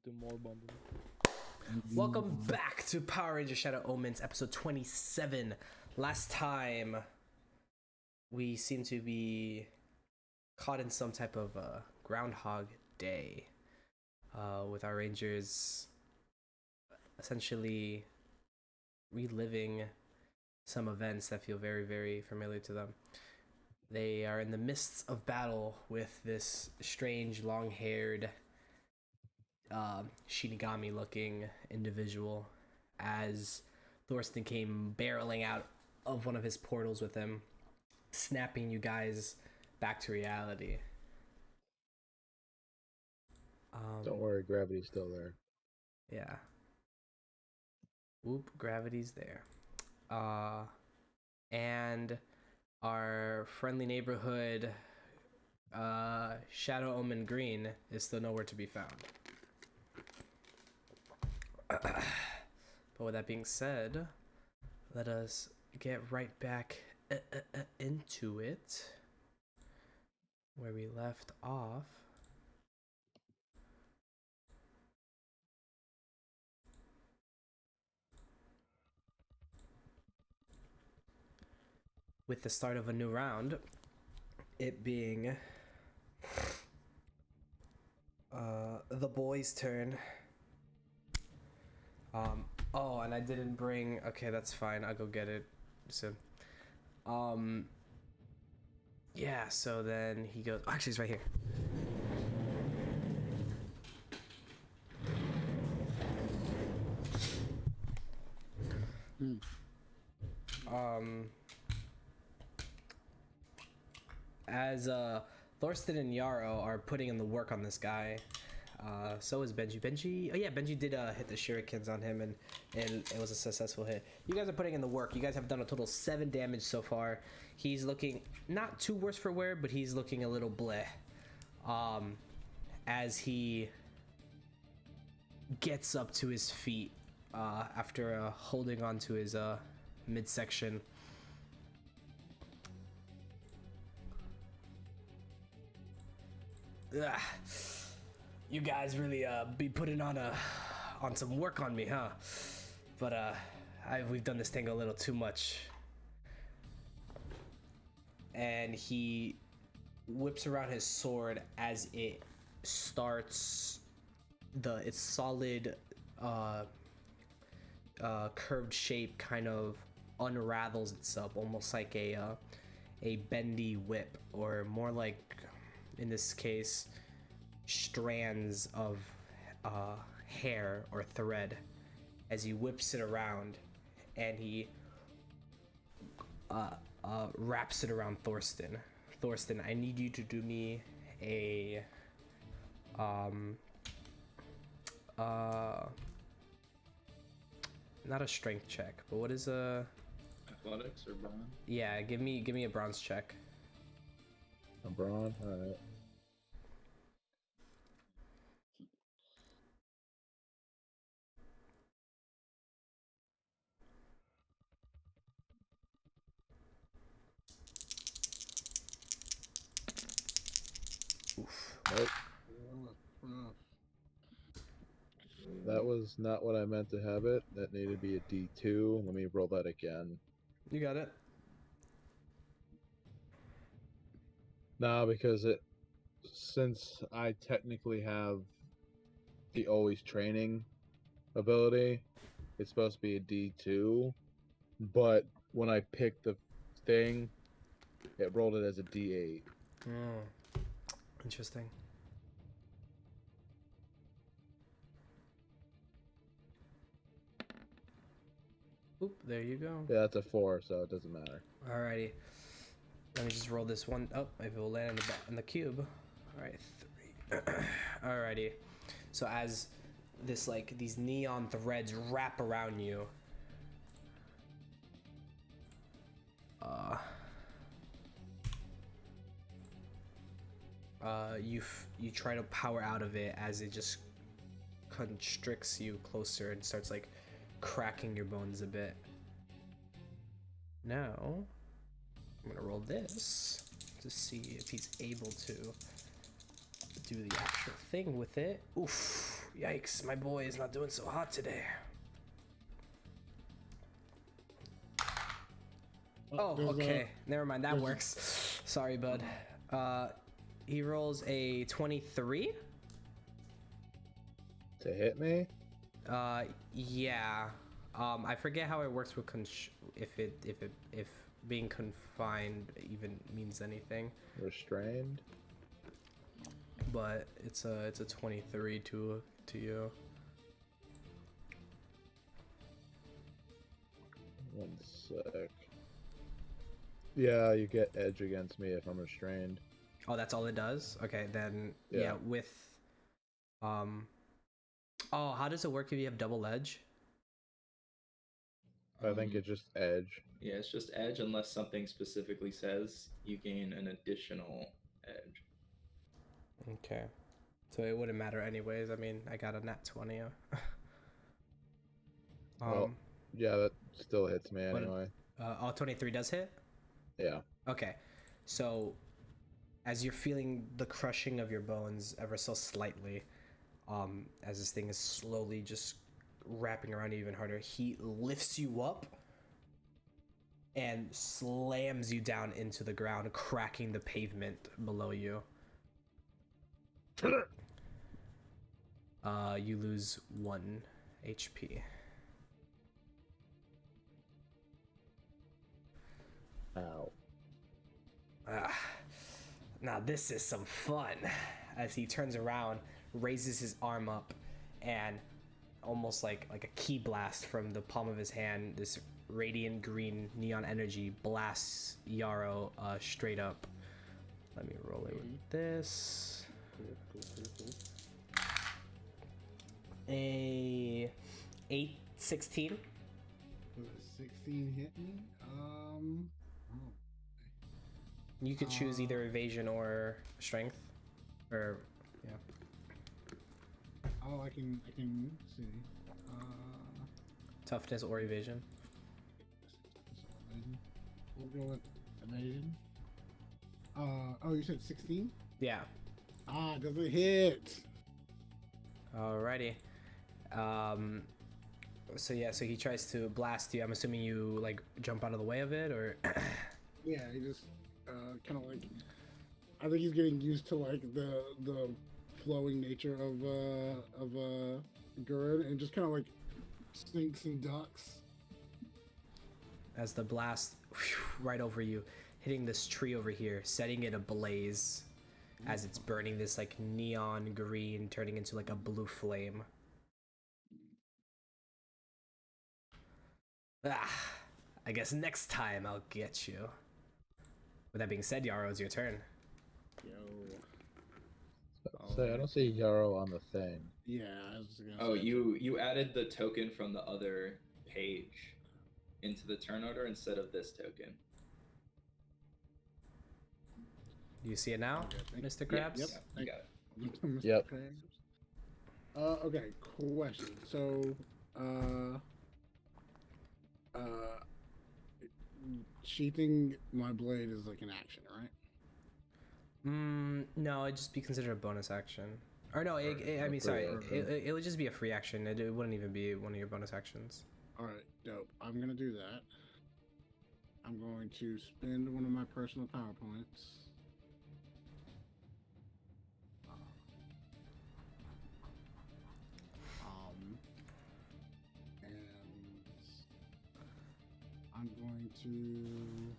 to more bundles. Welcome back to Power Ranger Shadow Omens, episode 27. Last time, we seem to be caught in some type of Groundhog Day, with our Rangers essentially reliving some events that feel very, very familiar to them. They are in the midst of battle with this strange, long-haired, Shinigami-looking individual as Thorsten came barreling out of one of his portals with him, snapping you guys back to reality. Don't worry, gravity's still there. Yeah. Whoop, gravity's there. And our friendly neighborhood, Shadow Omen Green, is still nowhere to be found. But with that being said, let us get right back into it, where we left off. With the start of a new round, it being the boys' turn. Oh, and I didn't bring. Okay, that's fine. I'll go get it soon. Yeah. So then he goes. Actually, it's right here. As Thorsten and Yarrow are putting in the work on this guy, so is Benji. Oh yeah, Benji did hit the shurikens on him, and it was a successful hit. You guys are putting in the work. You guys have done a total 7 damage so far. He's looking not too worse for wear, but he's looking a little bleh. As he gets up to his feet after holding on to his midsection. Ugh. You guys really be putting on some work on me, huh? But we've done this thing a little too much. And he whips around his sword as it starts its solid curved shape kind of unravels itself, almost like a bendy whip, or more like, in this case, strands of hair or thread, as he whips it around, and he wraps it around Thorsten. Thorsten, I need you to do me a not a strength check, but what is Athletics or brawn? Yeah, give me a bronze check. A brawn? Alright. Oof. Nope. That was not what I meant to have it. That needed to be a D2. Let me roll that again. You got it. No, because since I technically have the always training ability, it's supposed to be a D2, but when I picked the thing, it rolled it as a D8. Interesting. Oop, there you go. Yeah, that's a 4, so it doesn't matter. Alrighty. Let me just roll this one. Oh, maybe we'll land in the cube. Alright, 3. Alrighty. So as these neon threads wrap around you, you try to power out of it as it just constricts you closer and starts like cracking your bones a bit. Now I'm gonna roll this to see if he's able to do the actual thing with it. Oof. Yikes, my boy is not doing so hot today. Oh, okay. Never mind. That works. Sorry, bud. He rolls a 23. To hit me? Yeah. I forget how it works with if being confined even means anything. Restrained? But it's a 23 to you. 1 sec. Yeah, you get edge against me if I'm restrained. Oh, that's all it does? Okay, then yeah, with oh, how does it work if you have double edge? I think it's just edge. Yeah, it's just edge unless something specifically says you gain an additional edge. Okay. So it wouldn't matter anyways. I mean, I got a nat 20. Well, yeah, that still hits me anyway. 23 does hit? Yeah. Okay. So as you're feeling the crushing of your bones ever so slightly, as this thing is slowly just wrapping around you even harder, he lifts you up and slams you down into the ground, cracking the pavement below you. You lose 1 HP. Ow. Now this is some fun. As he turns around, raises his arm up, and almost like a key blast from the palm of his hand, this radiant green neon energy blasts Yarrow straight up. Let me roll it with this. Cool. A 8, 16. Was it 16 hit me? You could choose either evasion or strength, or yeah. Oh, I can see. Toughness or evasion. We'll go with evasion. Oh, you said 16? Yeah. Does it hit? Alrighty. So he tries to blast you. I'm assuming you like jump out of the way of it, or Yeah, he just kind of like. I think he's getting used to like the flowing nature of Gurren, and just kind of like sinks and ducks. as the blast right over you, hitting this tree over here, setting it ablaze as it's burning this like neon green, turning into like a blue flame. I guess next time I'll get you. With that being said, Yarrow, it's your turn. Yo. Say, I don't see Yarrow on the thing. Yeah, I was gonna Oh, say. you added the token from the other page into the turn order instead of this token. Do you see it now, Okay, Mr. Krabs? Yep. You got it. Mr. Yep. Krabs. Okay, question. So, sheathing my blade is like an action, right? No, it'd just be considered a bonus action. Or no, I mean, sorry, it would just be a free action. It wouldn't even be one of your bonus actions. Alright, dope. I'm gonna do that. I'm going to spend one of my personal power points. And I'm going to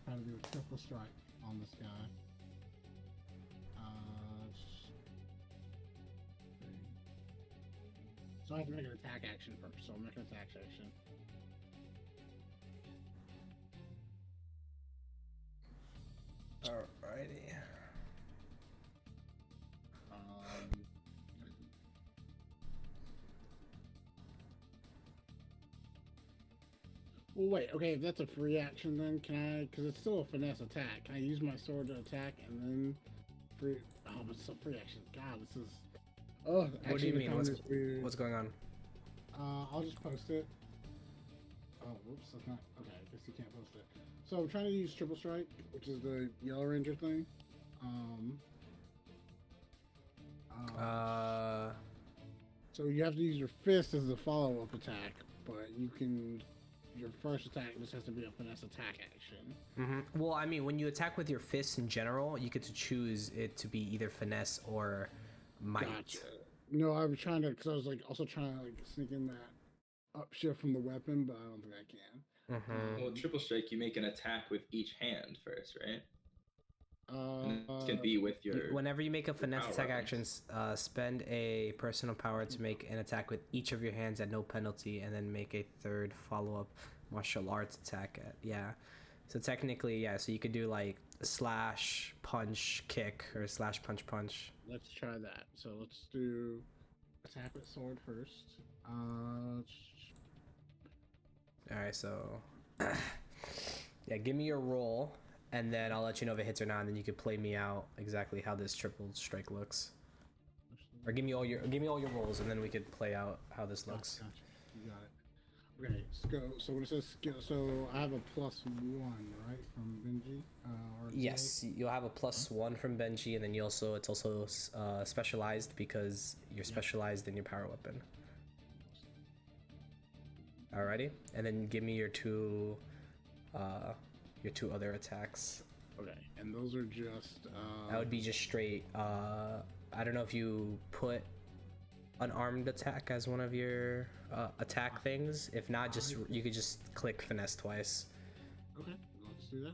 try to do a triple strike on this guy. So I have to make an attack action first. So I'll make an attack action. Alrighty. Well, wait. Okay, if that's a free action, then can I? Because it's still a finesse attack. Can I use my sword to attack and then free? Oh, but it's a free action. God, this is. Oh, What do you mean? weird. What's going on? I'll just post it. Oh, whoops, that's not. Okay, I guess you can't post it. So I'm trying to use triple strike, which is the Yellow Ranger thing. So you have to use your fist as a follow-up attack, but you can. Your first attack just has to be a finesse attack action. Mm-hmm. Well, I mean, when you attack with your fists in general, you get to choose it to be either finesse or might. Gotcha. No, I was trying to, because I was like also trying to like sneak in that upshift from the weapon, but I don't think I can. Mm-hmm. Well, triple strike, you make an attack with each hand first, right? And this can Uh, be with your. Whenever you make a finesse power attack weapons. action, spend a personal power to make an attack with each of your hands at no penalty, and then make a third follow-up martial arts attack. So technically, yeah. So you could do like slash, punch, kick, or slash, punch, punch. let's try that. So let's do attack with sword first. All right. So yeah, give me your roll, and then I'll let you know if it hits or not, and then you can play me out exactly how this triple strike looks. Or give me all your rolls, and then we could play out how this looks. Gotcha. You got it. Okay, so when it says skill, so I have a +1, right, from Benji? Or Yes, you'll have a +1 from Benji, and then it's also specialized because you're specialized in your power weapon. Alrighty, and then give me your two other attacks. Okay, and those are just. That would be just straight. I don't know if you put unarmed attack as one of your attack things. If not, just you could just click finesse twice. Okay, let's do that.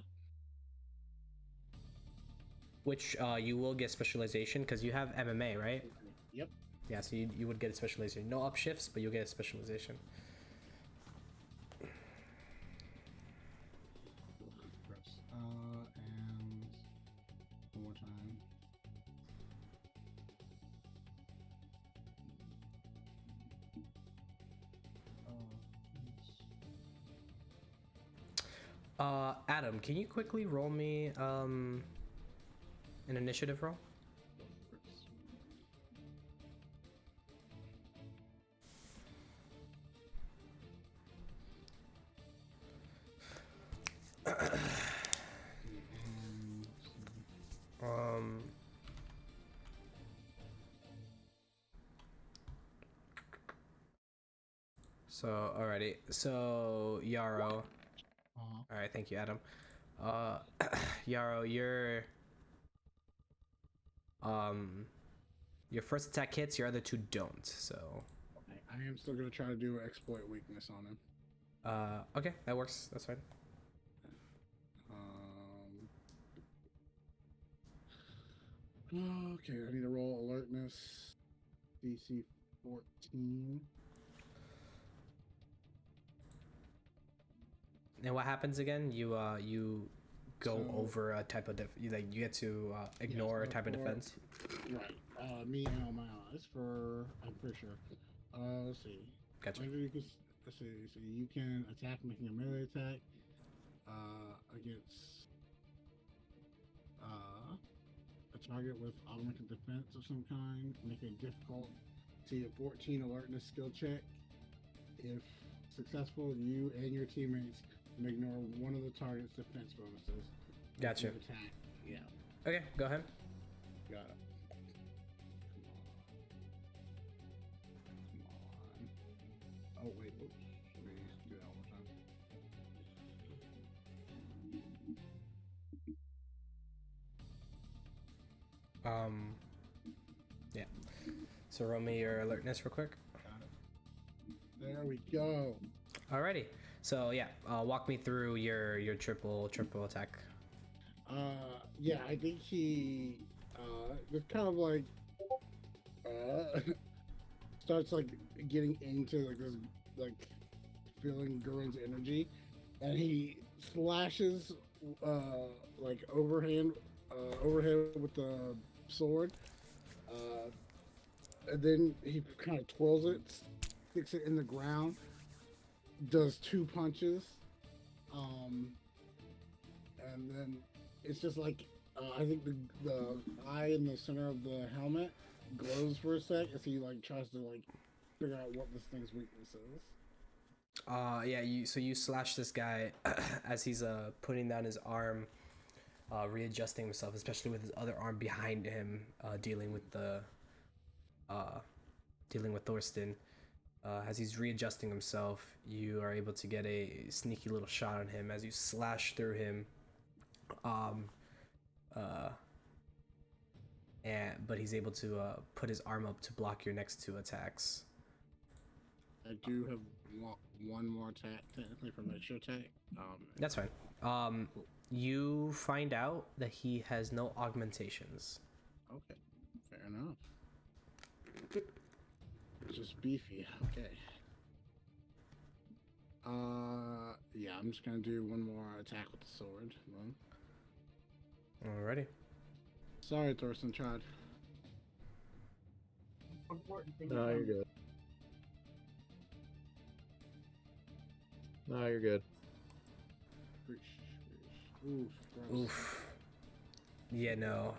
Which you will get specialization because you have MMA, right? Yep. Yeah, so you would get a specialization. No upshifts, but you'll get a specialization. Press. And one more time. Adam, can you quickly roll me an initiative roll? So alrighty, so Yarrow. All right, thank you, Adam. Yarrow, your first attack hits, your other two don't. So I am still gonna try to do an exploit weakness on him. okay, that works. That's fine. Okay, I need to roll alertness. DC 14. And what happens again? You go So- over a type of you get to ignore a type of defense. Right. Me and all my allies for. I'm pretty sure. Let's see. Gotcha. Let's see. So you can attack making a melee attack. Against. A target with augmented defense of some kind. Make a difficulty of 14 alertness skill check. If successful, you and your teammates can ignore one of the target's defense bonuses. Gotcha. Attack. Yeah. Okay, go ahead. Got it. Come on. Oh wait, oops. Let me do that one more time. Yeah. So roll me your alertness real quick. Got it. There we go. Alrighty. So yeah, walk me through your triple attack. Yeah, I think he just kind of like starts like getting into like this like feeling Gurren's energy, and he slashes like overhead with the sword, and then he kind of twirls it, sticks it in the ground, does 2 punches, and then it's just like I think the eye in the center of the helmet glows for a sec as he like tries to like figure out what this thing's weakness is. Yeah, you slash this guy as he's putting down his arm, readjusting himself, especially with his other arm behind him, dealing with the dealing with Thorsten. As he's readjusting himself, you are able to get a sneaky little shot on him as you slash through him. But he's able to put his arm up to block your next 2 attacks. I do have one more attack, technically, from extra attack. That's fine. You find out that he has no augmentations. Okay, fair enough. Just beefy. Okay. Yeah, I'm just gonna do one more attack with the sword. Then. Alrighty. Sorry, Thorsten tried. No, you're good. No, you're good. Oof. Gross. Oof. Yeah, no.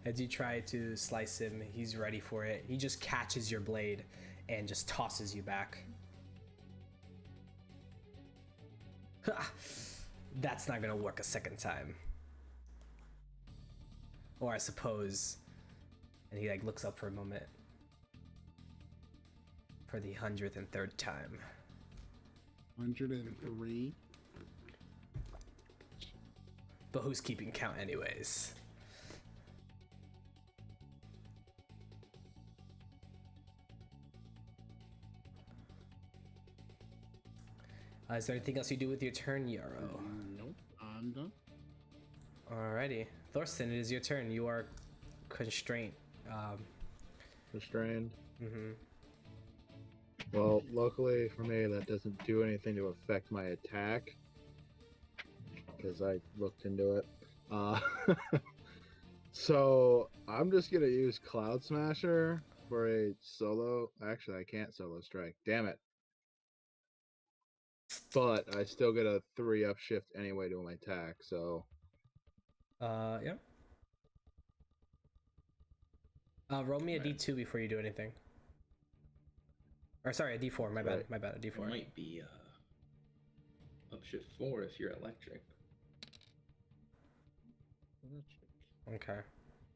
As you try to slice him, he's ready for it. He just catches your blade and just tosses you back. That's not gonna work a second time. Or I suppose. And he like looks up for a moment. For the 103rd time. 103. But who's keeping count anyways? Is there anything else you do with your turn, Yarrow? Nope, I'm done. Alrighty. Thorsten, it is your turn. You are constrained. Restrained. Mm-hmm. Well, luckily for me, that doesn't do anything to affect my attack. Because I looked into it. So, I'm just going to use Cloud Smasher for a solo. Actually, I can't solo strike. Damn it. But I still get a 3 upshift anyway to my attack, so. Yeah. Roll me a D2 before you do anything. Or sorry, a D4. My bad. My bad. A It D4. might be upshift 4 if you're electric. Okay.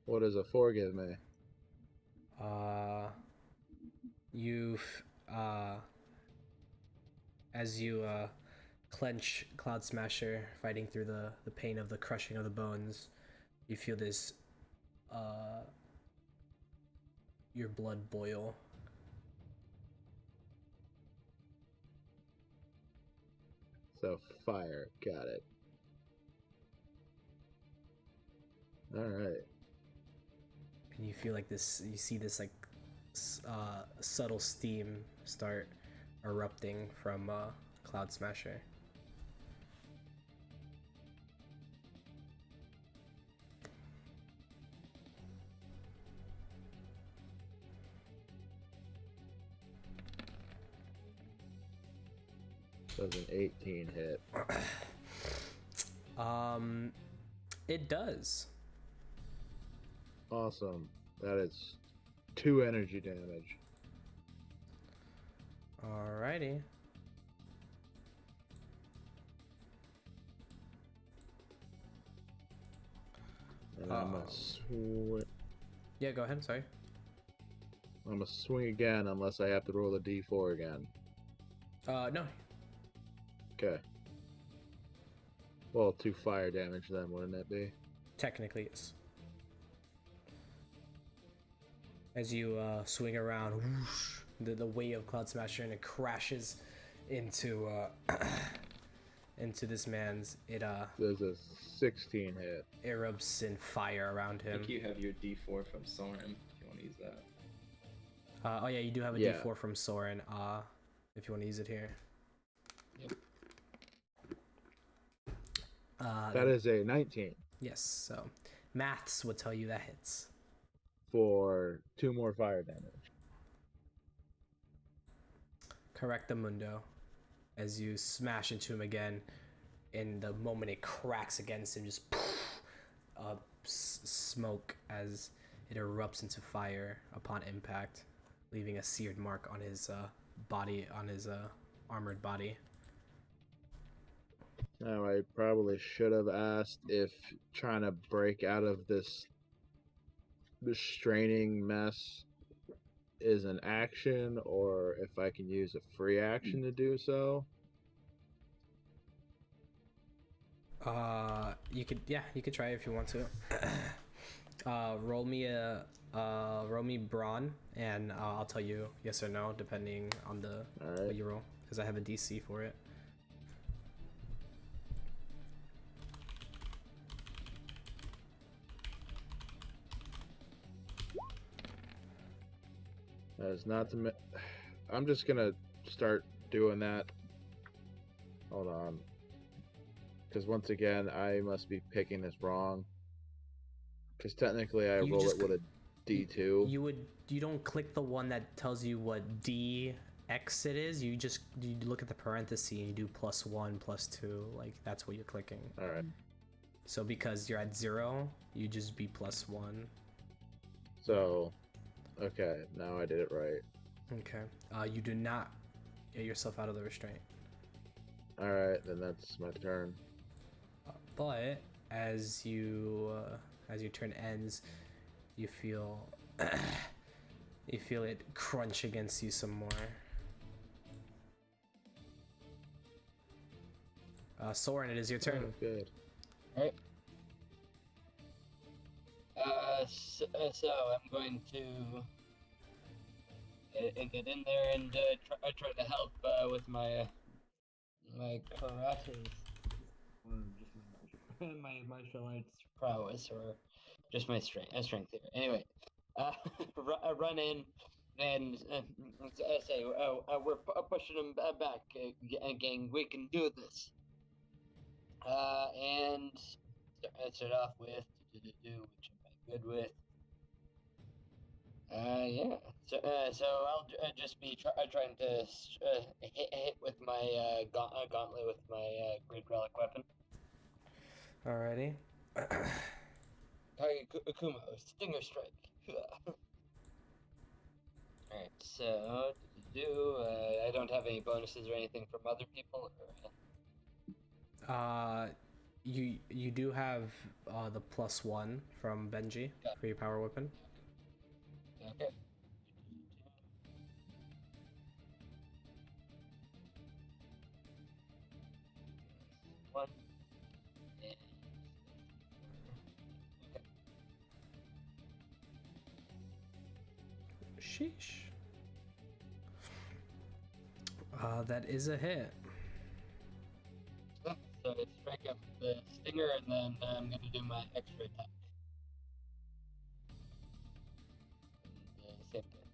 What does a 4 give me? You've as you clench Cloud Smasher, fighting through the pain of the crushing of the bones, you feel this your blood boil. So, fire. Got it. Alright. And you feel like this, you see this like subtle steam start erupting from Cloud Smasher. Does an 18 hit? It does. Awesome. That is 2 energy damage. Alrighty. And I'm gonna swing. Yeah, go ahead. Sorry. I'm gonna swing again unless I have to roll a d4 again. No. Okay. Well, 2 fire damage then, wouldn't it be? Technically, yes. As you swing around, whoosh, the wave of Cloud Smasher, and it crashes into into this man's. There's a 16 hit. Erupts in fire around I him. think you have your D4 from Soren if you want to use that. Oh yeah, you do have a Yeah. D4 from Soren. If you want to use it here. Yep. That is a 19 Yes. So, maths would tell you that hits. for 2 more fire damage. Correctamundo. As you smash into him again, in the moment it cracks against him, just smoke as it erupts into fire upon impact, leaving a seared mark on his body, on his armored body. Now, I probably should have asked if trying to break out of this restraining mess is an action or if I can use a free action to do so. You could try it if you want to. Roll me brawn, and I'll tell you yes or no depending on the what you roll, because I have a DC for it. That is not the. I'm just gonna start doing that. Hold on. Because once again, I must be picking this wrong. Because technically, I roll it with a D2. You don't click the one that tells you what DX it is. You look at the parenthesis and you do +1, +2. Like that's what you're clicking. All right. So because you're at 0, you just be +1. So, okay, now I did it right. Okay. You do not get yourself out of the restraint. All right, then that's my turn. But as your turn ends, you feel it crunch against you some more. Soren, it is your turn. Oh, good. Alright. So I'm going to get in there and try to help with my karate, or just my martial arts prowess, or just my strength here. Anyway, run in and say, we're pushing them back, gang. We can do this. And start off with which am I good with? Yeah. So I'll just be trying to hit with my gauntlet with my great relic weapon. Alrighty. Target Kumo, Stinger Strike. Alright, so I don't have any bonuses or anything from other people. You do have the +1 from Benji for your power weapon. Okay. One. And okay. Sheesh. That is a hit. So I strike up the stinger, and then I'm going to do my extra attack. And same thing.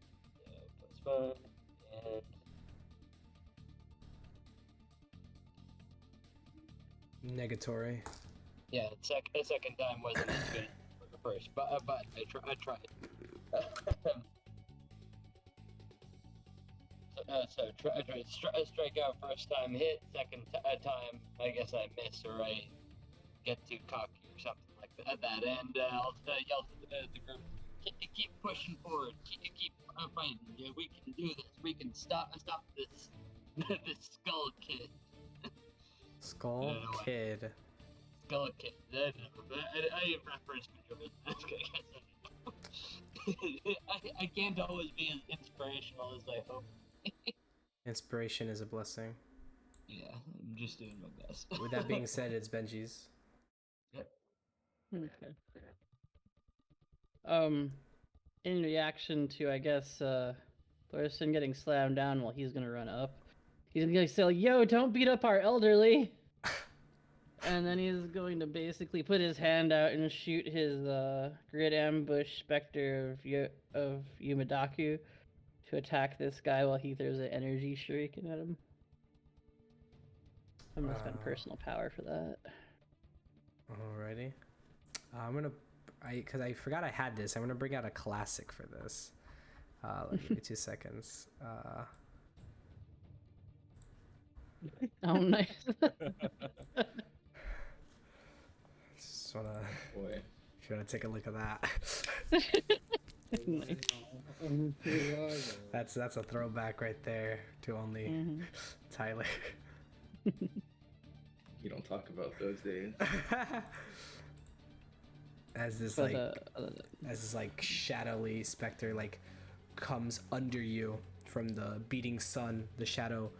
+1, and Negatory. yeah, the second time wasn't as good as the first, but I tried. So strike out first time hit, second time I guess I miss or I get too cocky or something like that. And I'll yell to the group, keep pushing forward, keep fighting. Yeah, we can do this. We can stop this this skull kid. Skull Kid. Skull kid. I referenced I can't always be as inspirational as I hope. Inspiration is a blessing. Yeah, I'm just doing my best. With that being said, it's Benji's. Yep. Okay. In reaction to, I guess, Thorsten getting slammed down while he's gonna run up, he's gonna say, "Yo, don't beat up our elderly!" And then he's going to basically put his hand out and shoot his grid ambush specter of Yumadaku to attack this guy while he throws an energy shuriken at him. I'm gonna spend personal power for that. Alrighty. Because I forgot I had this, I'm gonna bring out a classic for this. Let me give me 2 seconds. Oh, nice. Just wanna, Boy. if you wanna take a look at that. Nice. That's a throwback right there to only Tyler. You don't talk about those days. As this But, like shadowy specter like comes under you from the beating sun. The shadow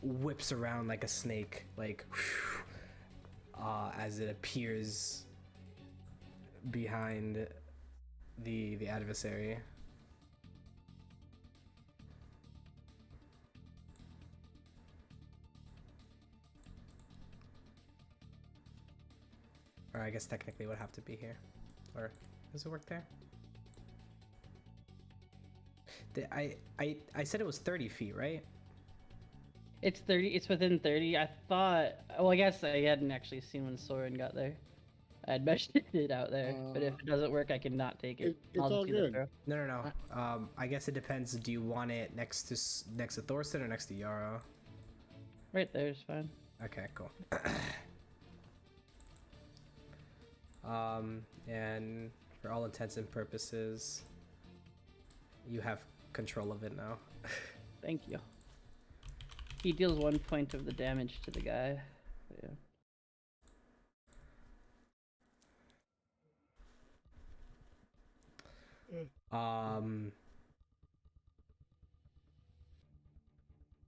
whips around like a snake, like as it appears behind the adversary. Or I guess technically it would have to be here. Or does it work there? I said it was 30 feet, right? It's 30. It's within 30. I thought. Well, I guess I hadn't actually seen when Soren got there. I had measured it out there, but if it doesn't work, I can not take it. It's I'll all just do the good. throw. No. I guess it depends. Do you want it next to Thorsten or next to Yarrow? Right there's fine. Okay, cool. And for all intents and purposes, you have control of it now. Thank you. He deals 1 point of the damage to the guy. Yeah.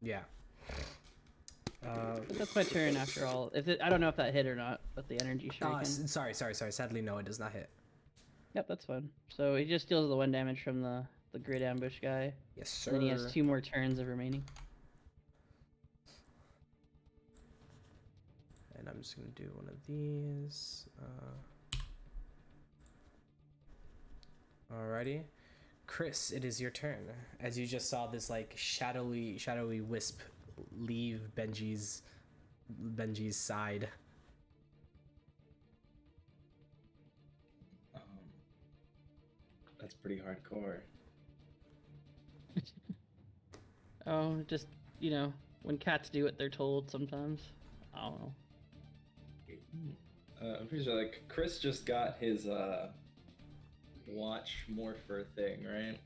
Yeah. But that's my turn after all. I don't know if that hit or not, but the energy shuriken. Sorry. Sadly, no, it does not hit. Yep, that's fine. So he just deals the 1 damage from the grid ambush guy. Yes, sir. And then he has 2 more turns of remaining. And I'm just gonna do one of these. Alrighty, Chris, it is your turn. As you just saw this like shadowy wisp leave Benji's side. That's pretty hardcore. Oh, just, when cats do what they're told sometimes. I don't know. I'm pretty sure like Chris just got his watch morpher thing, right?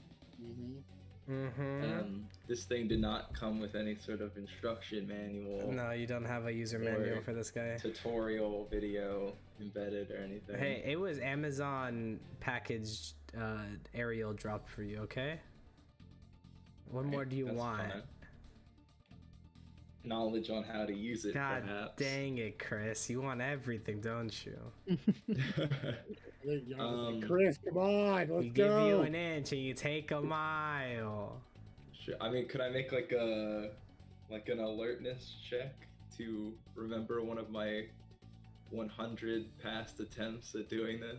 This thing did not come with any sort of instruction manual. No, you don't have a user manual for this guy. Tutorial video embedded or anything. Hey, it was Amazon packaged aerial dropped for you, okay? What more do you want? Fine. Knowledge on how to use it, God perhaps. dang it, Chris. You want everything, don't you? Chris, come on, let's We give go. you an inch and you take a mile. Sure. I mean, could I make like an alertness check to remember one of my 100 past attempts at doing this?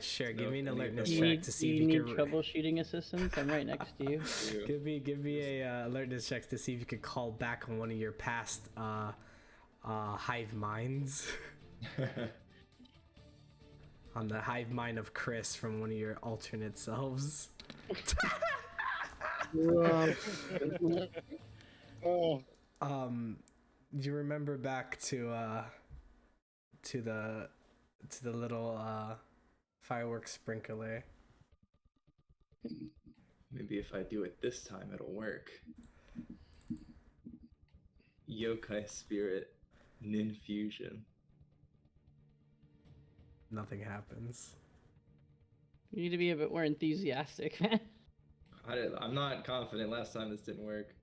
Sure. No, Give me an any of alertness those. check to see if you you need can. troubleshooting assistance? I'm right next to you. Give me a alertness check to see if you could call back on one of your past hive minds. On the hive mind of Chris from one of your alternate selves. Oh, Do you remember back to the little fireworks sprinkler? Maybe if I do it this time, it'll work. Yokai spirit, nin fusion. Nothing happens. You need to be a bit more enthusiastic, man. I'm not confident. Last time this didn't work.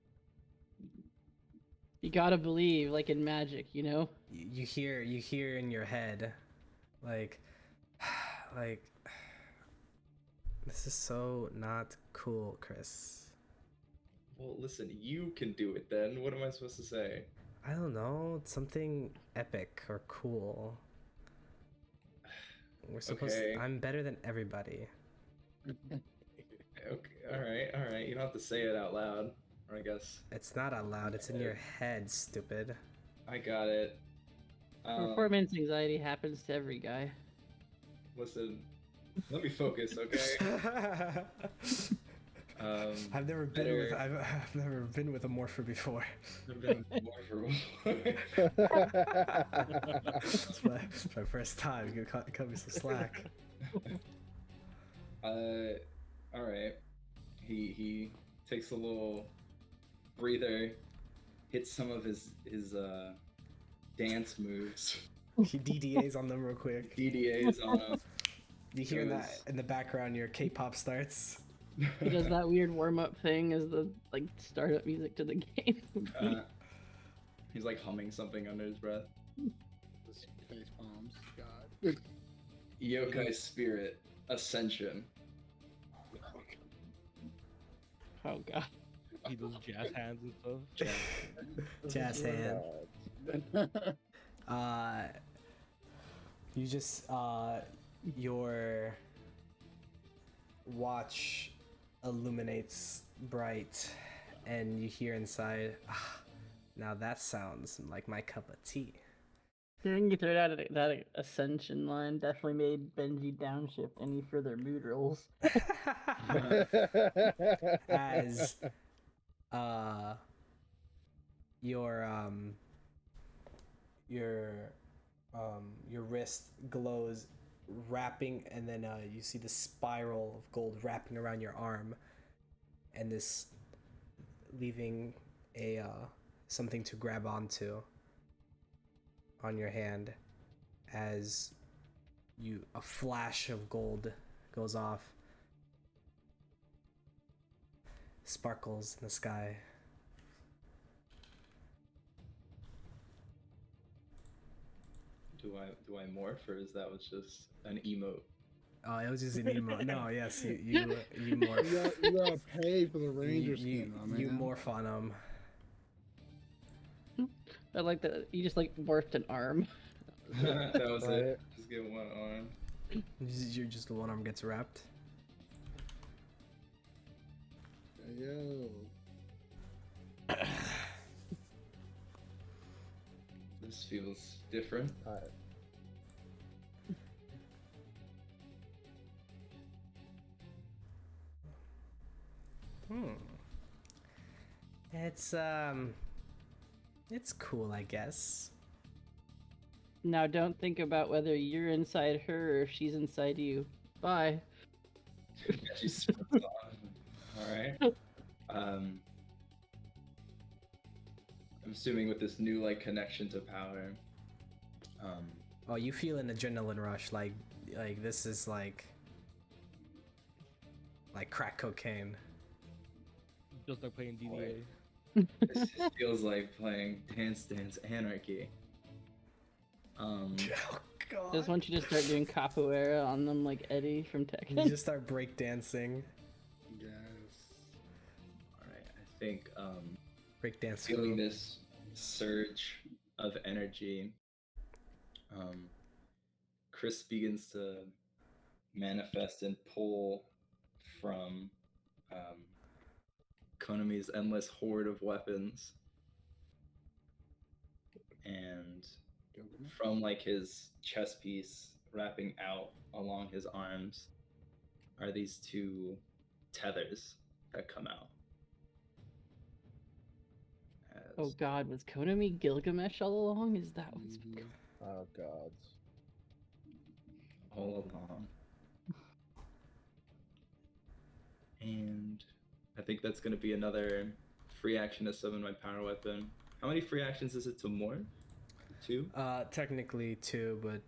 You gotta believe, like in magic, You hear in your head, like, this is so not cool, Chris. Well, listen, you can do it then. What am I supposed to say? I don't know, something epic or cool. We're supposed Okay. I'm better than everybody. Okay, all right. You don't have to say it out loud, or I guess. It's not out loud, it's in your head, stupid. I got it. Performance anxiety happens to every guy. Listen, let me focus, okay? I've never been with a morpher before. I've been more for It's my first time. You cut me some slack. All right. He takes a little breather, hits some of his dance moves. He DDAs on them real quick. DDAs on him. You hear that in the background? Your K-pop starts. He does that weird warm-up thing as the like startup music to the game. He's like humming something under his breath. This face palms. God. Yokai spirit ascension. Oh god. He does jazz hands and stuff. Jazz hand. You just your watch illuminates bright, and you hear inside. Now that sounds like my cup of tea. Hearing you throw that ascension line definitely made Benji downshift any further mood rolls. As your wrist glows, wrapping, and then you see the spiral of gold wrapping around your arm, and this leaving a something to grab onto on your hand as a flash of gold goes off, sparkles in the sky. Do I morph, or is that was just an emote? Oh, it was just an emote. No, yes, you morph. You gotta pay for the ranger skin, man. You morph on him. I like that you just like morphed an arm. That was it. Just get one arm. You're just the one arm gets wrapped. Yo. This feels different. It's cool, I guess. Now don't think about whether you're inside her or if she's inside you. Bye. She spits on. All right. I'm assuming with this new like connection to power. Oh, you feel an adrenaline rush, like this is like crack cocaine. Just like playing DDA. This feels like playing Dance Anarchy. Oh god. Just want you to start doing capoeira on them like Eddie from Tekken. You just start break dancing. Yes. All right. I think Break dance. feeling this surge of energy. Chris begins to manifest and pull from Konami's endless horde of weapons, and from like his chest piece wrapping out along his arms are these two tethers that come out. Oh god, was Konami Gilgamesh all along? Is that what's been going on? Oh gods. All along. And I think that's going to be another free action to summon my power weapon. How many free actions is it to morph? 2? Technically 2, but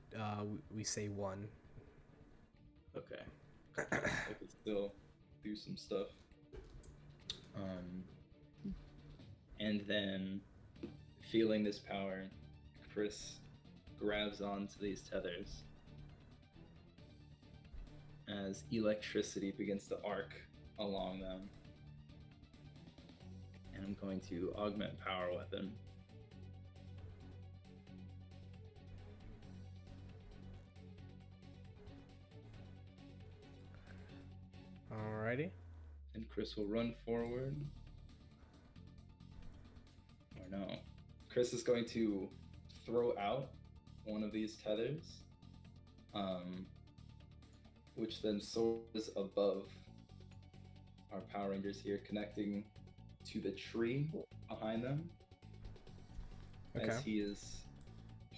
we say 1. Okay. I could still do some stuff. And then, feeling this power, Chris grabs onto these tethers as electricity begins to arc along them. And I'm going to augment power weapon. Alrighty. And Chris will run forward. Or no. Chris is going to throw out one of these tethers, which then soars above our Power Rangers here, connecting to the tree behind them. Okay. As he is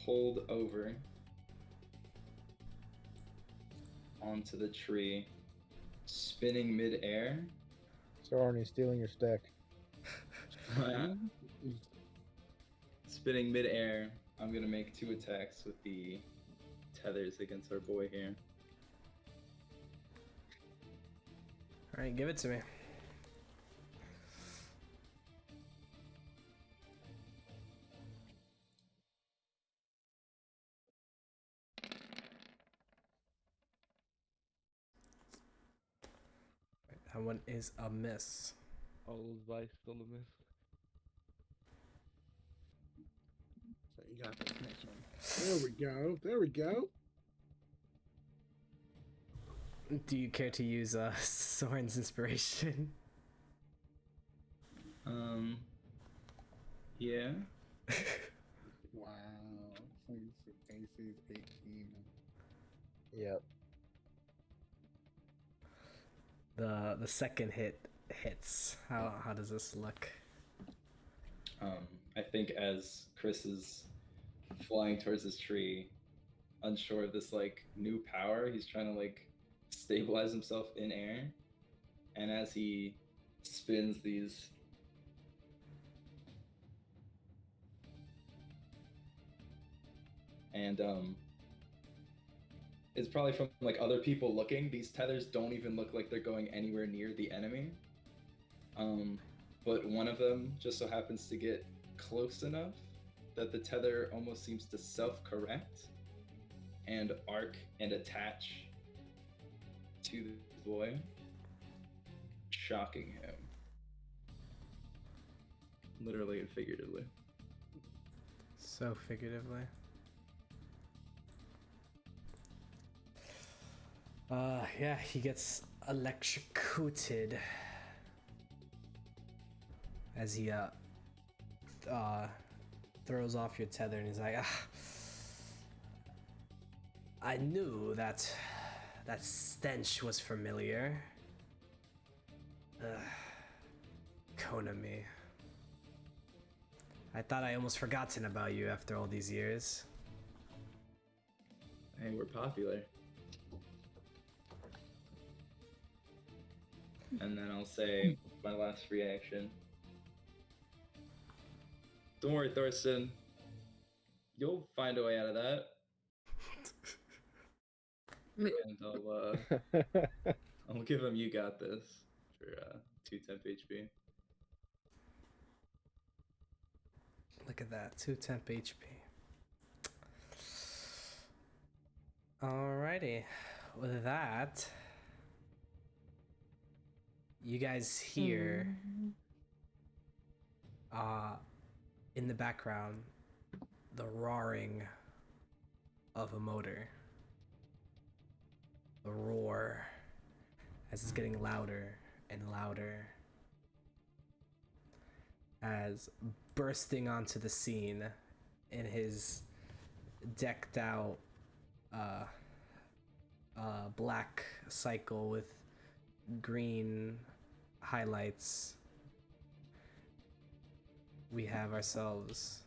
pulled over onto the tree, spinning mid-air. So Arnie stealing your stick. Spinning mid-air, I'm gonna make 2 attacks with the tethers against our boy here. All right, give it to me. That one is a miss. All those dice still a miss. So you got this next one. There we go. There we go. Do you care to use Soren's inspiration? Yeah. Wow. So AC is 18. Yep. The second hit hits. How does this look? I think as Chris is flying towards this tree, unsure of this like new power, he's trying to like stabilize himself in air, and as he spins these and it's probably from like other people looking, these tethers don't even look like they're going anywhere near the enemy, but one of them just so happens to get close enough that the tether almost seems to self-correct and arc and attach to the boy, shocking him. Literally and figuratively. So figuratively. Yeah, he gets electrocuted as he throws off your tether, and he's like, I knew that stench was familiar. Konami. I thought I almost forgotten about you after all these years. Hey, we're popular. And then I'll say my last reaction. Don't worry, Thorsten. You'll find a way out of that. And I'll give him "You got this" for 2 temp HP. Look at that, 2 temp HP. Alrighty, with that, you guys hear in the background the roaring of a motor. The roar as it's getting louder and louder, as bursting onto the scene in his decked out black cycle with green highlights, we have ourselves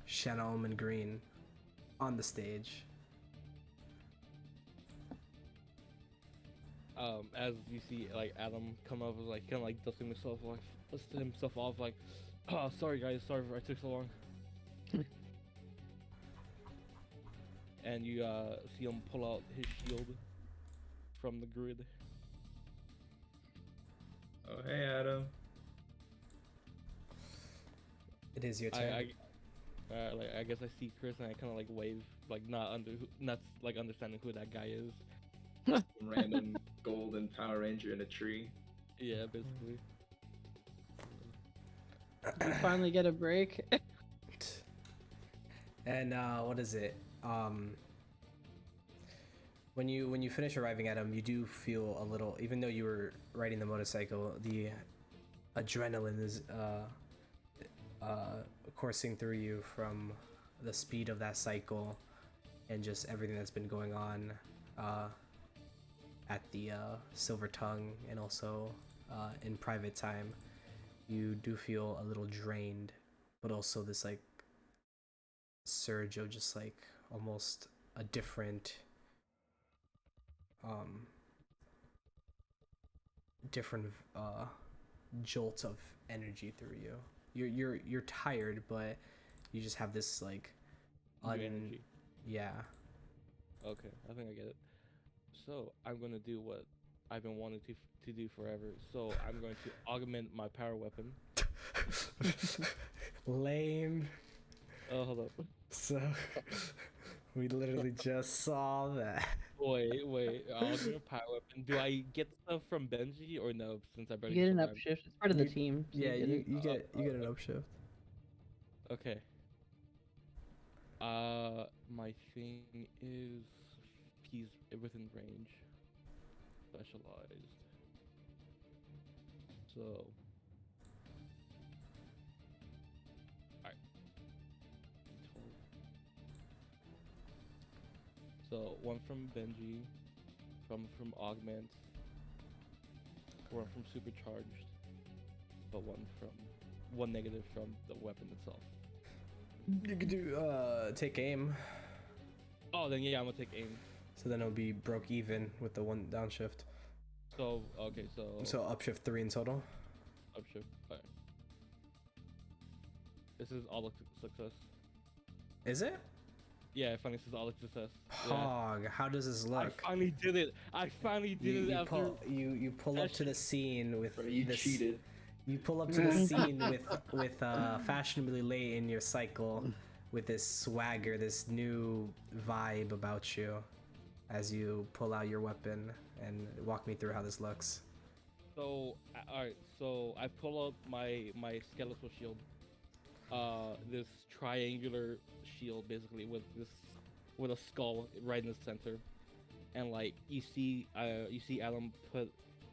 Shanna Omen Green on the stage. As you see, like Adam come up, was like kind of like dusting himself off, like, oh, sorry guys, sorry I took so long. And you see him pull out his shield from the grid. Oh, hey, Adam. It is your turn. I guess I see Chris and I kind of like wave, like not like understanding who that guy is. Some random golden Power Ranger in a tree. Yeah, basically. You finally get a break. And what is it? When you finish arriving at him, you do feel a little, even though you were riding the motorcycle, the adrenaline is coursing through you from the speed of that cycle and just everything that's been going on at the Silver Tongue, and also in private time. You do feel a little drained, but also this like surge of just like almost a different jolt of energy through you. You're tired, but you just have this like New energy. yeah. Okay, I think I get it. So I'm gonna do what I've been wanting to do forever. So I'm going to augment my power weapon. Lame. Oh, hold up. So we literally just saw that. Wait. Augment power weapon. Do I get stuff from Benji or no? Since I You barely get an survived. upshift. It's part of the You- team. So Yeah, you you get an upshift. Okay. My thing is he's within range. Specialized. So. Alright. 12. So one from Benji, from Augment, one from Supercharged, but one negative from the weapon itself. You could do take aim. Oh, then yeah, I'm gonna take aim. So then it'll be broke even with the one downshift. So okay, So upshift 3 in total. upshift. Alright. This is all success. Is it? Yeah, finally this is all success. Yeah. Hog, how does this I look? finally did it. I finally did it after. You pull up to the scene with Bro, you this. cheated. You pull up to the scene with fashionably late in your cycle, with this swagger, this new vibe about you, as you pull out your weapon and walk me through how this looks. So alright, so I pull out my skeletal shield. This triangular shield basically with a skull right in the center, and like you see Adam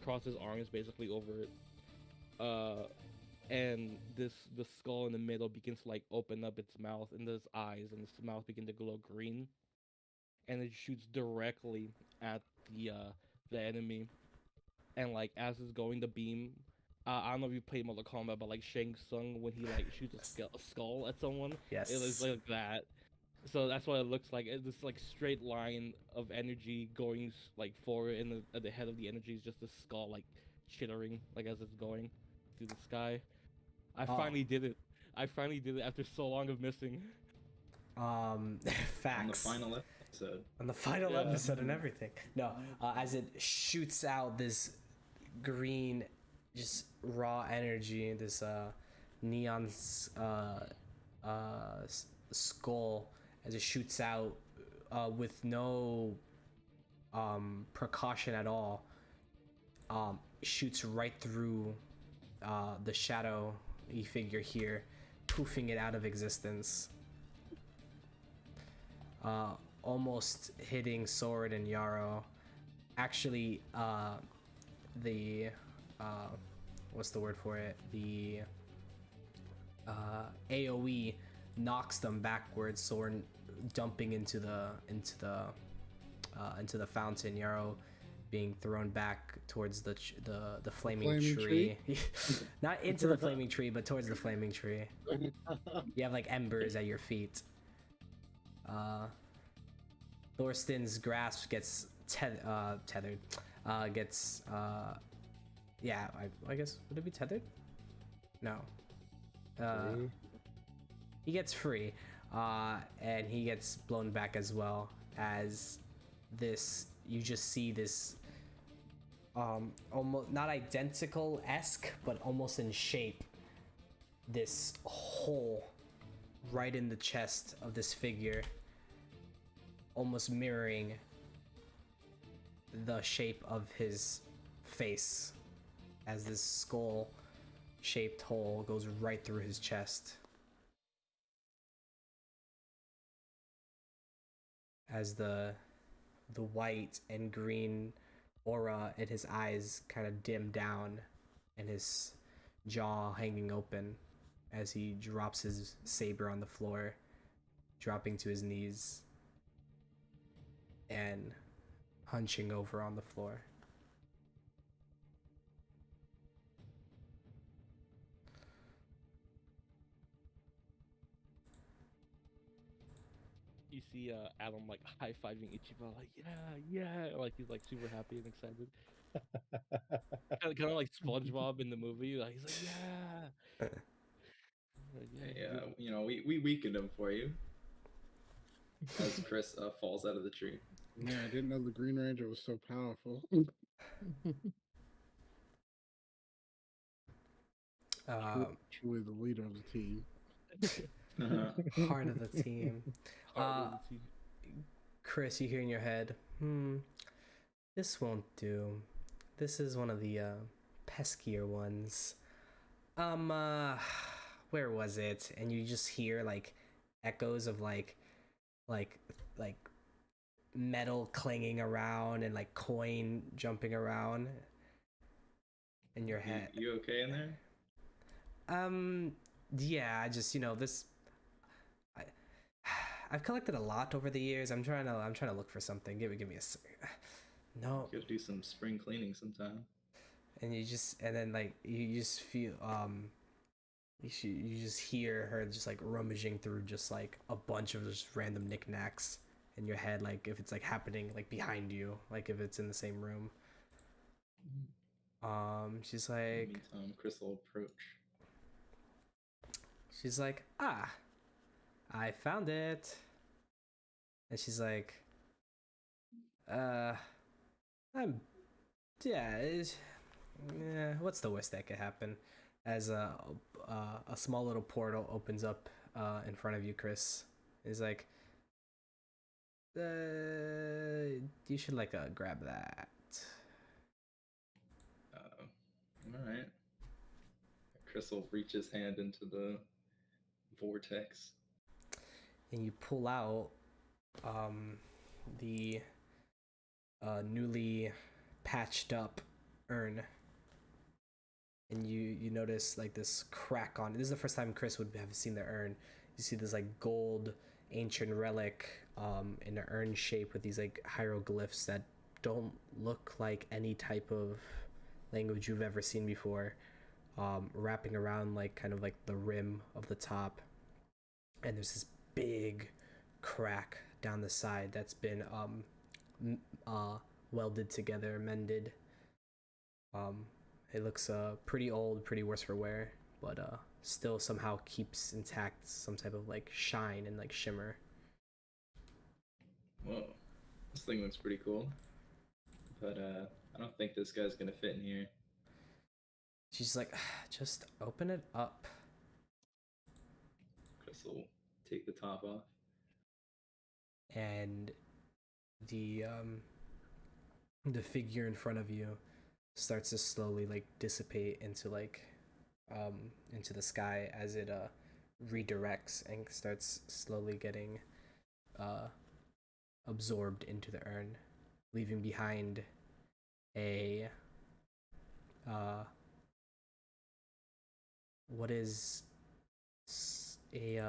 cross his arms basically over it. And the skull in the middle begins to like open up its mouth, and its eyes and its mouth begin to glow green, and it shoots directly at the enemy. And like as it's going, the beam. I don't know if you played Mortal Kombat, but like Shang Tsung when he like shoots a skull at someone, Yes. it looks like that. So that's what it looks like. It's this like straight line of energy going like forward, and at the head of the energy is just a skull like chittering like as it's going through the sky. I finally did it. I finally did it after so long of missing. Facts. On the final episode. On the final Yeah. episode and everything. No, as it shoots out this green, just raw energy, this neon skull, as it shoots out with no precaution at all, shoots right through the shadow figure here, poofing it out of existence. Almost hitting Sword and Yarrow. Actually, the what's the word for it? The AOE knocks them backwards, Sword dumping into the fountain. Yarrow being thrown back towards the flaming tree. Not into the flaming tree, but towards the flaming tree. You have like embers at your feet. Thorsten's grasp gets tethered. Gets yeah, I guess, would it be tethered? No. He gets free, and he gets blown back as well. As this, you just see this almost not identical-esque, but almost in shape, this hole right in the chest of this figure, almost mirroring the shape of his face, as this skull shaped hole goes right through his chest. As the white and green aura in his eyes kind of dim down, and his jaw hanging open as he drops his saber on the floor, dropping to his knees and hunching over on the floor. You see Adam like high-fiving Ichiban, like yeah, like he's like super happy and excited. kind of like SpongeBob in the movie, like he's like yeah. Like, Yeah, you know, we weakened him for you. As Chris falls out of the tree. Yeah, I didn't know the Green Ranger was so powerful. Truly the leader of the team. Heart of the team. Heart of the team. Chris, you hear in your head, this won't do. This is one of the peskier ones. Where was it? And you just hear like echoes of like metal clanging around and like coin jumping around in your head. You okay in there? Yeah, I just, this I've collected a lot over the years. I'm trying to look for something. Give me a no. You gotta do some spring cleaning sometime. And you then like you just feel you just hear her just like rummaging through just like a bunch of just random knickknacks in your head, like if it's like happening like behind you, like if it's in the same room. She's like, meantime, Chris will approach. She's like, I found it. And she's like, what's the worst that could happen? As a small little portal opens up in front of you, Chris. He's like, you should like grab that. All right. Chris will reach his hand into the vortex. And you pull out the newly patched up urn. And you notice like this crack on it. This is the first time Chris would have seen the urn. You see this like gold ancient relic in an urn shape with these like hieroglyphs that don't look like any type of language you've ever seen before, wrapping around like kind of like the rim of the top. And there's this big crack down the side that's been welded together, mended. It looks pretty old, pretty worse for wear, but still somehow keeps intact some type of like shine and like shimmer. Whoa, this thing looks pretty cool, but I don't think this guy's gonna fit in here. She's like, just open it up. Chris will take the top off. And the figure in front of you starts to slowly like dissipate into like into the sky as it redirects and starts slowly getting absorbed into the urn, leaving behind a what is a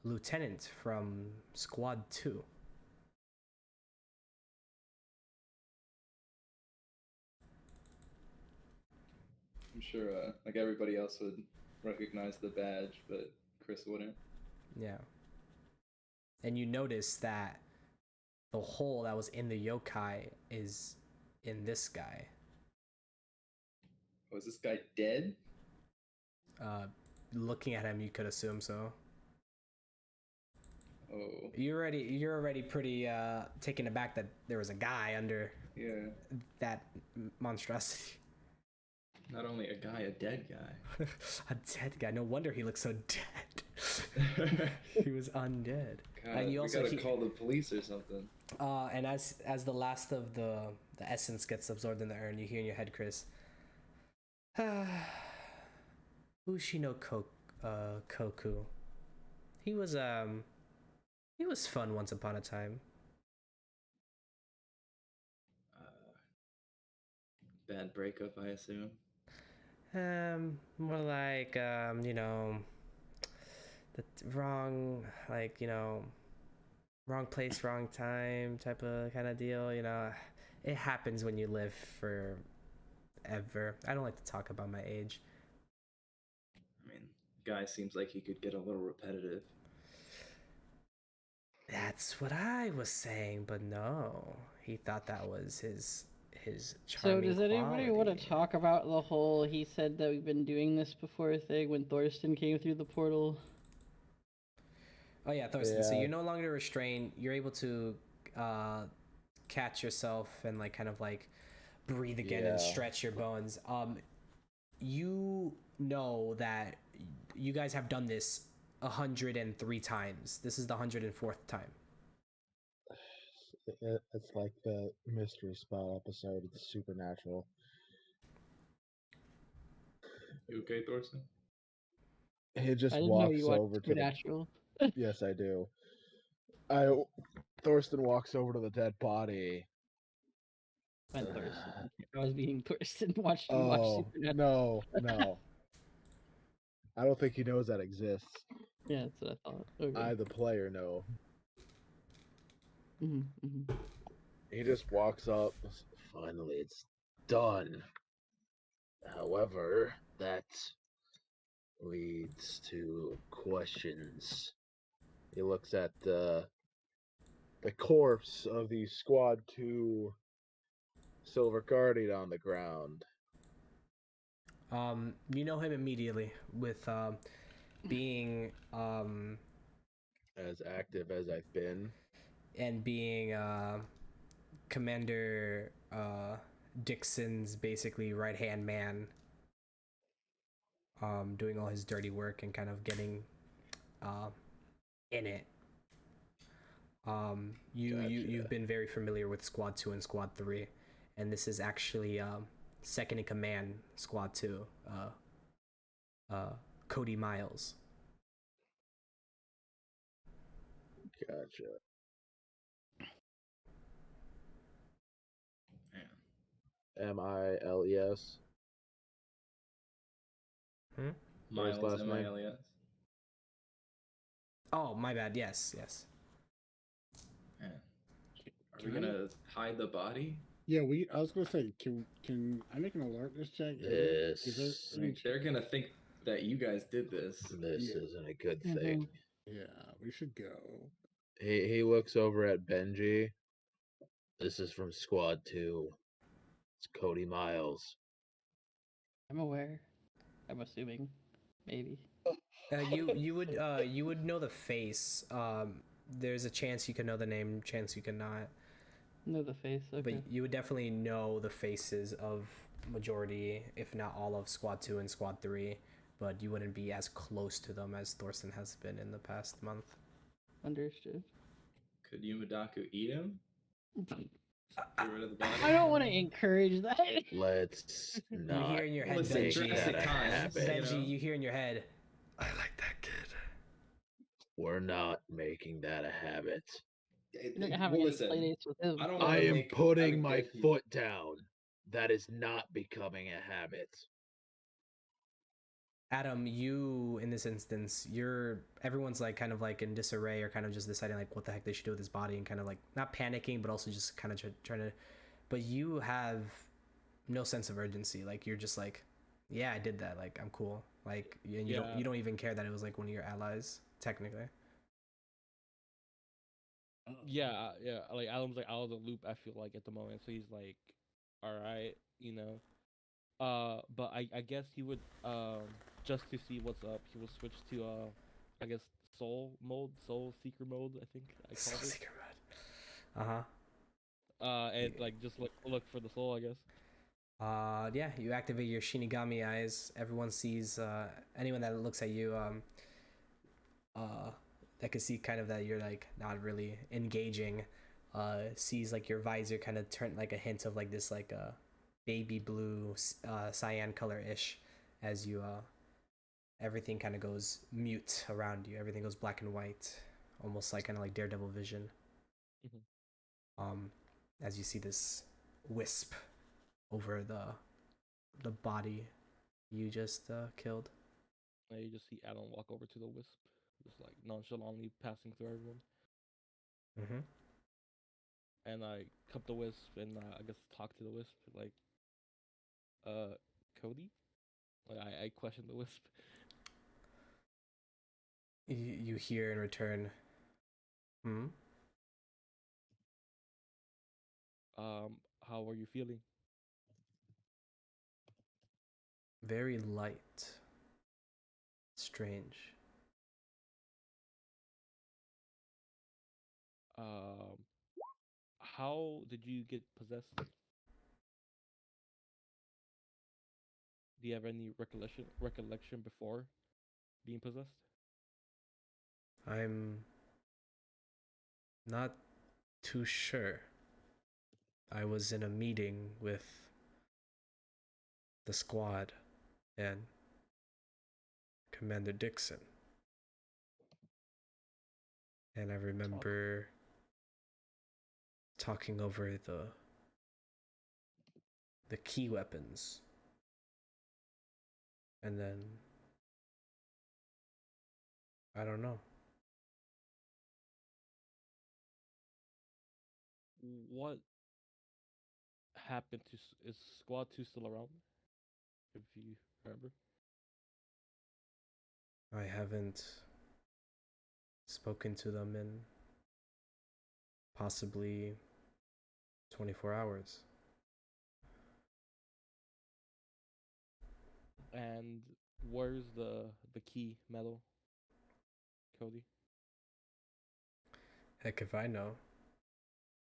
lieutenant from Squad 2. I'm sure like everybody else would recognize the badge, but Chris wouldn't. Yeah. And you notice that the hole that was in the yokai is in this guy. Was this guy dead? Looking at him, you could assume so. Oh. You're already pretty taken aback that there was a guy under that monstrosity. Not only a guy, a dead guy. A dead guy. No wonder he looked so dead. He was undead. God, And you also we gotta call the police or something. And as the last of the essence gets absorbed in the urn, you hear in your head, Chris. Ushi no Koku. He was fun once upon a time. Bad breakup, I assume. More like the wrong, like, wrong place, wrong time type of kind of deal. It happens when you live forever. I don't like to talk about my age. I mean, guy seems like he could get a little repetitive. That's what I was saying, but no, he thought that was his So charming does anybody want quality. to talk about the whole he said that we've been doing this before thing when Thorsten came through the portal? Oh yeah, Thorsten. So Yeah. you're no longer restrained. You're able to catch yourself and like kind of like breathe again and Yeah. stretch your bones. You know that you guys have done this 103 times. This is the 104th time. It's like the mystery spot episode. It's supernatural. You okay, Thorsten? He just I didn't know walks you watched over to the. Supernatural. Yes, I do. Thorsten walks over to the dead body. I meant Thurston. I was being Thurston. Watched you watch Oh Supernatural. no! I don't think he knows that exists. Yeah, that's what I thought. Okay. I, the player, know. Mm-hmm. He just walks up. Finally, it's done. However, that leads to questions. He looks at the corpse of the Squad 2 Silver Guardian on the ground. You know him immediately with being As active as I've been. and being Commander Dixon's basically right hand man, doing all his dirty work and kind of getting in it. You've been very familiar with Squad 2 and Squad 3, and this is actually second in command Squad 2, Cody Miles. Gotcha. Miles. Miles, last name? Miles. Oh, my bad. Yes. Man. Are we gonna hide the body? Yeah, I was gonna say, can I make an alertness check? Is there any They're gonna think that you guys did this. This Yeah. isn't a good Mhm. thing. Yeah, we should go. He looks over at Benji. This is from Squad 2. It's Cody Miles. I'm aware. I'm assuming. Maybe. You would know the face. There's a chance you can know the name, chance you cannot. Know the face. Okay. But you would definitely know the faces of majority, if not all, of Squad 2 and Squad 3. But you wouldn't be as close to them as Thorsten has been in the past month. Understood. Could Yumadaku eat him? Get rid of the body? I don't want to encourage that. Let's not. You hear in your head, Listen, make Jurassic that a Times, habit. you know? Benji, you hear in your head, I like that kid. We're not making that a habit. You're not having any playdates with him. I don't I wanna am make putting my Abigail- foot down. That is not becoming a habit. Adam, you in this instance, everyone's like kind of like in disarray or kind of just deciding like what the heck they should do with his body and kind of like not panicking but also just kind of trying to, but you have no sense of urgency. Like you're just like, yeah, I did that. Like I'm cool. Like and you don't even care that it was like one of your allies technically. Yeah. Like Adam's like out of the loop. I feel like at the moment, so he's like, all right, you know. But I guess he would just to see what's up, he will switch to I guess soul seeker mode. I think I called it. Secret mode. And like just look for the soul, I guess. Yeah, you activate your Shinigami eyes. Everyone sees anyone that looks at you that can see kind of that you're like not really engaging, sees like your visor kind of turn like a hint of like this like baby blue cyan color ish as you everything kind of goes mute around you. Everything goes black and white, almost like kind of like Daredevil vision. As you see this wisp over the body you just killed. You just see Adam walk over to the wisp, just like nonchalantly passing through everyone. Mm-hmm. And I cup the wisp and I guess talk to the wisp like, Cody. Like I question the wisp. You hear in return, How are you feeling? very light, strange. how did you get possessed? Do you have any recollection before being possessed? I'm not too sure. I was in a meeting with the squad and Commander Dixon. And I remember talking over the key weapons. And then I don't know. What happened to is Squad 2 still around? If you remember. I haven't spoken to them in possibly 24 hours. And where's the key medal, Cody? Heck if I know.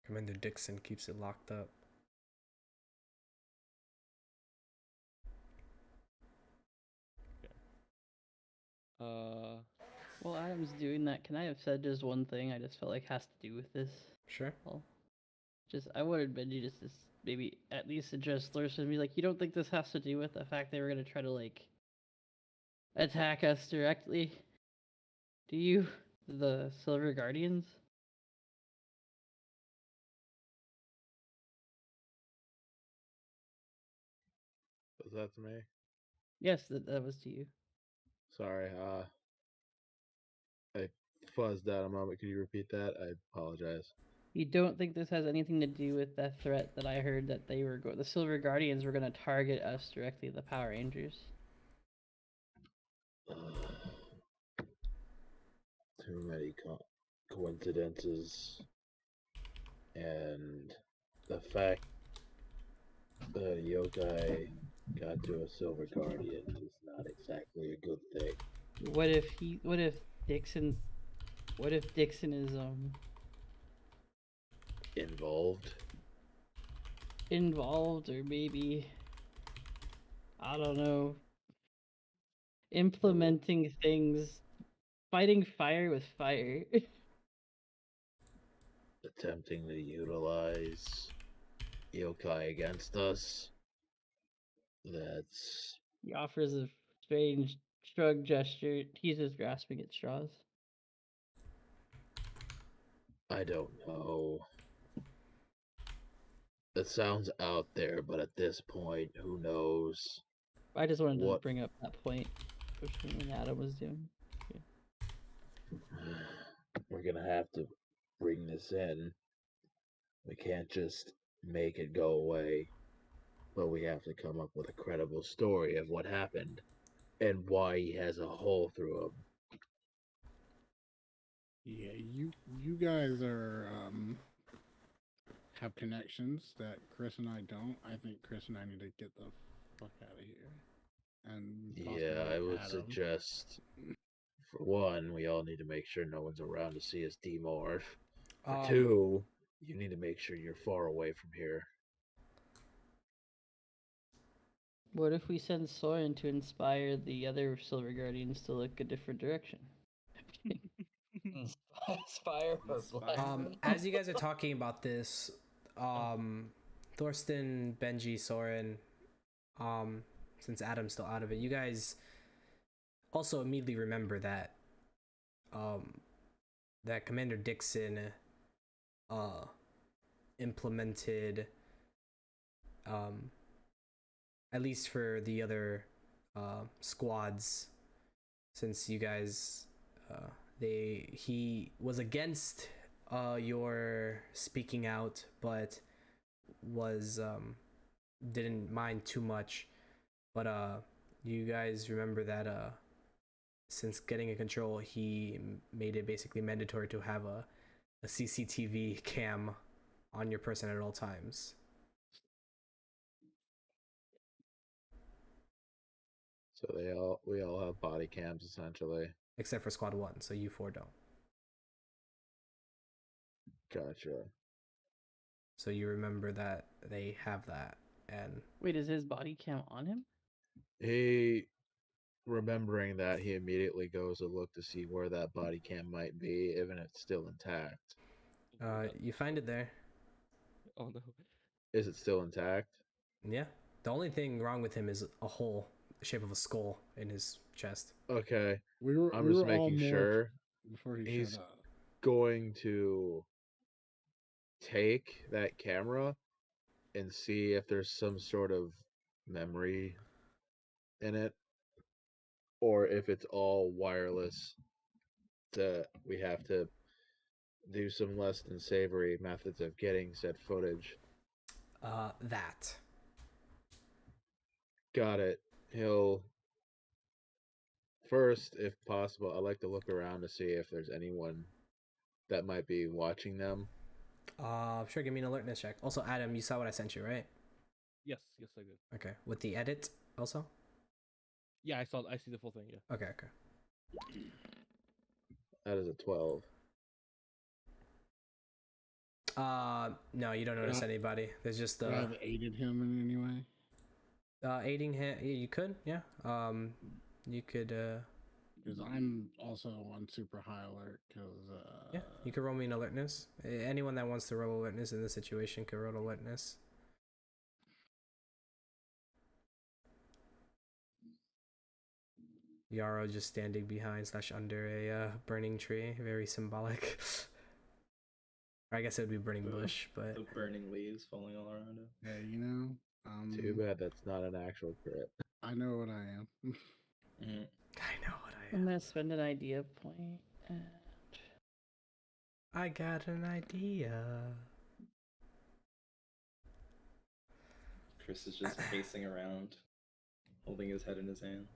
Commander Dixon keeps it locked up. Uh, While Adam's doing that, can I have said just one thing I just felt like has to do with this? Sure. Well, I wanted Benji just to maybe at least address Lurson and be like, you don't think this has to do with the fact they were gonna try to like attack us directly? Do you? The Silver Guardians? Was that to me? Yes, that was to you. Sorry, I fuzzed out a moment. Could you repeat that? I apologize. You don't think this has anything to do with that threat that I heard that they were the Silver Guardians were going to target us directly, the Power Rangers? Too many coincidences, and the fact that a yokai got to a Silver Guardian is not exactly a good thing. What if Dixon is involved, or maybe, I don't know, implementing things, fighting fire with fire? Attempting to utilize yokai against us. That's He offers a strange shrug gesture. He's just grasping at straws. I don't know. It sounds out there, but at this point, who knows? I just wanted to What? bring up that point, which when Adam was doing. We're gonna have to bring this in. We can't just make it go away, but we have to come up with a credible story of what happened and why he has a hole through him. Yeah, you guys are have connections that Chris and I don't. I think Chris and I need to get the fuck out of here. And Yeah, I would Adam. suggest, for one, we all need to make sure no one's around to see us demorph. For two, you need to make sure you're far away from here. What if we send Soren to inspire the other Silver Guardians to look a different direction? Inspire or blind. As you guys are talking about this, Thorsten, Benji, Soren, since Adam's still out of it, you guys also immediately remember that that Commander Dixon implemented, at least for the other squads, since you guys he was against your speaking out, but was didn't mind too much. But you guys remember that since getting in control, he made it basically mandatory to have a CCTV cam on your person at all times. So we all have body cams essentially. Except for Squad 1, so you 4 don't. Gotcha. So you remember that they have that, and Wait, is his body cam on him? He, remembering that, he immediately goes to look to see where that body cam might be, even if it's still intact. you find it there. Oh no. Is it still intact? Yeah. The only thing wrong with him is a hole, the shape of a skull in his chest. Okay, We were I'm we just were all making morphed sure. before he He's showed up. going to take that camera and see if there's some sort of memory in it, or if it's all wireless. We have to do some less than savory methods of getting said footage. That. Got it. He'll first, if possible, I like to look around to see if there's anyone that might be watching them. Sure, give me an alertness check. Also, Adam, you saw what I sent you, right? Yes, yes, I did. Okay. With the edit also? Yeah, I see the full thing. Yeah. Okay, okay. That is a 12. No, you don't notice anybody. There's just Would I have aided him in any way? aiding him. Yeah, you could, yeah. You could Because I'm also on super high alert. Because yeah, you could roll me an alertness. Anyone that wants to roll alertness in this situation could roll alertness. Yarrow just standing behind / under a burning tree, very symbolic. Or I guess it would be burning bush, but The burning leaves falling all around him. yeah, you know, Too bad that's not an actual crit. I know what I am. Mm-hmm. I know what I I'm am. gonna spend an idea point. And... I got an idea. Chris is just pacing around, holding his head in his hands.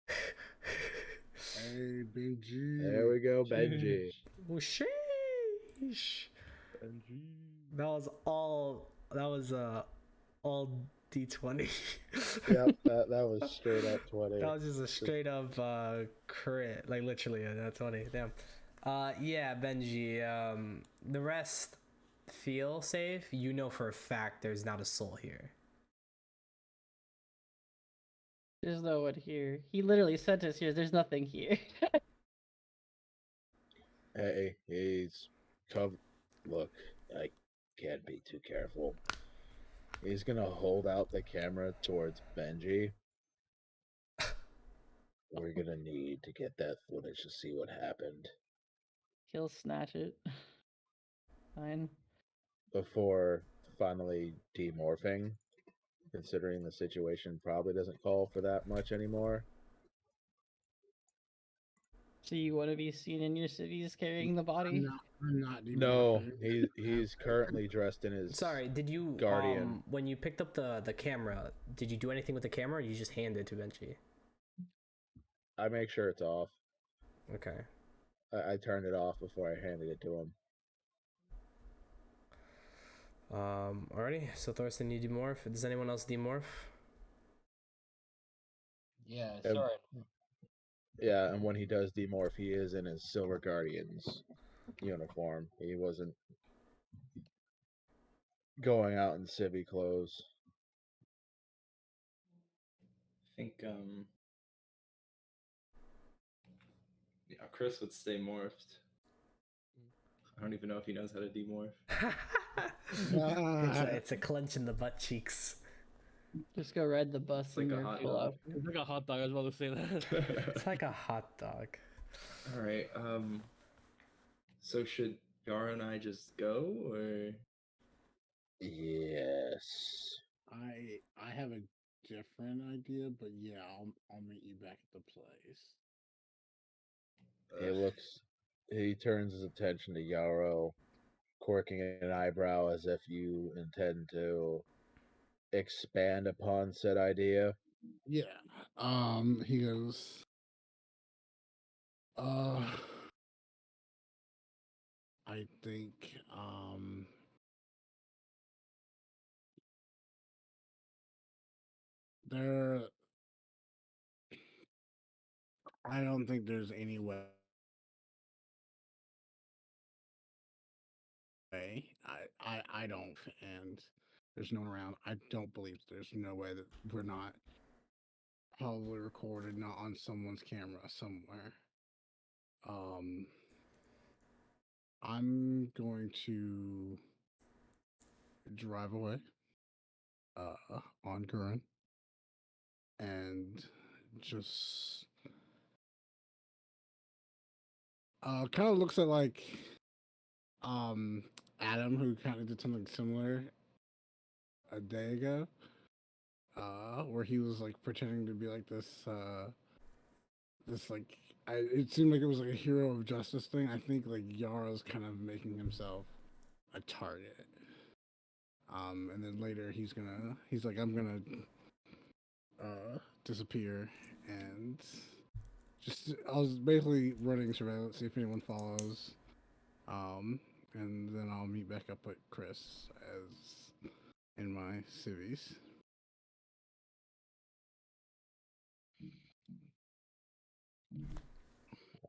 Hey, Benji. There we go, Benji. Oh, sheesh. That was all D20. Yep, that was straight up 20. That was just a straight up crit, like literally a 20. Damn. Yeah, Benji. The rest feel safe. You know for a fact there's not a soul here. There's no one here. He literally sent us here. There's nothing here. Hey, he's Look, I can't be too careful. He's gonna hold out the camera towards Benji. We're gonna need to get that footage to see what happened He'll snatch it. Fine. before finally demorphing, considering the situation probably doesn't call for that much anymore. So you want to be seen in your cities carrying the body? I'm not No, demorphing. he's currently dressed in his Sorry, did you Guardian. when you picked up the camera, did you do anything with the camera or you just hand it to Benji? I make sure it's off. Okay. I turned it off before I handed it to him. Alrighty. So Thorsten, you demorph. Does anyone else demorph? Yeah, Um, sorry. Yeah, and when he does demorph, he is in his Silver Guardians uniform. He wasn't going out in civvy clothes. I think yeah, Chris would stay morphed. I don't even know if he knows how to demorph. It's a clench in the butt cheeks. Just go ride the bus like in a your hot pillow. It's like a hot dog. I was about to say that. It's like a hot dog. All right. So should Yara and I just go, or Yes. I have a different idea, but yeah, I'll meet you back at the place. He turns his attention to Yarrow, quirking an eyebrow as if you intend to expand upon said idea. Yeah. He goes, I think, there, I don't think there's any way I don't, and there's no one around. I don't believe there's no way that we're not probably recorded, not on someone's camera somewhere. I'm going to drive away on Gurren and just kind of looks at like Adam, who kind of did something similar a day ago, where he was like pretending to be like this like it seemed like it was like a hero of justice thing. I think like Yara's kind of making himself a target. And then later he's like, I'm gonna disappear, and just I was basically running surveillance, see if anyone follows. And then I'll meet back up with Chris as in my civvies.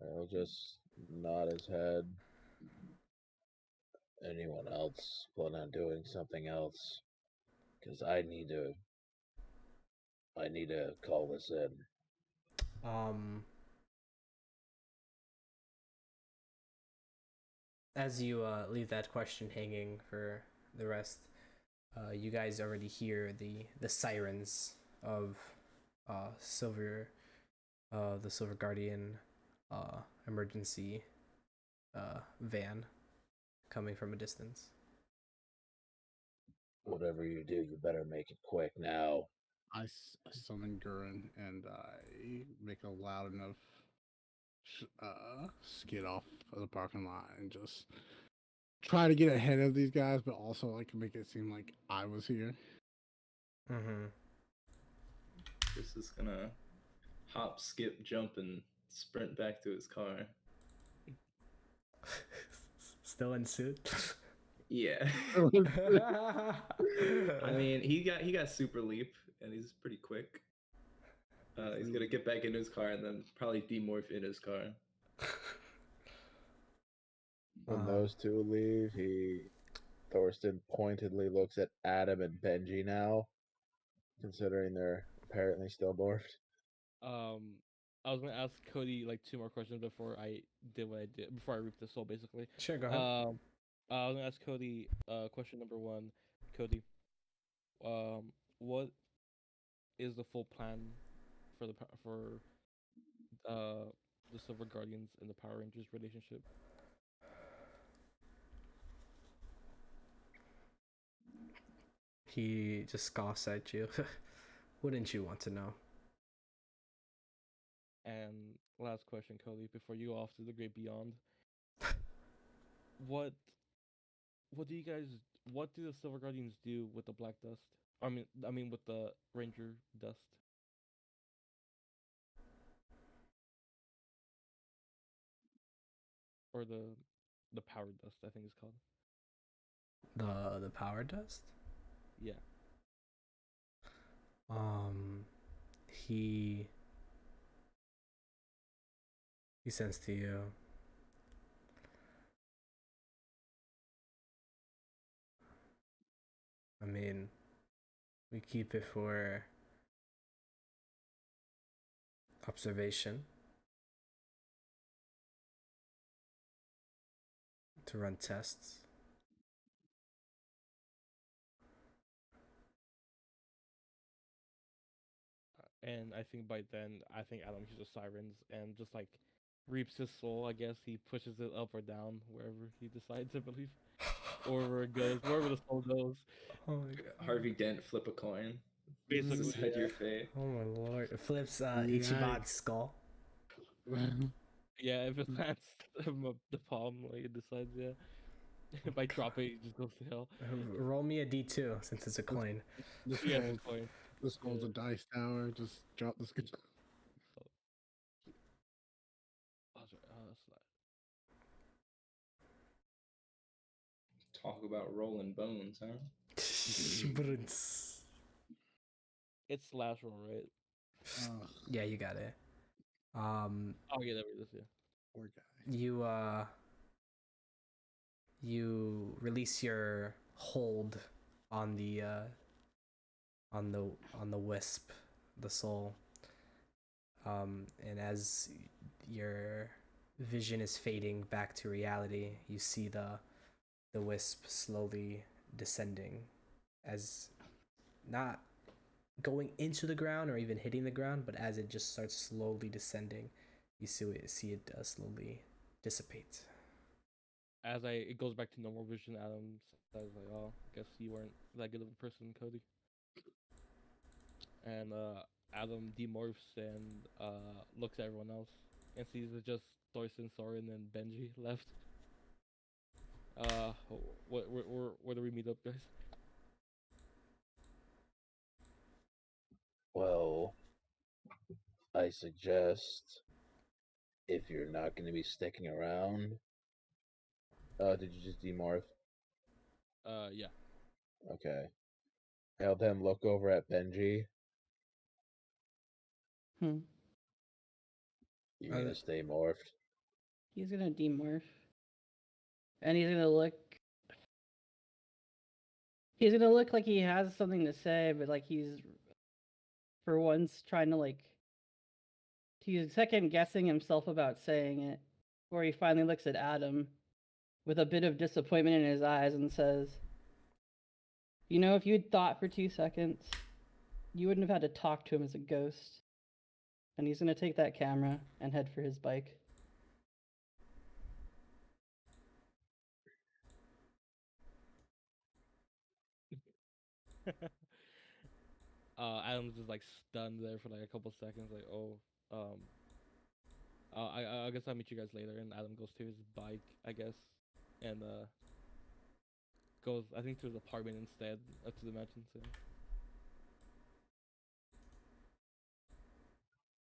I'll just nod his head. Anyone else plan on doing something else? Because I need to call this in. As you leave that question hanging for the rest, you guys already hear the sirens of Silver, the Silver Guardian emergency van coming from a distance. Whatever you do, you better make it quick now. I summon Gurren and I make a loud enough skid off of the parking lot and just try to get ahead of these guys, but also like make it seem like I was here. Mm-hmm. Chris is gonna hop, skip, jump, and sprint back to his car. Still in suit. Yeah. I mean, he got super leap, and he's pretty quick. He's gonna get back into his car and then probably demorph in his car. When those two leave, Thorsten pointedly looks at Adam and Benji now, considering they're apparently still morphed. I was gonna ask Cody like 2 more questions before I did what I did before I reaped the soul, basically. Sure, go ahead. I was gonna ask Cody. Question number 1, Cody. What is the full plan for the Silver Guardians and the Power Rangers relationship? He just scoffs at you. Wouldn't you want to know? And last question, Cody, before you go off to the great beyond. What do the Silver Guardians do with the black dust? I mean with the Ranger dust. Or the power dust, I think it's called. The power dust? Yeah. He sends to you. I mean, we keep it for observation, to run tests. And I think by then, I think Adam hears the sirens and just like reaps his soul. I guess he pushes it up or down wherever he decides, I believe, or wherever it goes, wherever the soul goes. Oh my god. Harvey Dent, flip a coin. Basically, Decide yeah. your fate. Oh my lord! It flips Yikes. Ichiban's skull. Yeah, if it lands him up the palm, like it decides, yeah. If I drop it, it just goes to hell. Roll me a d2 since it's a coin. This Yeah, skull's, coin. this skull's a dice tower. Just drop the skull. Talk about rolling bones, huh? It's slash roll, right? Yeah, you got it. Oh yeah, that was yeah. Poor guy. You you release your hold on the wisp, the soul. And as your vision is fading back to reality, you see the wisp slowly descending, as not going into the ground or even hitting the ground, but as it just starts slowly descending, you see it slowly dissipate. As it goes back to normal vision, Adam says like, "Oh, I guess you weren't that good of a person, Cody." And Adam demorphs and looks at everyone else and sees it's just Thorsten, Soren, and Benji left. Where do we meet up, guys? Well, I suggest if you're not going to be sticking around. Did you just demorph? Yeah. Okay. I'll then look over at Benji. Hmm. You're gonna stay morphed. He's gonna demorph. And he's gonna look. He's gonna look like he has something to say, but like he's, for once, trying to like. He's second guessing himself about saying it. Where he finally looks at Adam with a bit of disappointment in his eyes and says, "You know, if you'd thought for 2 seconds, you wouldn't have had to talk to him as a ghost." And he's gonna take that camera and head for his bike. Adam's just like stunned there for like a couple seconds, like, oh, I guess I'll meet you guys later. And Adam goes to his bike, I guess, and goes, I think, to his apartment instead of to the mansion. So.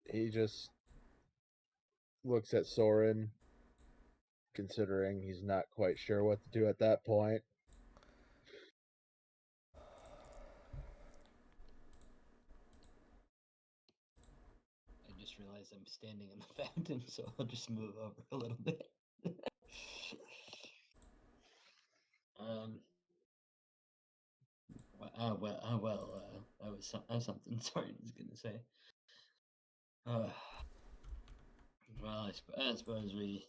He just looks at Soren, considering he's not quite sure what to do at that point. I just realized I'm standing in the fountain, so I'll just move over a little bit. That was something Sorry, I was gonna say. Well, I suppose we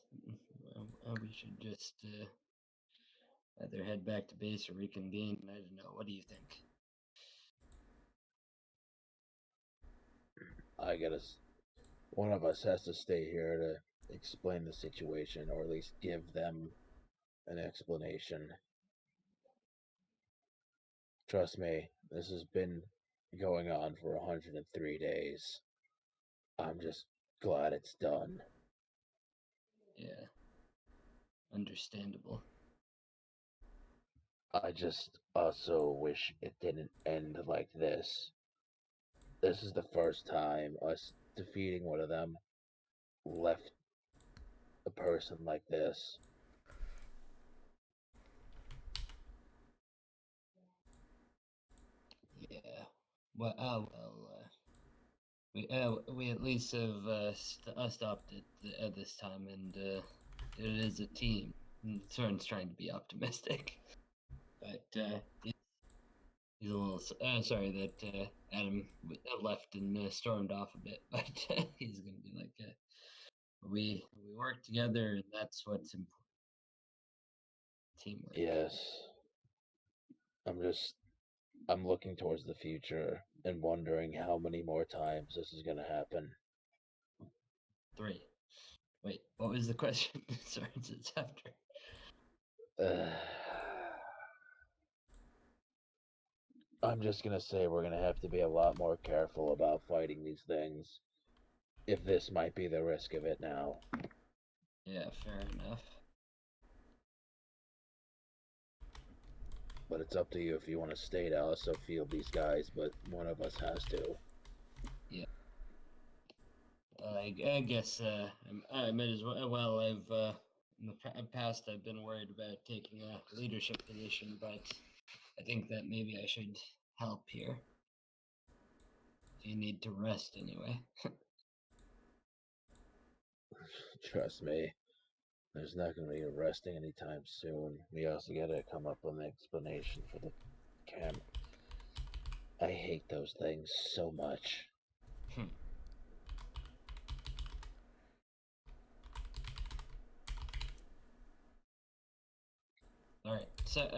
should just either head back to base or reconvene. I don't know. What do you think? One of us has to stay here to explain the situation, or at least give them an explanation. Trust me, this has been going on for 103 days. I'm just glad it's done. Yeah, understandable. I just also wish it didn't end like this. This is the first time us defeating one of them left a person like this. Yeah. We at least have stopped it at this time, and it is a team. And Soren's trying to be optimistic, but he's a little sorry that Adam left and stormed off a bit. But he's gonna be like, we work together, and that's what's important. Teamwork. Yes. I'm looking towards the future and wondering how many more times this is gonna happen. 3. Wait, what was the question? Sorry, it's after. I'm just gonna say we're gonna have to be a lot more careful about fighting these things. If this might be the risk of it now. Yeah, fair enough. But it's up to you if you want to stay to also field these guys, but one of us has to. Yeah. I guess I might as well. I've in the past I've been worried about taking a leadership position, but I think that maybe I should help here. You need to rest anyway. Trust me, There's not going to be arresting anytime soon. We also got to come up with an explanation for the camera. I hate those things so much. All right. So,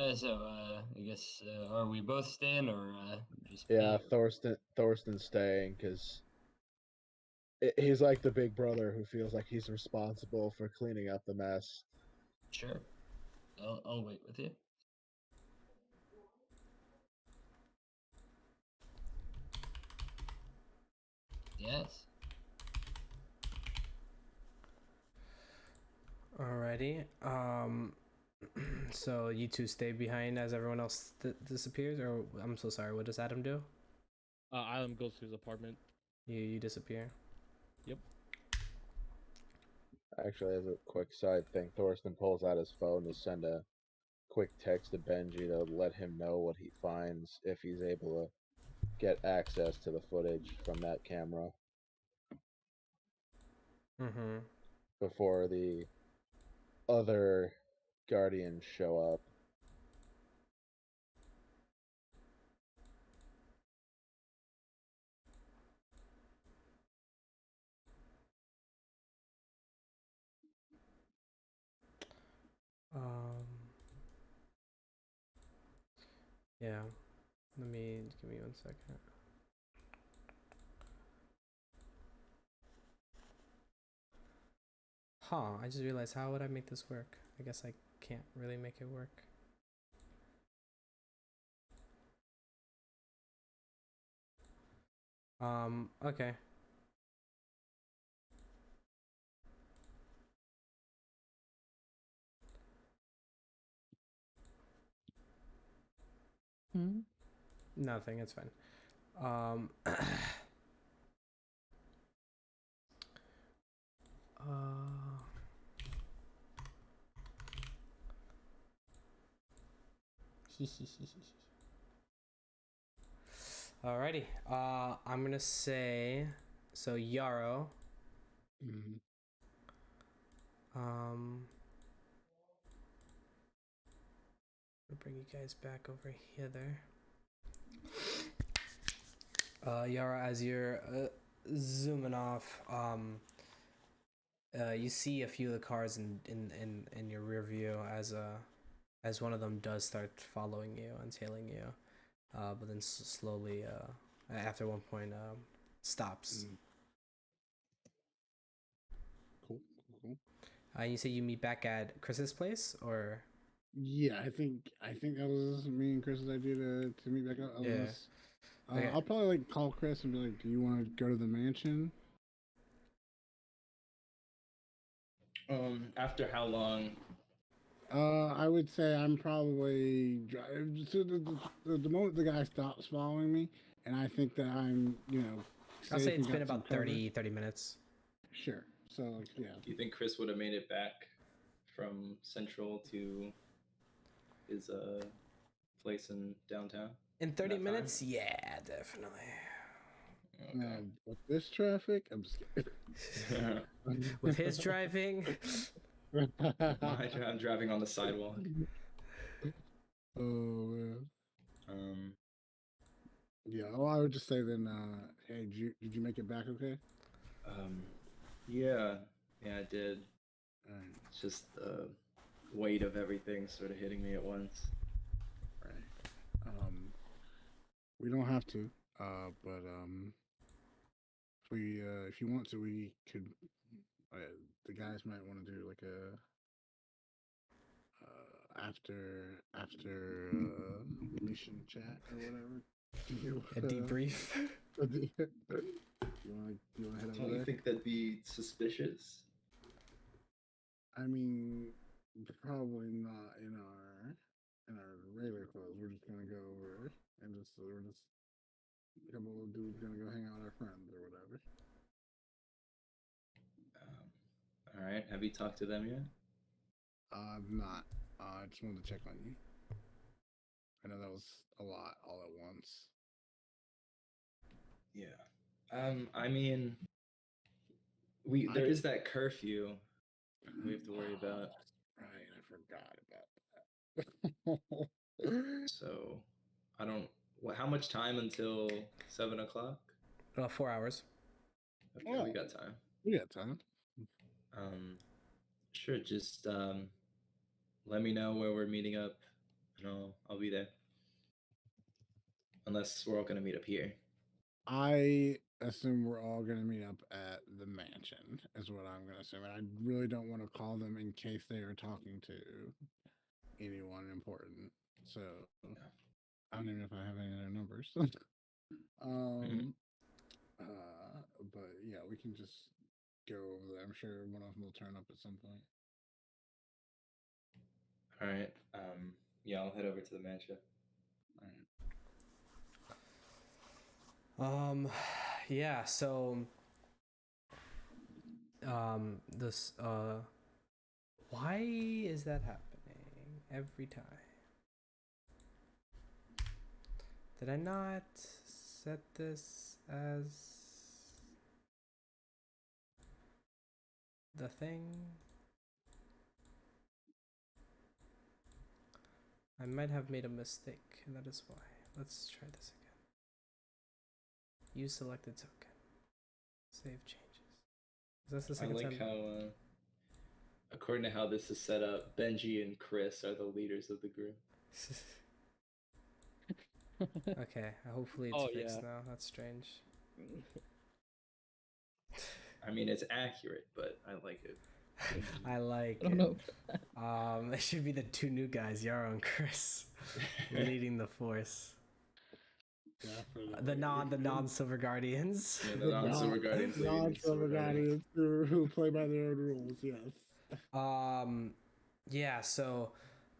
I guess are we both staying or just? Yeah, Thorsten's staying because he's like the big brother who feels like he's responsible for cleaning up the mess. Sure. I'll wait with you. Yes. Alrighty. So you two stay behind as everyone else disappears, or I'm so sorry. What does Adam do? Adam goes to his apartment. You disappear. Yep. Actually, as a quick side thing, Thorsten pulls out his phone to send a quick text to Benji to let him know what he finds if he's able to get access to the footage from that camera Mm-hmm. before the other Guardians show up. Yeah. Give me 1 second. Huh, I just realized, how would I make this work? I guess I can't really make it work. Okay. Nothing, it's fine. Alrighty. I'm gonna say, so Yarrow. Mm-hmm. I'll bring you guys back over hither. Yara, as you're zooming off, you see a few of the cars in your rear view as one of them does start following you and tailing you, but then slowly, after one point, stops. Cool. You say you meet back at Chris's place, or? Yeah, I think that was me and Chris's idea to meet back up. Yeah. Okay. I'll probably like call Chris and be like, "Do you want to go to the mansion?" After how long? I would say I'm probably so the moment the guy stops following me, and I think that I'm I'll safe say it's and been got some about cover. 30 minutes. Sure. So like, yeah. Do you think Chris would have made it back from Central to his place in downtown? In 30 that minutes? time? Yeah, definitely. Okay. With this traffic, I'm just kidding. With his driving. I'm driving on the sidewalk. Oh man. Yeah. Well, I would just say then. Hey, did you make it back okay? Yeah, I did. All right. It's just the weight of everything sort of hitting me at once. Right. We don't have to. But if you want to, we could. The guys might want to do like a after mission chat or whatever. A debrief. You want to head over Don't you there? think that'd be suspicious? I mean, probably not in our regular clothes. We're just gonna go over and we're just a couple of dudes gonna go hang out with our friends or whatever. All right. Have you talked to them yet? Not. I just wanted to check on you. I know that was a lot all at once. Yeah. I mean, there is that curfew. we have to worry about. Right, I forgot about that. So I don't. How much time until 7 o'clock? 4 hours. Okay, we got time. We got time. Sure. Just let me know where we're meeting up, and I'll be there. Unless we're all gonna meet up here. I assume we're all going to meet up at the mansion, is what I'm going to assume. And I really don't want to call them in case they are talking to anyone important. So I don't even know if I have any of their numbers. But yeah, we can just go over there. I'm sure one of them will turn up at some point. All right. Yeah, I'll head over to the mansion. All right. Yeah, so this why is that happening every time? Did I not set this as the thing? I might have made a mistake, and that is why. Let's try this again. Use selected token. Save changes. Is this the second I like time? how, according to how this is set up, Benji and Chris are the leaders of the group. Okay, hopefully it's fixed yeah. now. That's strange. I mean, it's accurate, but I like it. I like I don't know. it should be the two new guys, Yarrow and Chris, leading the force. The non-Silver Guardians. Yeah, the non-Silver Guardians leading the Non-Silver Silver Guardians who play by their own rules, yes. Yeah, so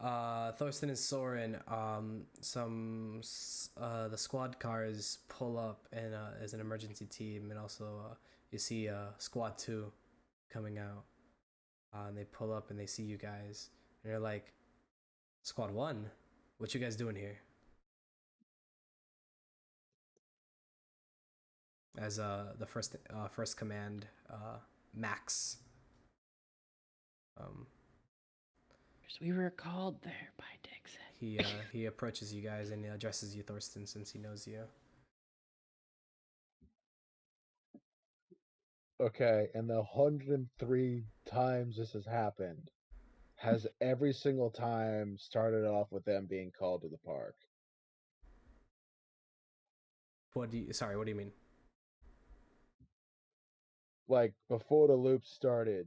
Thorsten and Soren, the squad cars pull up and as an emergency team, and also you see squad 2 coming out, and they pull up and they see you guys, and they're like, squad 1, what you guys doing here? As the first command, Max. So we were called there by Dixon. He approaches you guys and he addresses you, Thorsten, since he knows you. Okay, and the 103 times this has happened, has every single time started off with them being called to the park. What do you mean? Like, before the loop started,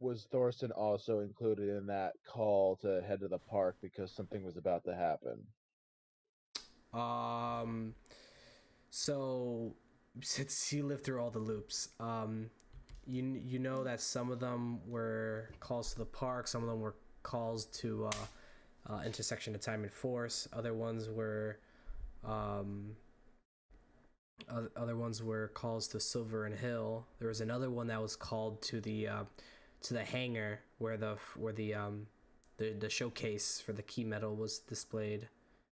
was Thorsten also included in that call to head to the park because something was about to happen? So since you lived through all the loops, you know that some of them were calls to the park, some of them were calls to intersection of time and force. Other ones were calls to Silver and Hill. There was another one that was called to the hangar where the showcase for the key metal was displayed.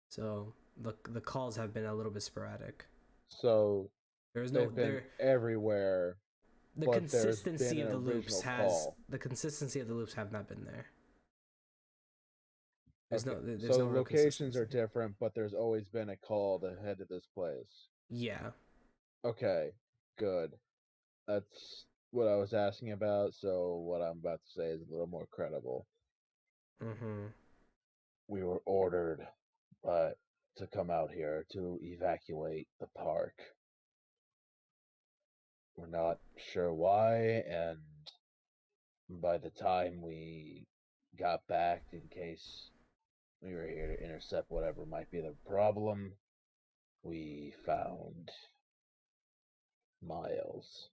So the calls have been a little bit sporadic. So there's they've been everywhere. The consistency of the loops have not been there. There's so no locations are different, but there's always been a call to head to this place. Yeah. Okay, good. That's what I was asking about, so what I'm about to say is a little more credible. Mm-hmm. We were ordered to come out here to evacuate the park. We're not sure why, and by the time we got back, in case we were here to intercept whatever might be the problem, we found Miles.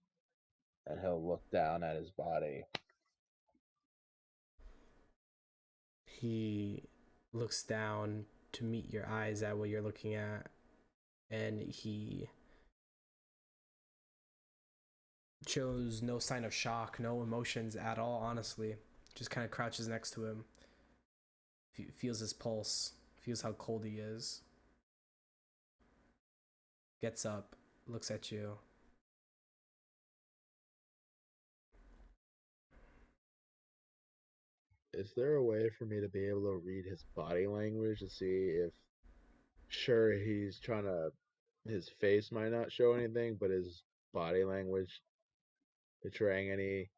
And he'll look down at his body. He looks down to meet your eyes at what you're looking at, and he shows no sign of shock, no emotions at all, honestly. Just kind of crouches next to him, feels his pulse, feels how cold he is. Gets up, looks at you. is there a way for me to be able to read his body language to see if, sure, he's trying to, his face might not show anything, but his body language betraying any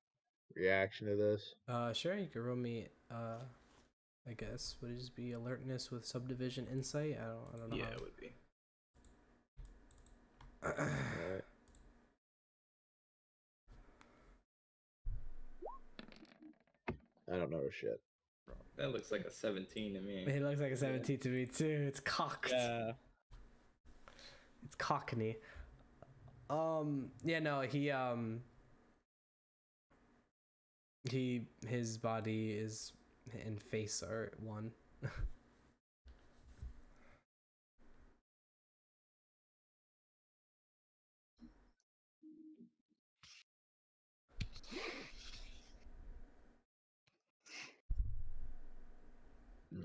reaction to this? Sure, you can roll me. I guess would it just be alertness with subdivision insight? I don't know. Yeah, how. it would be. Alright. I don't know shit. That looks like a 17 to me. It looks like a 17 to me too. It's cocked. Yeah. It's cockney. Yeah, no, his body is and face are one.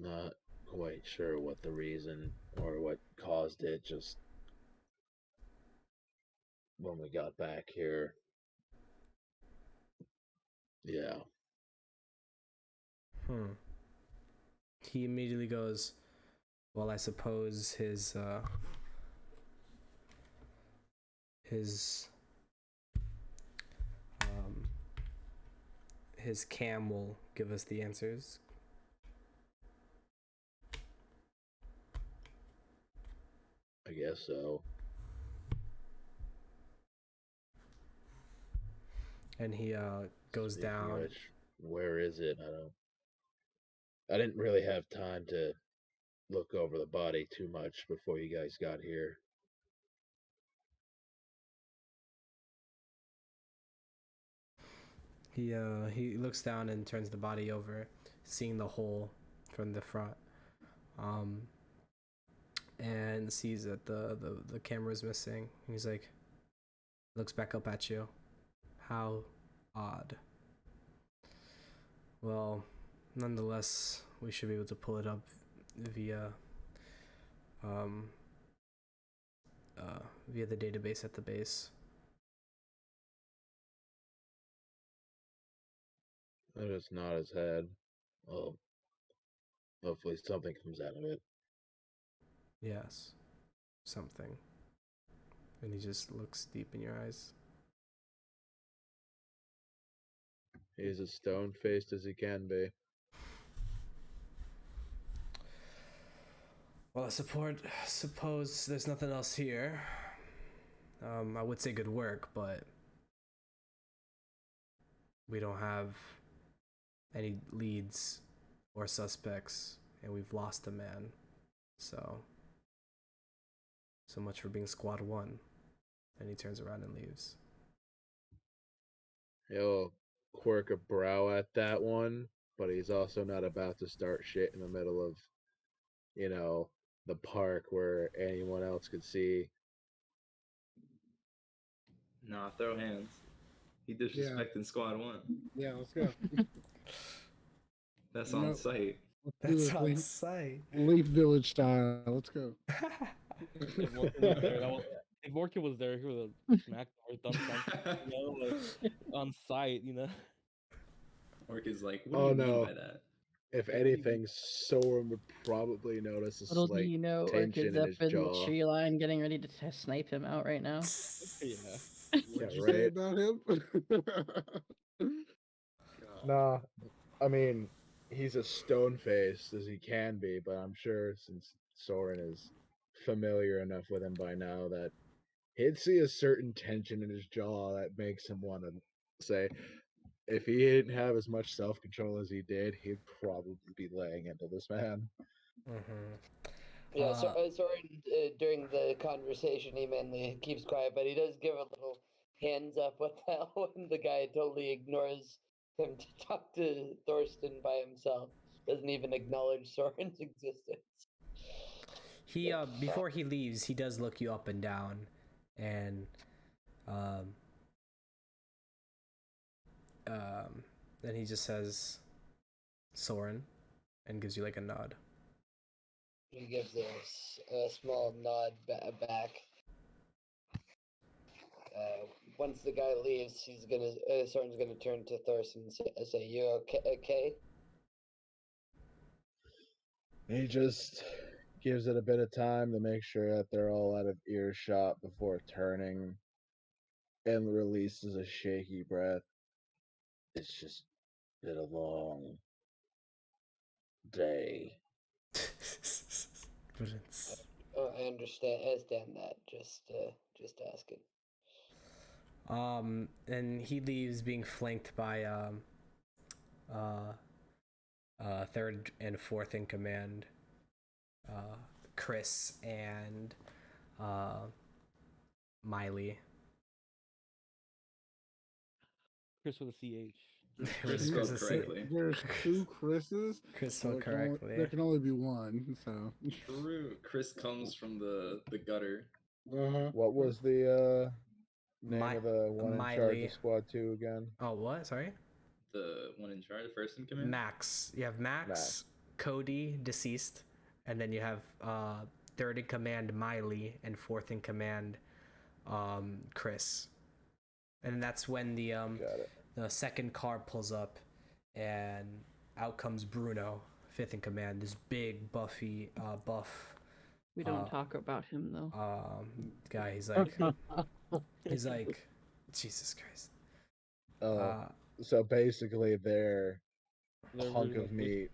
Not quite sure what the reason or what caused it, just when we got back here. Yeah. He immediately goes, well, I suppose his cam will give us the answers. I guess so. And he goes Speaking of down. which, where is it? I didn't really have time to look over the body too much before you guys got here. He looks down and turns the body over, seeing the hole from the front. And sees that the camera's missing. He's like, looks back up at you. How odd. Well, nonetheless, we should be able to pull it up via via the database at the base. I just nod his head. Well, hopefully something comes out of it. Yes, something. And he just looks deep in your eyes. He's as stone-faced as he can be. Well, I suppose there's nothing else here. I would say good work, but we don't have any leads or suspects, and we've lost a man. So much for being squad one. And he turns around and leaves. He'll quirk a brow at that one, but he's also not about to start shit in the middle of, the park where anyone else could see. Nah, throw hands. He disrespecting squad one. Yeah, let's go. That's You on know- site. Let's do That's this, on Leaf, sight. Leaf Village style. Let's go. If Morgan was there, he would have smacked or done something, like, on site, Orc is like, what Oh, do you mean no. by that? If anything, Soren would probably notice a Little do slight you know, Orc tension is in up his in the jaw. tree line getting ready to snipe him out right now. Yeah. What'd Yeah, you say right. about him? Nah, I mean, he's as stone-faced as he can be, but I'm sure since Soren is familiar enough with him by now that he'd see a certain tension in his jaw that makes him want to say, if he didn't have as much self-control as he did, he'd probably be laying into this man. Yeah, Soren, during the conversation, he mainly keeps quiet, but he does give a little hands up what the hell when the guy totally ignores him to talk to Thorsten by himself. Doesn't even acknowledge Soren's existence. He before he leaves, he does look you up and down, and then he just says Soren and gives you like a nod. He gives a small nod back. Once the guy leaves, Soren's gonna turn to Thorsten and say, "You okay?" He just gives it a bit of time to make sure that they're all out of earshot before turning and releases a shaky breath. It's just been a long day. But it's I understand that. Just asking. and he leaves being flanked by third and fourth in command, Chris and Miley. Chris with a CH. Chris Chris spelled is- correctly. There's two Chris's. Chris so spelled there can only- correctly. there can only be one. So. True. Chris comes from the gutter. Uh-huh. What was the name Mi- of the one in charge Miley. of Squad 2 again? Oh, what? Sorry? The one in charge, the first in command. Max. You have Max, Max. Cody, deceased, and then you have third in command Miley and fourth in command Chris. And that's when Got it. the second car pulls up, and out comes Bruno, fifth in command. This big, buff. We don't talk about him though. Guy. He's like, Jesus Christ. So basically, they're a They're hunk really of good. meat.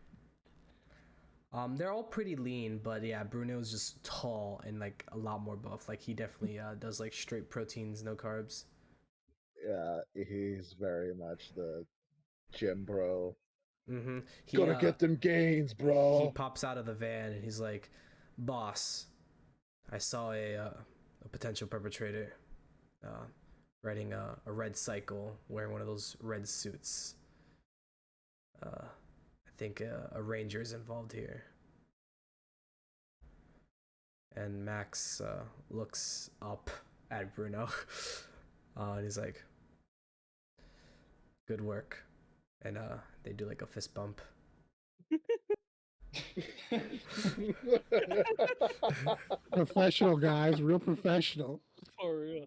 They're all pretty lean, but yeah, Bruno's just tall and like a lot more buff. Like he definitely does like straight proteins, no carbs. Yeah, he's very much the gym bro. Mm-hmm. Gotta get them gains, He bro. pops out of the van and he's like, "Boss, I saw a potential perpetrator riding a red cycle, wearing one of those red suits. I think a ranger is involved here." And Max looks up at Bruno, and he's like, "Good work." And they do like a fist bump. Professional guys, real professional. For real.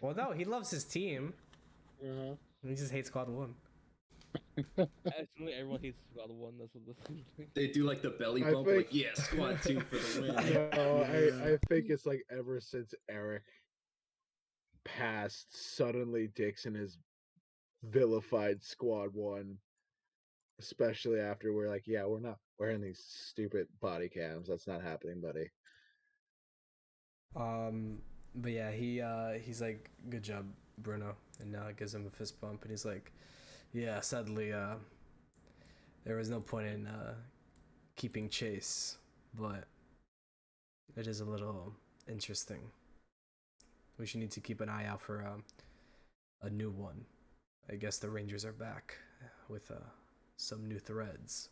Well, no, he loves his team. Uh-huh. He just hates Squad 1. Actually, everyone hates Squad 1. That's what this is. They do like the belly I bump, think- like yeah, squad 2 for the win. No, Yeah. I think it's like ever since Eric passed, suddenly Dixon has vilified Squad 1. Especially after we're like, yeah, we're not wearing these stupid body cams. That's not happening, buddy. But yeah, he's like, "Good job, Bruno," and gives him a fist bump, and he's like, "Yeah, sadly, there was no point in keeping chase, but it is a little interesting. We should need to keep an eye out for a new one. I guess the Rangers are back with some new threads."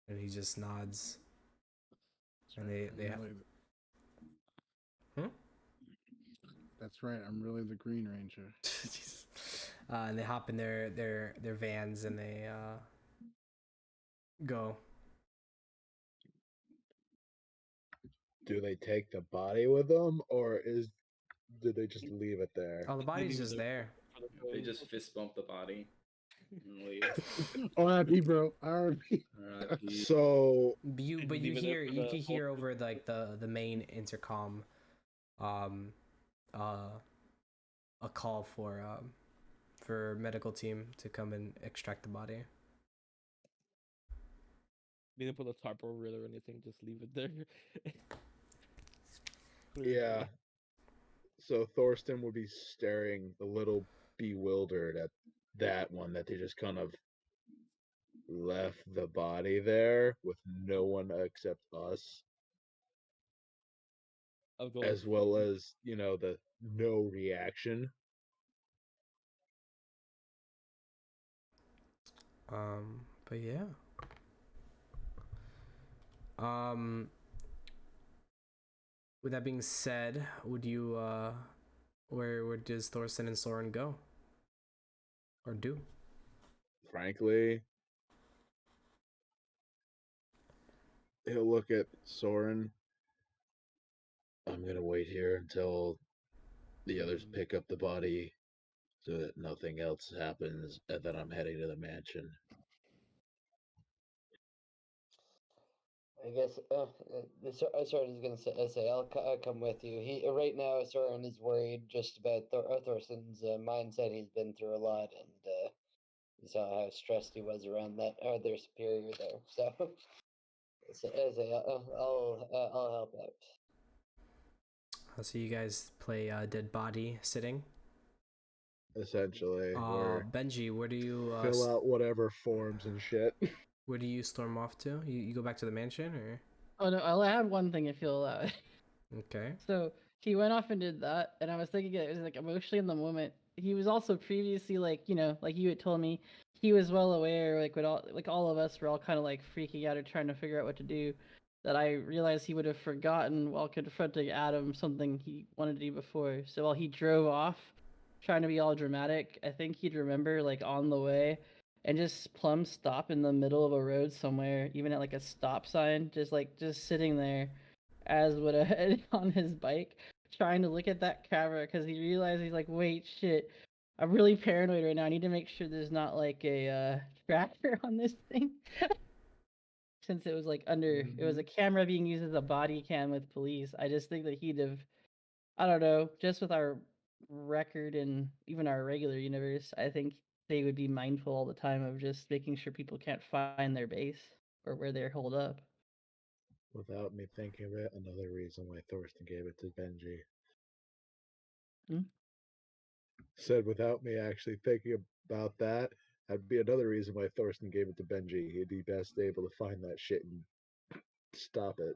And he just nods. And they have. That's right. I'm really the Green Ranger. Jesus. And they hop in their vans and they go. Do they take the body with them, or do they just leave it there? Oh, the body's leave it just there. For the They win. just fist bump the body and leave. R.I.P. bro. R.I.P. R.I.P. So But you leave it there for you the can hear ultimate- over like the main intercom, a call for medical team to come and extract the body. They didn't put a tarp over it or anything. Just leave it there. yeah. So Thorsten would be staring a little bewildered at that one, that they just kind of left the body there with no one except us, I'm going as well as, the no reaction. But yeah. With that being said, would you where does Thorsten and Soren go? Or do? Frankly, he'll look at Soren. I'm gonna wait here until the others pick up the body, that nothing else happens, and then I'm heading to the mansion. I guess Soren is gonna say I'll come with you. He right now Soren is worried just about Thorsten's mindset. He's been through a lot, and you saw how stressed he was around that their superior there. So, I'll help out. So you guys play Dead Body Sitting. Essentially, where Benji, where do you fill out whatever forms and shit. where do you storm off to? You go back to the mansion, or? Oh no, I'll add one thing if you'll allow it. Okay. So he went off and did that, and I was thinking it was like emotionally in the moment. He was also previously like, you know, like you had told me, he was well aware, like all of us were all kind of like freaking out or trying to figure out what to do. That I realized he would have forgotten while confronting Adam something he wanted to do before. So while he drove off, trying to be all dramatic, I think he'd remember like on the way, and just plumb stop in the middle of a road somewhere, even at like a stop sign, just sitting there as would a head on his bike, trying to look at that camera because he realized he's like, wait, shit, I'm really paranoid right now. I need to make sure there's not like a tracker on this thing. Since it was like it was a camera being used as a body cam with police. I just think that he'd have, I don't know, just with our record and even our regular universe, I think they would be mindful all the time of just making sure people can't find their base or where they're holed up. Without me thinking of it, another reason why Thorsten gave it to Benji. Hmm? Said without me actually thinking about that, that'd be another reason why Thorsten gave it to Benji. He'd be best able to find that shit and stop it.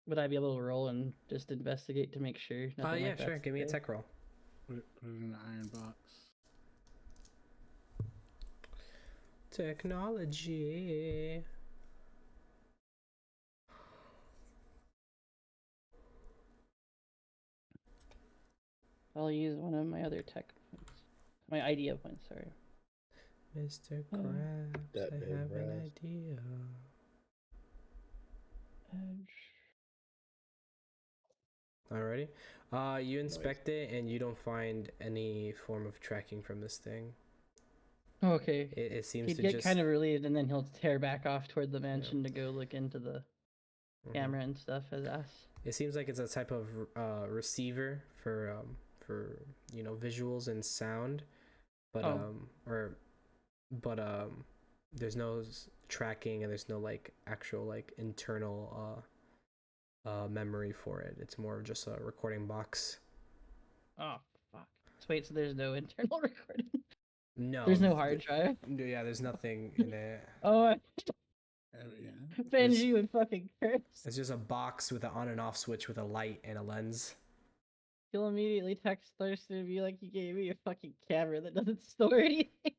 Would I be able to roll and just investigate to make sure nothing Yeah, like sure. that's Give me a there? tech roll. Put it in an iron box. Technology. I'll use one of my other tech points. My idea points, sorry. Mr. Krabs, That I big have an Raz. idea. Alrighty. You inspect it and you don't find any form of tracking from this thing. Okay. It seems He'd to get just kind of relieved, and then he'll tear back off toward the mansion to go look into the camera and stuff as asked. It seems like it's a type of receiver for visuals and sound, but there's no tracking and there's no like actual like internal memory for it. It's more of just a recording box. Oh fuck! So wait, so there's no internal recording? No, There's no hard drive. Yeah, there's nothing in it. Oh, Yeah. Benji would fucking curse. It's just a box with an on and off switch with a light and a lens. He'll immediately text Thurston and be like, "You gave me a fucking camera that doesn't store anything."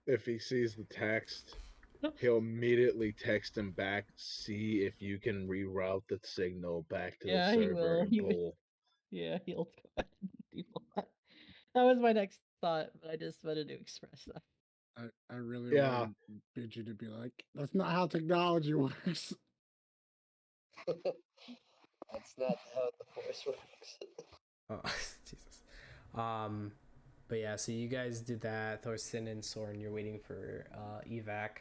If he sees the text, he'll immediately text him back, see if you can reroute the signal back to Yeah, the he server will. and He would. pull. Yeah, he'll go ahead and do that. That was my next thought, but I just wanted to express that. I really Yeah. wanted Benji to be like, that's not how technology works. That's not how the force works. Oh, Jesus. But yeah, so you guys did that. Thorsten and Soren, you're waiting for evac.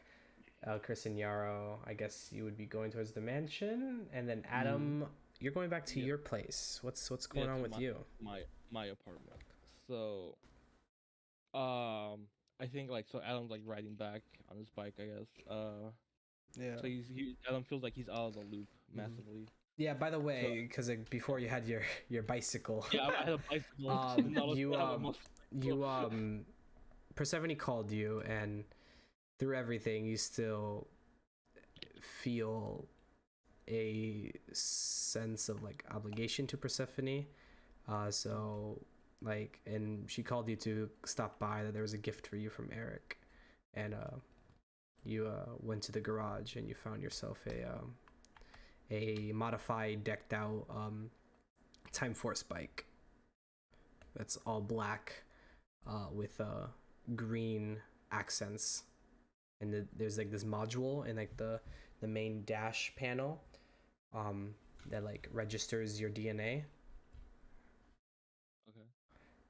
Chris and Yarrow, I guess you would be going towards the mansion, and then Adam, you're going back to your place. What's going on with you? My apartment. So, I think like so Adam's like riding back on his bike, I guess. Yeah. So Adam feels like he's out of the loop massively. Yeah. By the way, because before you had your bicycle. Yeah, I had a bicycle. Persephone called you, and through everything, you still feel a sense of like obligation to Persephone. So like, and she called you to stop by, that there was a gift for you from Eric, and you went to the garage and you found yourself a modified, decked out Time Force bike that's all black with green accents, and there's like this module in like the main dash panel, that like registers your DNA, Okay.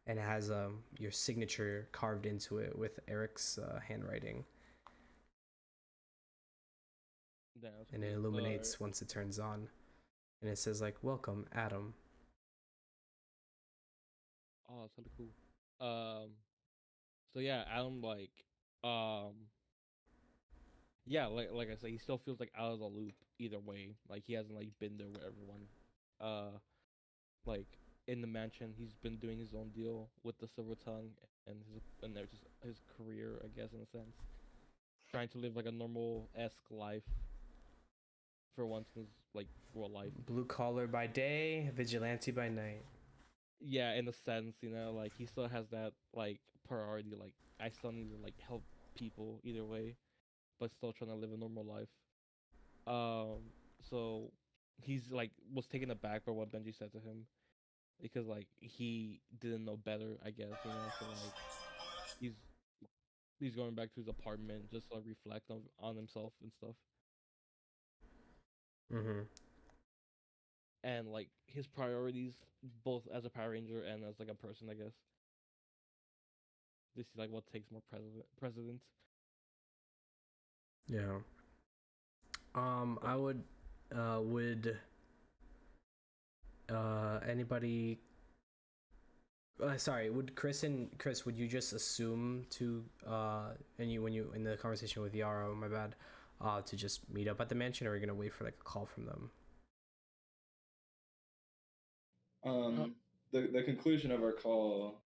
and it has your signature carved into it with Eric's handwriting, That's and it cool. illuminates once it turns on, and it says like "Welcome, Adam." Oh, that's really cool. So yeah, Adam um, yeah, like I said, he still feels like out of the loop either way. Like he hasn't like been there with everyone. Uh, like in the mansion, he's been doing his own deal with the Silver Tongue and there's just his career, I guess, in a sense, trying to live like a normal esque life for once in his like real life. Blue collar by day, vigilante by night. Yeah, in a sense, like he still has that like priority. Like I still need to like help people either way, but still trying to live a normal life. Um, so he's like was taken aback by what Benji said to him because like he didn't know better, I guess. So like he's he's going back to his apartment just to like reflect on himself and stuff. Mm-hmm. And like his priorities, both as a Power Ranger and as like a person, I guess. This is like what takes more precedence. Yeah. I would anybody sorry, would Chris, would you just assume to and you when you in the conversation with Yaro, my bad, to just meet up at the mansion, or are you gonna wait for like a call from them? The conclusion of our call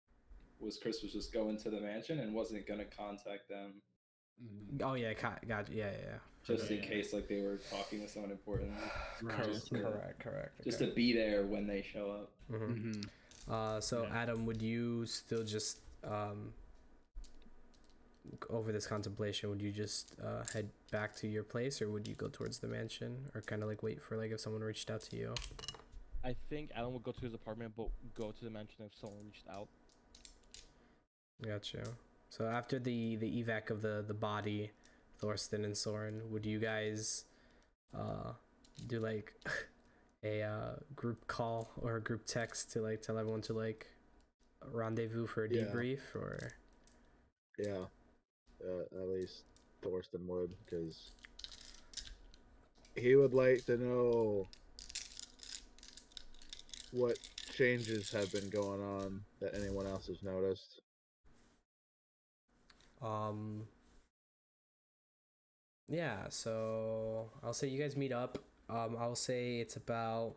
was Chris was just going to the mansion and wasn't gonna contact them Oh yeah, got yeah, yeah. just in case like they were talking with someone important. Correct. Just to be there when they show up. So Adam, would you still just over this contemplation, would you just head back to your place, or would you go towards the mansion, or kind of like wait for like if someone reached out to you? I think Alan would go to his apartment, but go to the mansion if someone reached out. Gotcha. So after the evac of the body, Thorsten and Soren, would you guys do like a group call or a group text to like tell everyone to like rendezvous for a debrief, or? Yeah, at least Thorsten would, because he would like to know what changes have been going on that anyone else has noticed. Yeah, so I'll say you guys meet up. I'll say it's about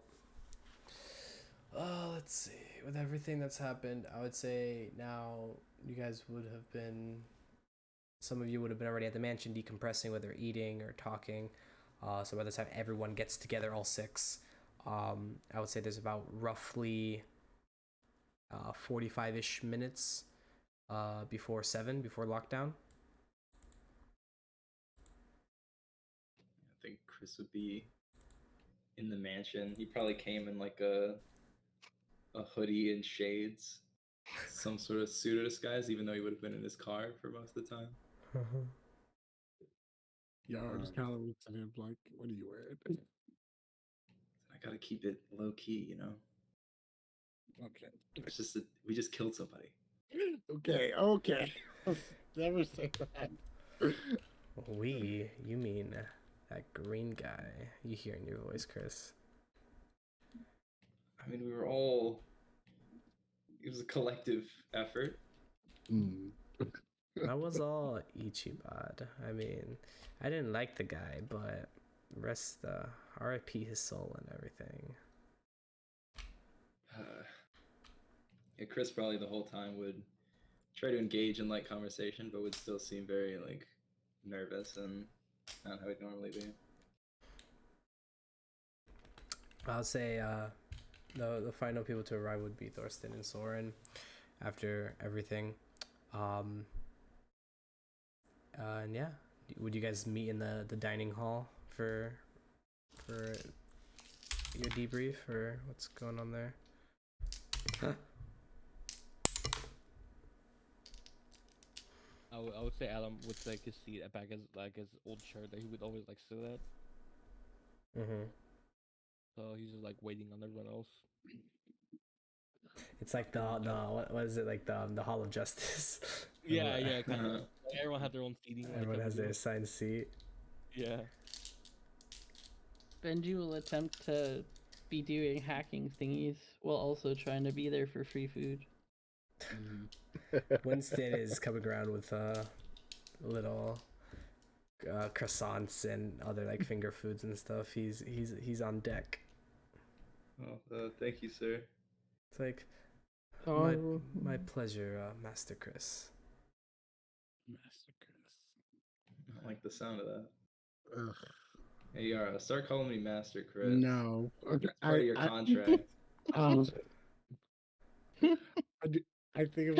let's see, with everything that's happened, I would say now you guys would have been, some of you would have been already at the mansion decompressing, whether eating or talking. So by the time everyone gets together, all six, I would say there's about roughly 45-ish minutes before lockdown. I think Chris would be in the mansion. He probably came in like a hoodie and shades, some sort of pseudo disguise, even though he would have been in his car for most of the time. Yaro just kind of looks at him like, "What are you wearing?" I gotta keep it low key, you know. Okay. It's just that we just killed somebody. Okay. Never say that. You mean that green guy you hear in your voice, Chris? I mean, we were all. It was a collective effort. That was all Ichibad. I mean, I didn't like the guy, but rest RIP his soul and everything. Yeah, Chris probably the whole time would try to engage in light conversation, but would still seem very like nervous and not how he'd normally be. I'll say the final people to arrive would be Thorsten and Soren after everything. And yeah, would you guys meet in the dining hall for your debrief, or what's going on there? I would say Adam would take his seat back as like his old chair that he would always like sit at. So he's just like waiting on everyone else. It's like the what is it, like the Hall of Justice? Yeah, yeah, kind of. Like, everyone has their own seating. Like Everyone at has the their deal. assigned seat. Yeah. Benji will attempt to be doing hacking thingies while also trying to be there for free food. Winston is coming around with little croissants and other like finger foods and stuff. He's on deck. Oh, thank you, sir. It's like Oh, my pleasure, Master Chris. Master Chris. I don't like the sound of that. Ugh. Hey, Yara, start calling me Master Chris. No. Okay. It's part of your contract. Um, I think if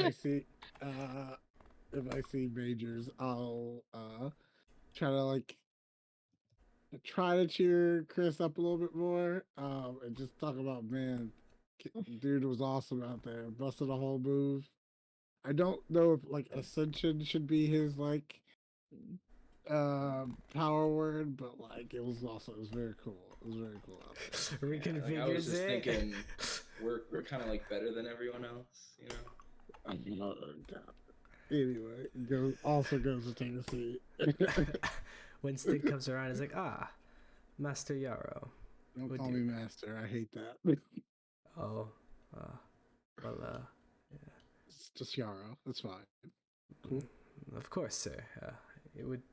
I see majors, I'll try to try to cheer Chris up a little bit more. And just talk about, man, dude was awesome out there, busted a whole move. I don't know if like Ascension should be his power word, but like it was very cool. It was very cool out there. Reconfigures I was just it. thinking, we're kind of like better than everyone else, you know. Oh, God. Anyway, also goes to Tennessee. Winston comes around, he's like, Master Yarrow. Don't Would call you- me master. I hate that. Oh, well, It's just Yarrow. That's fine. Cool. of course, sir. Would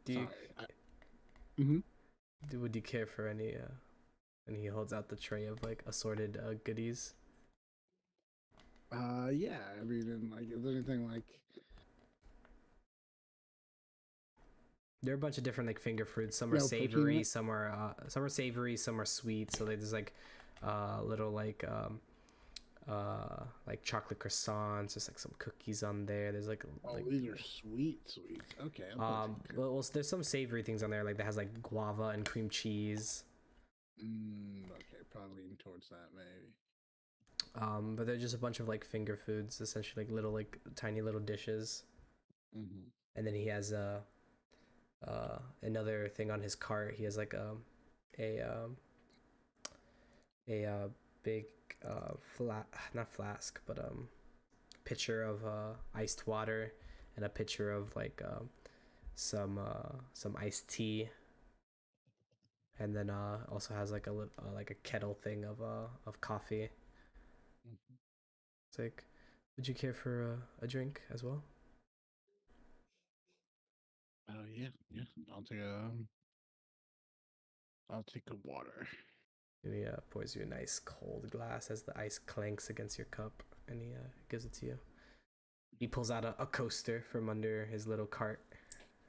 you care for any? And he holds out the tray of like assorted goodies. Yeah. I mean, and like, is there anything like? There are a bunch of different like finger foods. Some are No, savory, protein. some are savory, some are sweet. So there's like little like chocolate croissants. There's like some cookies on there. There's like These are sweets. Okay. well, there's some savory things on there like that has like guava and cream cheese. Okay, probably leaning towards that maybe. But they're just a bunch of like finger foods, essentially like little like tiny little dishes. Mm-hmm. And then he has another thing on his cart. He has like a big not flask, but pitcher of iced water and a pitcher of like some iced tea. And then also has like a kettle thing of coffee. Mm-hmm. It's like, would you care for a drink as well? Oh yeah. I'll take a water. And he pours you a nice cold glass as the ice clanks against your cup, and he gives it to you. He pulls out a coaster from under his little cart,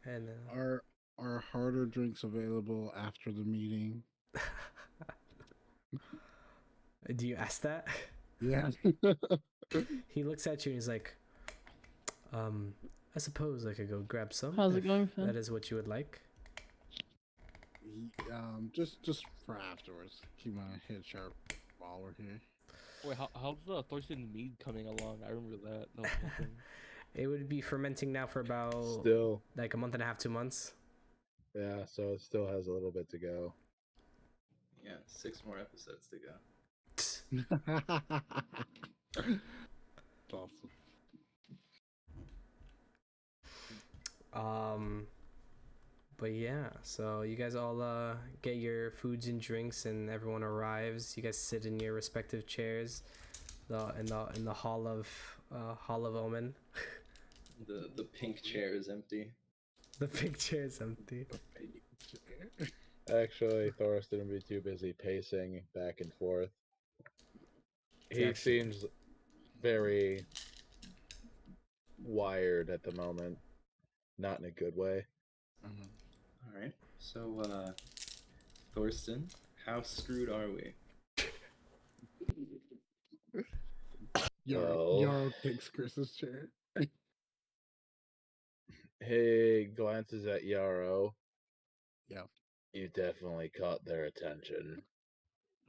and Are harder drinks available after the meeting? do you ask that? Yeah. He looks at you and he's like, I suppose I could go grab some. How's it if going, Finn? That is what you would like. Just for afterwards. Keep my head sharp while we're here. Wait, how's the Thorsten mead coming along? I remember that. That was the thing. It would be fermenting now for about Still, like a month and a half, 2 months. yeah. So it still has a little bit to go. Yeah, 6 more episodes to go. Awesome. But yeah, so you guys all get your foods and drinks, and everyone arrives. You guys sit in your respective chairs, in the hall of Omen. The pink chair is empty. The big chair is empty. Actually, Thoris didn't be too busy pacing back and forth. He actually- seems very wired at the moment, not in a good way. All right. So, Thorsten, how screwed are we? Yarrow takes Chris's chair. He glances at Yarrow. Yeah. You definitely caught their attention.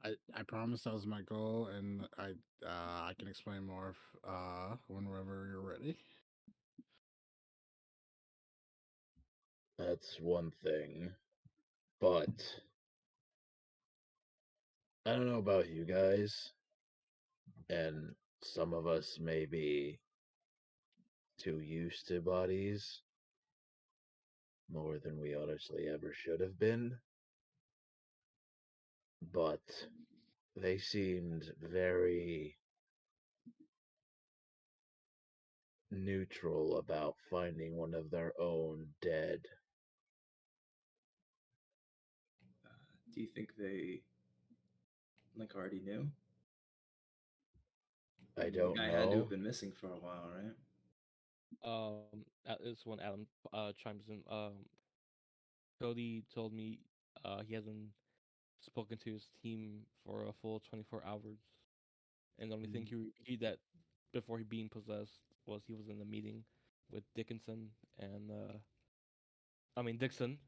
I promise that was my goal, and I can explain more whenever you're ready. That's one thing. But I don't know about you guys, and some of us may be too used to bodies more than we honestly ever should have been, but they seemed very neutral about finding one of their own dead. Do you think they like already knew? I The don't guy had to have know. been missing for a while, right? At this one, Adam chimes in. Cody told me he hasn't spoken to his team for a full 24 hours, and the only thing he that before he being possessed was he was in a meeting with Dickinson and Dixon,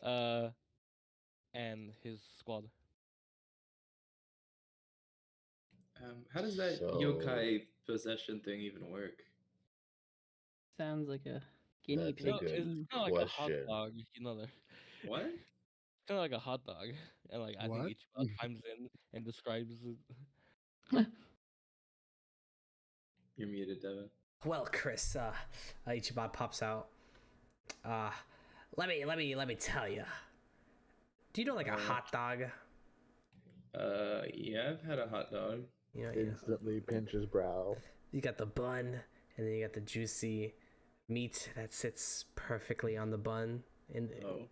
uh, and his squad. How does that So yokai possession thing even work? Sounds like a guinea that's a pig. It's good Team. kind of like a hot question. dog, that. What? Kind of like a hot dog, and like I think What? Ichiban chimes in and describes it. You're muted, Devin. Well, Chris, Ichiban pops out. Uh, let me tell you. Do you know like a hot dog? Yeah, I've had a hot dog. You know, Instantly pinches brow. you got the bun, and then you got the juicy meat that sits perfectly on the bun. And Oh,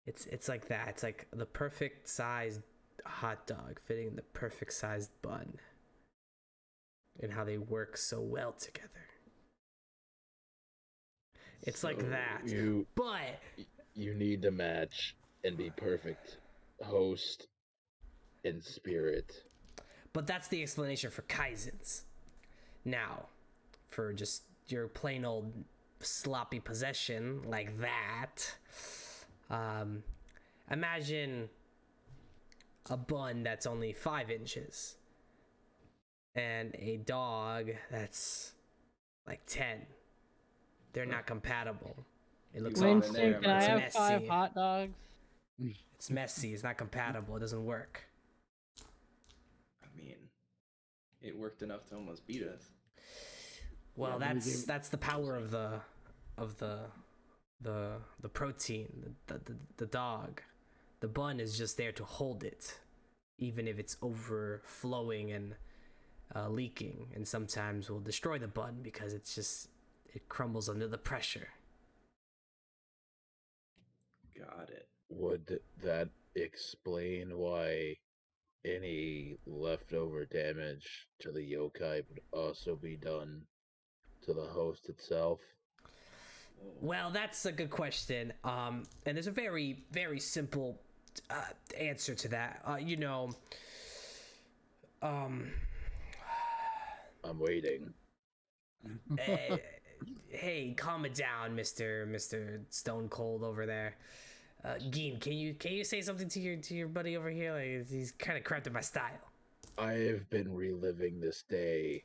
it's like that. It's like the perfect sized hot dog fitting in the perfect sized bun. And how they work so well together. It's like so that. You But you need to match and be perfect host and spirit. But that's the explanation for kaizens. Now, for just your plain old sloppy possession like that, imagine a bun that's only 5 inches and a dog that's like 10. They're not compatible. It looks Wait, awful. there, Winston, can I man. have It's 5 messy. hot dogs? It's messy. It's not compatible. It doesn't work. I mean, it worked enough to almost beat us. Well, Yeah, but he gave- that's the power of the protein, the dog. The bun is just there to hold it, even if it's overflowing and leaking, and sometimes will destroy the bun because it crumbles under the pressure. Got it. Would that explain why any leftover damage to the yokai would also be done to the host itself? Well, that's a good question. And there's a very, very simple answer to that. I'm waiting. uh, hey, calm it down, Mister Stone Cold over there. Geen, can you say something to your buddy over here? Like he's kind of cramped in my style. I have been reliving this day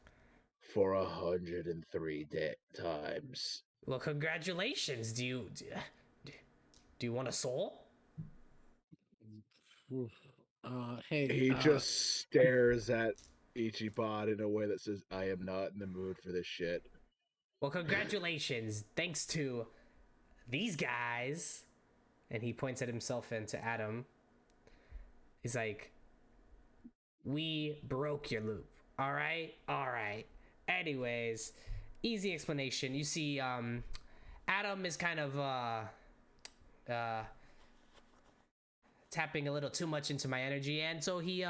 for 103 times. Well, congratulations. Do you want a soul? Oof. Hey. He just stares at Ichiban in a way that says, I am not in the mood for this shit. Well, congratulations. Thanks to these guys, and he points at himself and to Adam. He's like, we broke your loop. All right. Anyways, easy explanation. You see, Adam is kind of tapping a little too much into my energy, and so he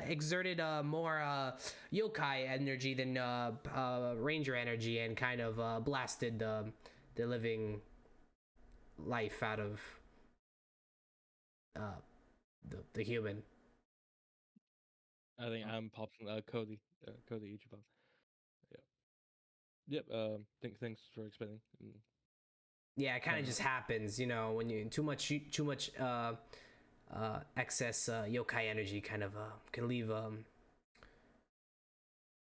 exerted more yokai energy than ranger energy, and kind of blasted the living life out of the human. I think Adam pops in Cody Ichiban. Yep. Thanks for explaining. Yeah, it kind of just happens, when you too much excess yokai energy kind of can leave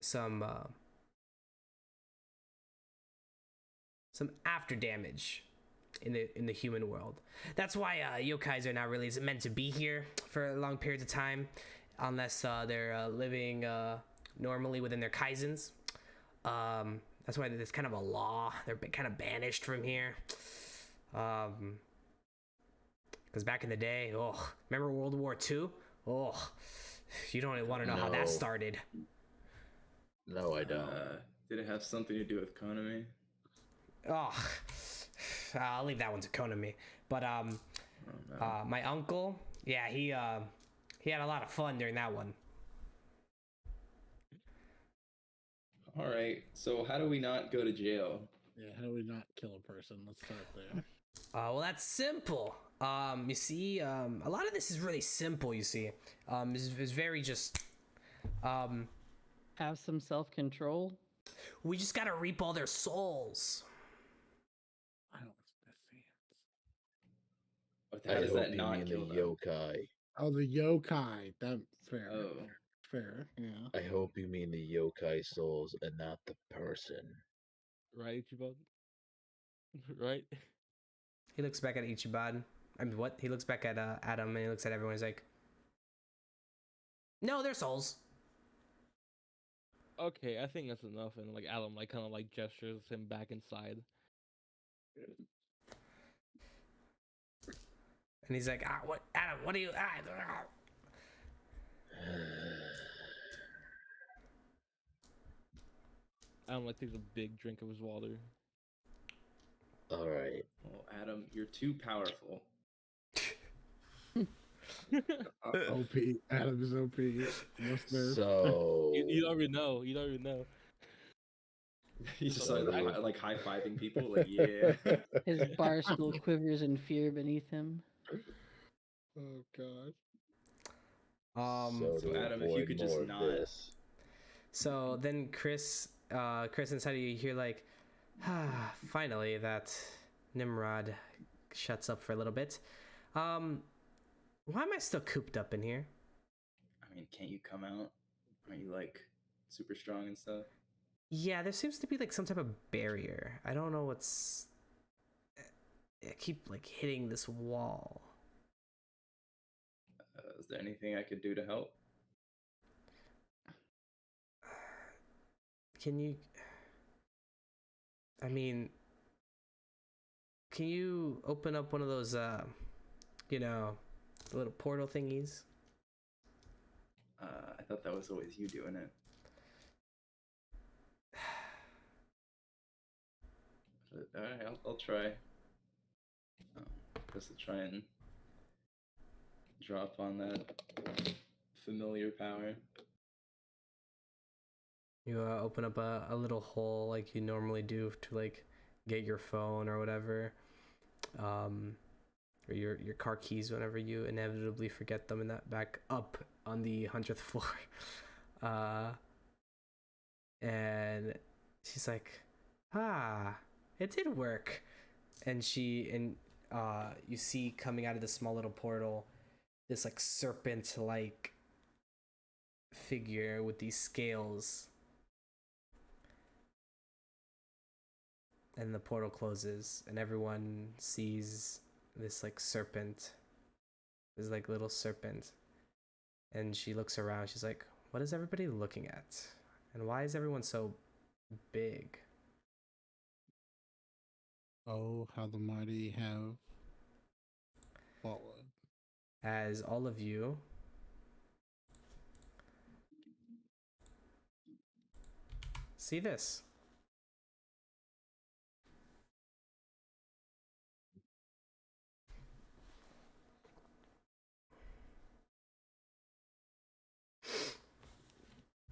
some after damage in the human world. That's why yokais are not really meant to be here for long periods of time, unless they're living normally within their kaizens. That's why there's kind of a law. They're kind of banished from here. Because back in the day, remember World War II? Oh, you don't want to know how that No. started. No, I don't. Did it have something to do with Konami? Oh, I'll leave that one to Konami. But my uncle, yeah, he had a lot of fun during that one. All right. So how do we not go to jail? Yeah, how do we not kill a person? Let's start there. Well, that's simple. You see, a lot of this is really simple. You see, it's very just. Have some self-control. We just gotta reap all their souls. I don't listen to fans. How I does hope that you not mean kill the them? yokai. Oh, the yokai. That fair. Oh, Fair. Yeah. I hope you mean the yokai souls and not the person. Right, Ichiban? Right? He looks back at Ichiban. I mean, what? He looks back at Adam, and he looks at everyone. He's like, "No, they're souls." Okay, I think that's enough. And like Adam, like kind of like gestures him back inside. And he's like, what? Adam, what are you? Adam like takes a big drink of his water. All right. well, Adam, you're too powerful. OP. Adam is OP. What's this? So You already know. You already know. He's just So like high-fiving people, like, yeah. His barstool quivers in fear beneath him. Oh god. So to Adam, if you avoid could just more of not- this, So then Chris inside you hear like, finally that Nimrod shuts up for a little bit. Why am I still cooped up in here? I mean, can't you come out? Aren't you like super strong and stuff? Yeah, there seems to be like some type of barrier. I don't know what's. I keep like hitting this wall. Is there anything I could do to help? Can you? I mean, can you open up one of those, the little portal thingies? I thought that was always you doing it. All right, I'll try. Just to try and drop on that familiar power. You open up a little hole like you normally do to like get your phone or whatever, or your car keys whenever you inevitably forget them in that back up on the 100th floor. And she's like, it did work. And you see coming out of the small little portal this like serpent like figure with these scales. And the portal closes and everyone sees this like serpent, this like little serpent. And she looks around, she's like, what is everybody looking at? And why is everyone so big? Oh, how the mighty have fallen. As all of you see this.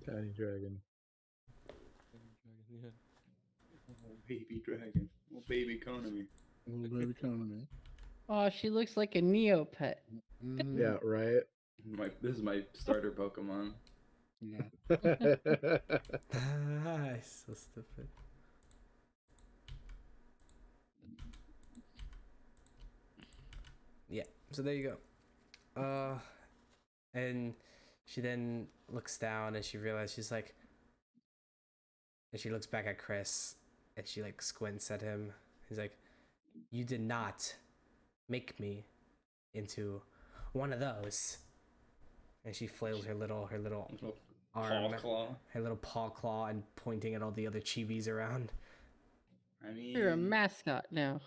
tiny dragon. Yeah. Oh, baby dragon. Oh, baby Konami. Little baby Konami. Oh, she looks like a Neopet. Mm, Yeah, right. This is my starter Pokemon. yeah. So stupid. Yeah, so there you go. And she then looks down and she realizes she's like, and she looks back at Chris and she like squints at him. He's like, You did not make me into one of those. And she flails her little Little arm, paw claw. her little paw claw, and pointing at all the other chibis around. I You're a mean, mascot now.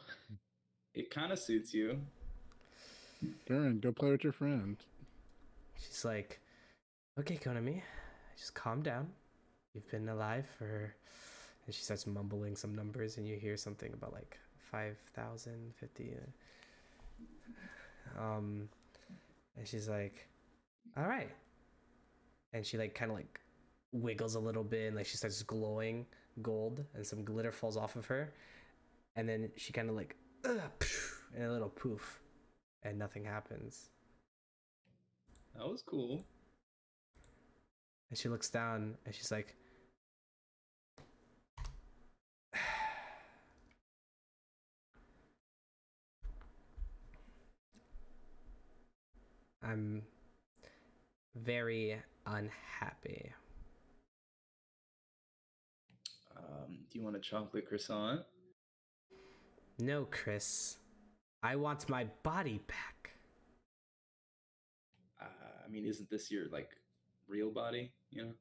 it kind of suits you. Garen, go play with your friend. She's like, okay, Konami, just calm down. You've been alive for... And she starts mumbling some numbers, and you hear something about like 5,050. And she's like, all right. And she like kind of like wiggles a little bit, and like she starts glowing gold, and some glitter falls off of her. And then she kind of like, and a little poof, and nothing happens. That was cool. And she looks down, and she's like, I'm very unhappy. Do you want a chocolate croissant? No, Chris. I want my body back. I mean, isn't this your like real body? You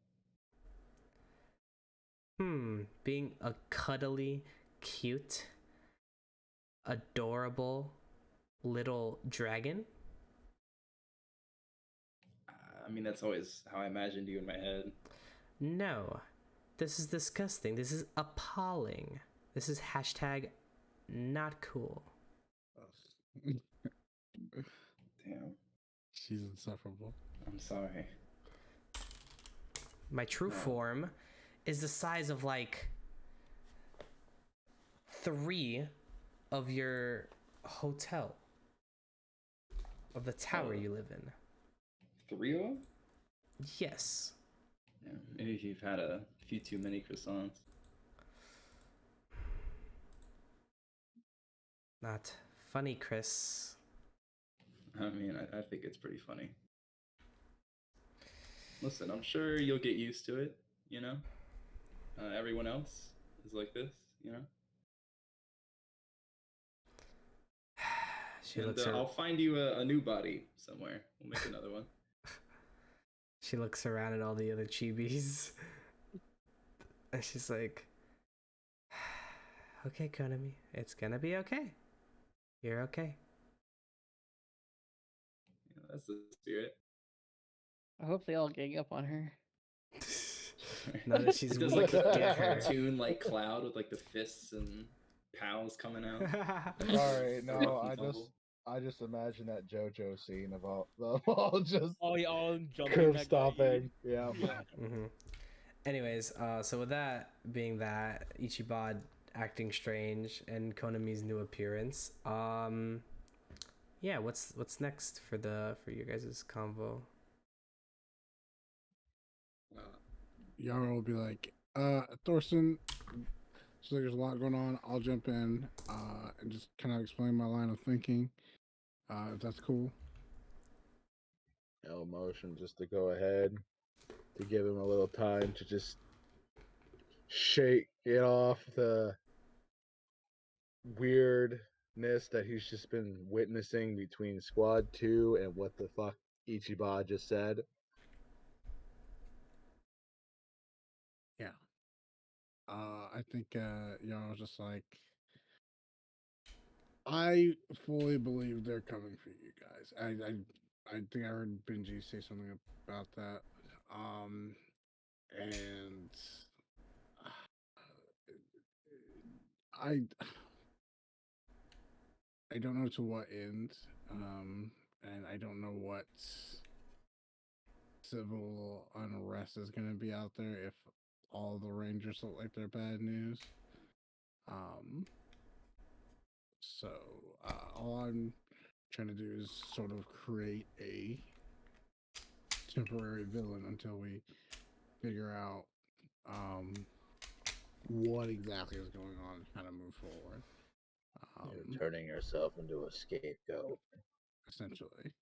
know. Being a cuddly, cute, adorable little dragon? I mean, that's always how I imagined you in my head. No. This is disgusting. This is appalling. This is hashtag not cool. Damn. She's insufferable. I'm sorry. My true form is the size of like 3 of your hotel. Of the tower you live in. 3 of them? Yes. Yeah, maybe if you've had a few too many croissants. Not funny, Chris. I mean, I think it's pretty funny. Listen, I'm sure you'll get used to it, you know? Everyone else is like this, you know? She And looks I'll find you a new body somewhere. We'll make another one. She looks around at all the other chibis. And she's like, okay, Konami, it's gonna be okay. You're okay. Yeah, that's the spirit. I hope they all gang up on her. Now that she's It does weak, like a get her. cartoon like cloud with like the fists and pals coming out. Sorry, no, Rough I and tumble. just imagine that JoJo scene of all just Oh, yeah, all jumping curve that guy. stopping. Yeah. Mm-hmm. Anyways, so with that being that, Ichiban acting strange and Konami's new appearance, yeah, what's next for your guys' convo? Yara will be like, Thorsten, so there's a lot going on. I'll jump in and just kind of explain my line of thinking, if that's cool. No motion, just to go ahead, to give him a little time to just shake it off the weirdness that he's just been witnessing between Squad 2 and what the fuck Ichiban just said. Yeah. I think Yara was just like, I fully believe they're coming for you guys. I think I heard Benji say something about that. And I I don't know to what end, and I don't know what civil unrest is going to be out there if all the Rangers look like they're bad news. So all I'm trying to do is sort of create a temporary villain until we figure out what exactly is going on and kind of move forward. You're turning yourself into a scapegoat. Essentially,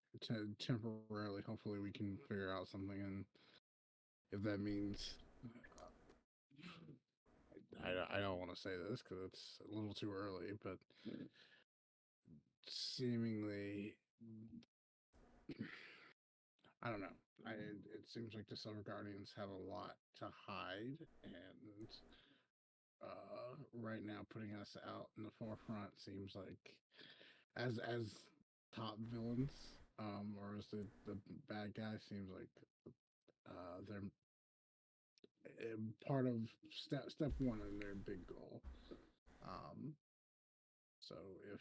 temporarily, hopefully we can figure out something, and if that means I don't want to say this because it's a little too early, but seemingly, I don't know. It seems like the Silver Guardians have a lot to hide, and right now putting us out in the forefront seems like as top villains, or as the bad guy seems like they're part of step one in their big goal. So if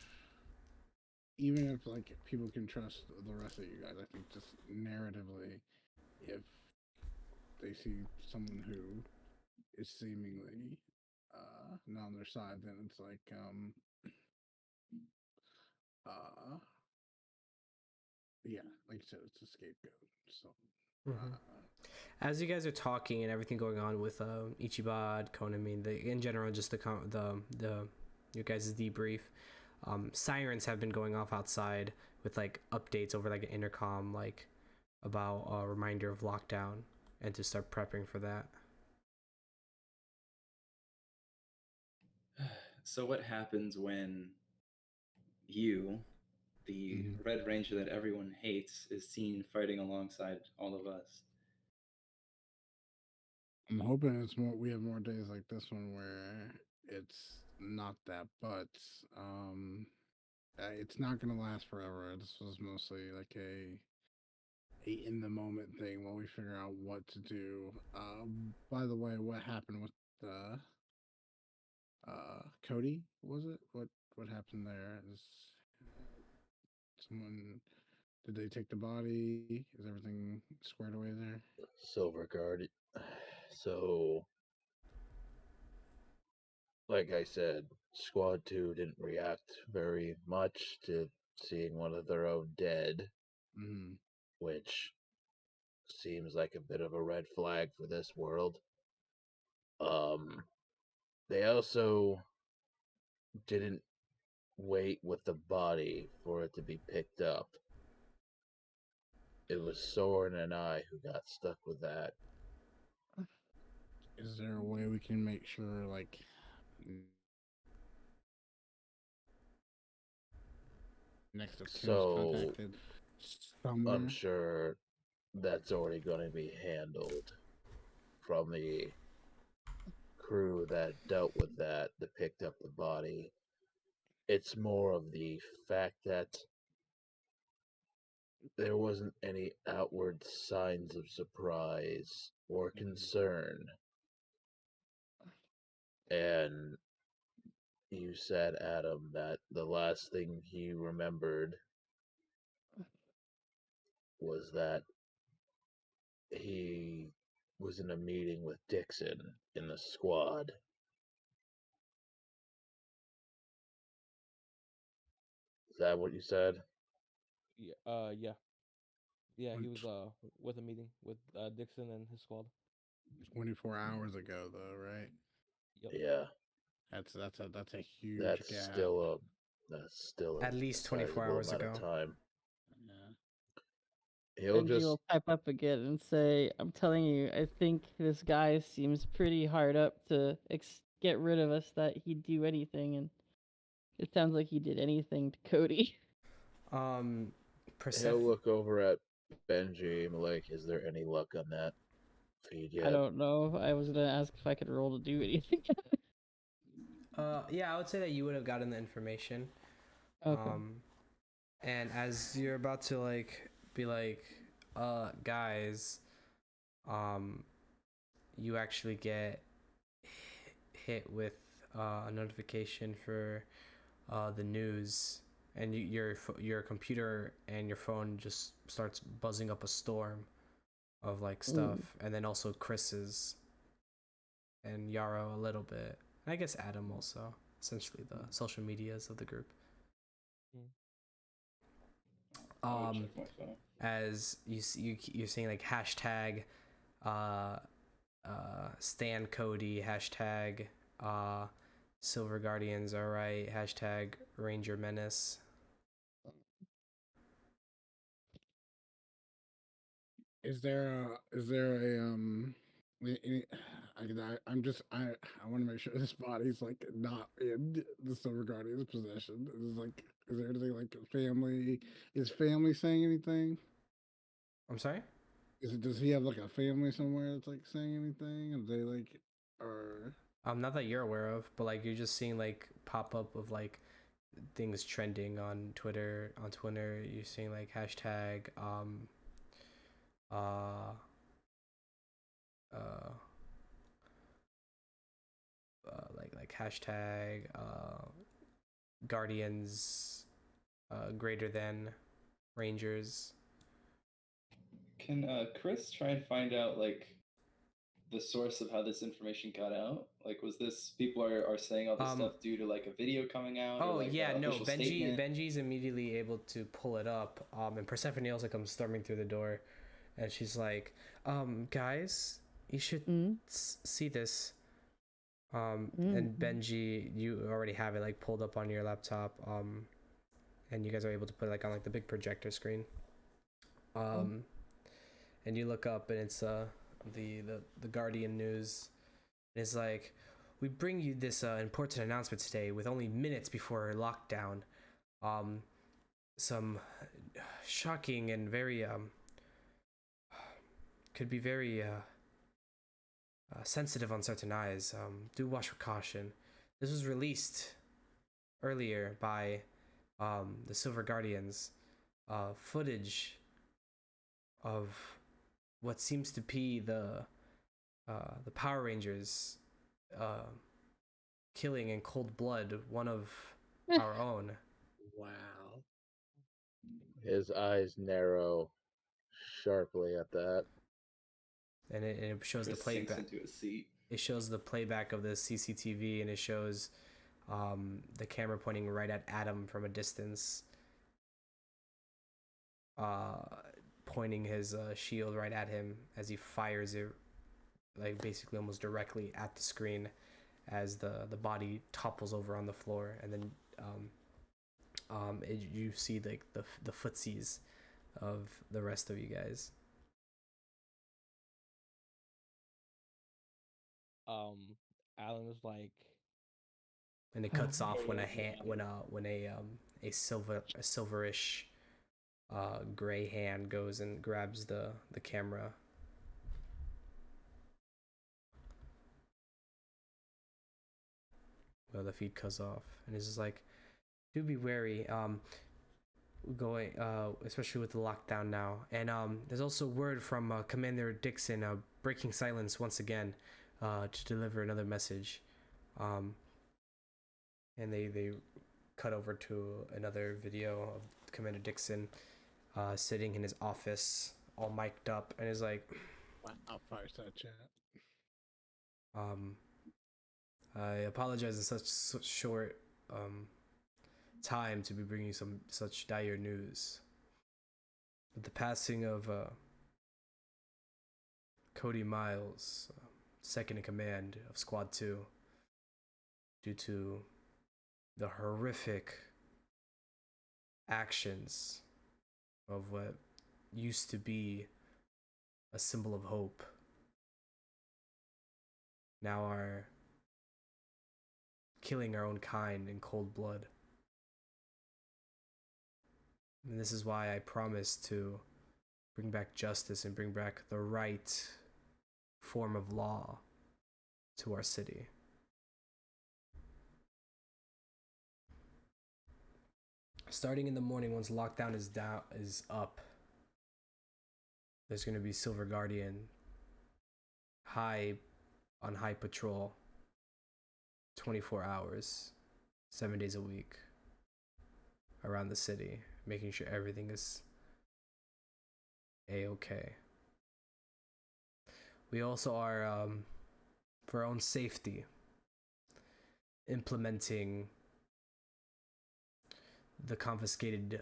even if like people can trust the rest of you guys, I think just narratively, if they see someone who is seemingly not on their side, then it's like uh yeah, like I said, it's a scapegoat. So As you guys are talking and everything going on with Ichibad, Konami, in general, just the your guys' debrief, sirens have been going off outside with like updates over like an intercom, like about a reminder of lockdown and to start prepping for that. So what happens when you, the Red Ranger that everyone hates, is seen fighting alongside all of us? I'm hoping it's more. We have more days like this one where it's not that, but it's not gonna last forever. This was mostly like a in the moment thing while we figure out what to do. By the way, what happened with the Cody? Was it what happened there? Is someone did they take the body? Is everything squared away there? Silver Guard. So, like I said, Squad 2 didn't react very much to seeing one of their own dead, Mm-hmm. which seems like a bit of a red flag for this world. They also didn't wait with the body for it to be picked up. It was Soren and I who got stuck with that. Is there a way we can make sure like next of kin's So contacted I'm somewhere? sure that's already going to be handled from the crew that dealt with that picked up the body. It's more of the fact that there wasn't any outward signs of surprise or concern. And you said, Adam, that the last thing he remembered was that he was in a meeting with Dixon in the squad. Is that what you said? Yeah. Yeah, he Went was with a meeting with Dixon and his squad. 24 hours ago, though, right? Yep. Yeah. That's a huge That's gap. still a At least 24 sizable hours amount ago. of time. Yeah. He'll Benji just will pipe up again and say, "I'm telling you, I think this guy seems pretty hard up to get rid of us. That he'd do anything, and it sounds like he did anything to Cody." Um, he'll Persephone. look over at Benji and be like, is there any luck on that feed I yet? don't know. I was gonna ask if I could roll to do anything. Yeah, I would say that you would have gotten the information. Okay. And as you're about to like be like, guys, you actually get hit with a notification for the news, and your computer and your phone just starts buzzing up a storm of like stuff, and then also Chris's and Yarrow a little bit. And I guess Adam also. Essentially, the social medias of the group. I would check my phone. As you're saying like hashtag Stan Cody, hashtag Silver Guardians, alright, hashtag Ranger Menace. Is there I'm just I want to make sure this body's like not in the Silver Guardian's possession. It's like Is there anything like family? Is family saying anything? I'm sorry. Does he have like a family somewhere that's like saying anything? Are they like, or Not that you're aware of, but like you're just seeing like pop up of like things trending on Twitter. On Twitter, you're seeing like hashtag uh uh like hashtag guardians greater than rangers. Can Chris try and find out like the source of how this information got out? Like, was this people are saying all this stuff due to like a video coming out or Oh like yeah, an no. official statement? Benji's immediately able to pull it up. And Persephone also comes storming through the door, and she's like, guys, you should see this." And Benji, you already have it like pulled up on your laptop. And you guys are able to put it like on like the big projector screen. And you look up, and it's the Guardian news. And it's like, we bring you this important announcement today with only minutes before lockdown. Some shocking and very could be very sensitive on certain eyes. Do watch with caution. This was released earlier by the Silver Guardians. Footage of what seems to be the Power Rangers killing in cold blood one of our own. wow? His eyes narrow sharply at that. And it shows Chris the sinks playback. into a seat. It shows the playback of the CCTV, and it shows the camera pointing right at Adam from a distance, pointing his shield right at him as he fires it, like basically almost directly at the screen, as the body topples over on the floor, and then you see like the footsies of the rest of you guys. Alan is like, And it cuts off when a silverish gray hand goes and grabs the camera. Well, the feed cuts off, and it's just like, do be wary. Going especially with the lockdown now, and there's also word from Commander Dixon breaking silence once again to deliver another message. And they cut over to another video of Commander Dixon sitting in his office, all mic'd up, and is like, Wow, fireside chat. I apologize in such short time to be bringing some such dire news. But the passing of Cody Miles, second in command of Squad 2, due to the horrific actions of what used to be a symbol of hope, now are killing our own kind in cold blood. And this is why I promised to bring back justice and bring back the right form of law to our city. Starting in the morning, once lockdown is up, there's going to be Silver Guardian on high patrol 24 hours, 7 days a week around the city, making sure everything is a-okay. We also are, for our own safety, implementing the confiscated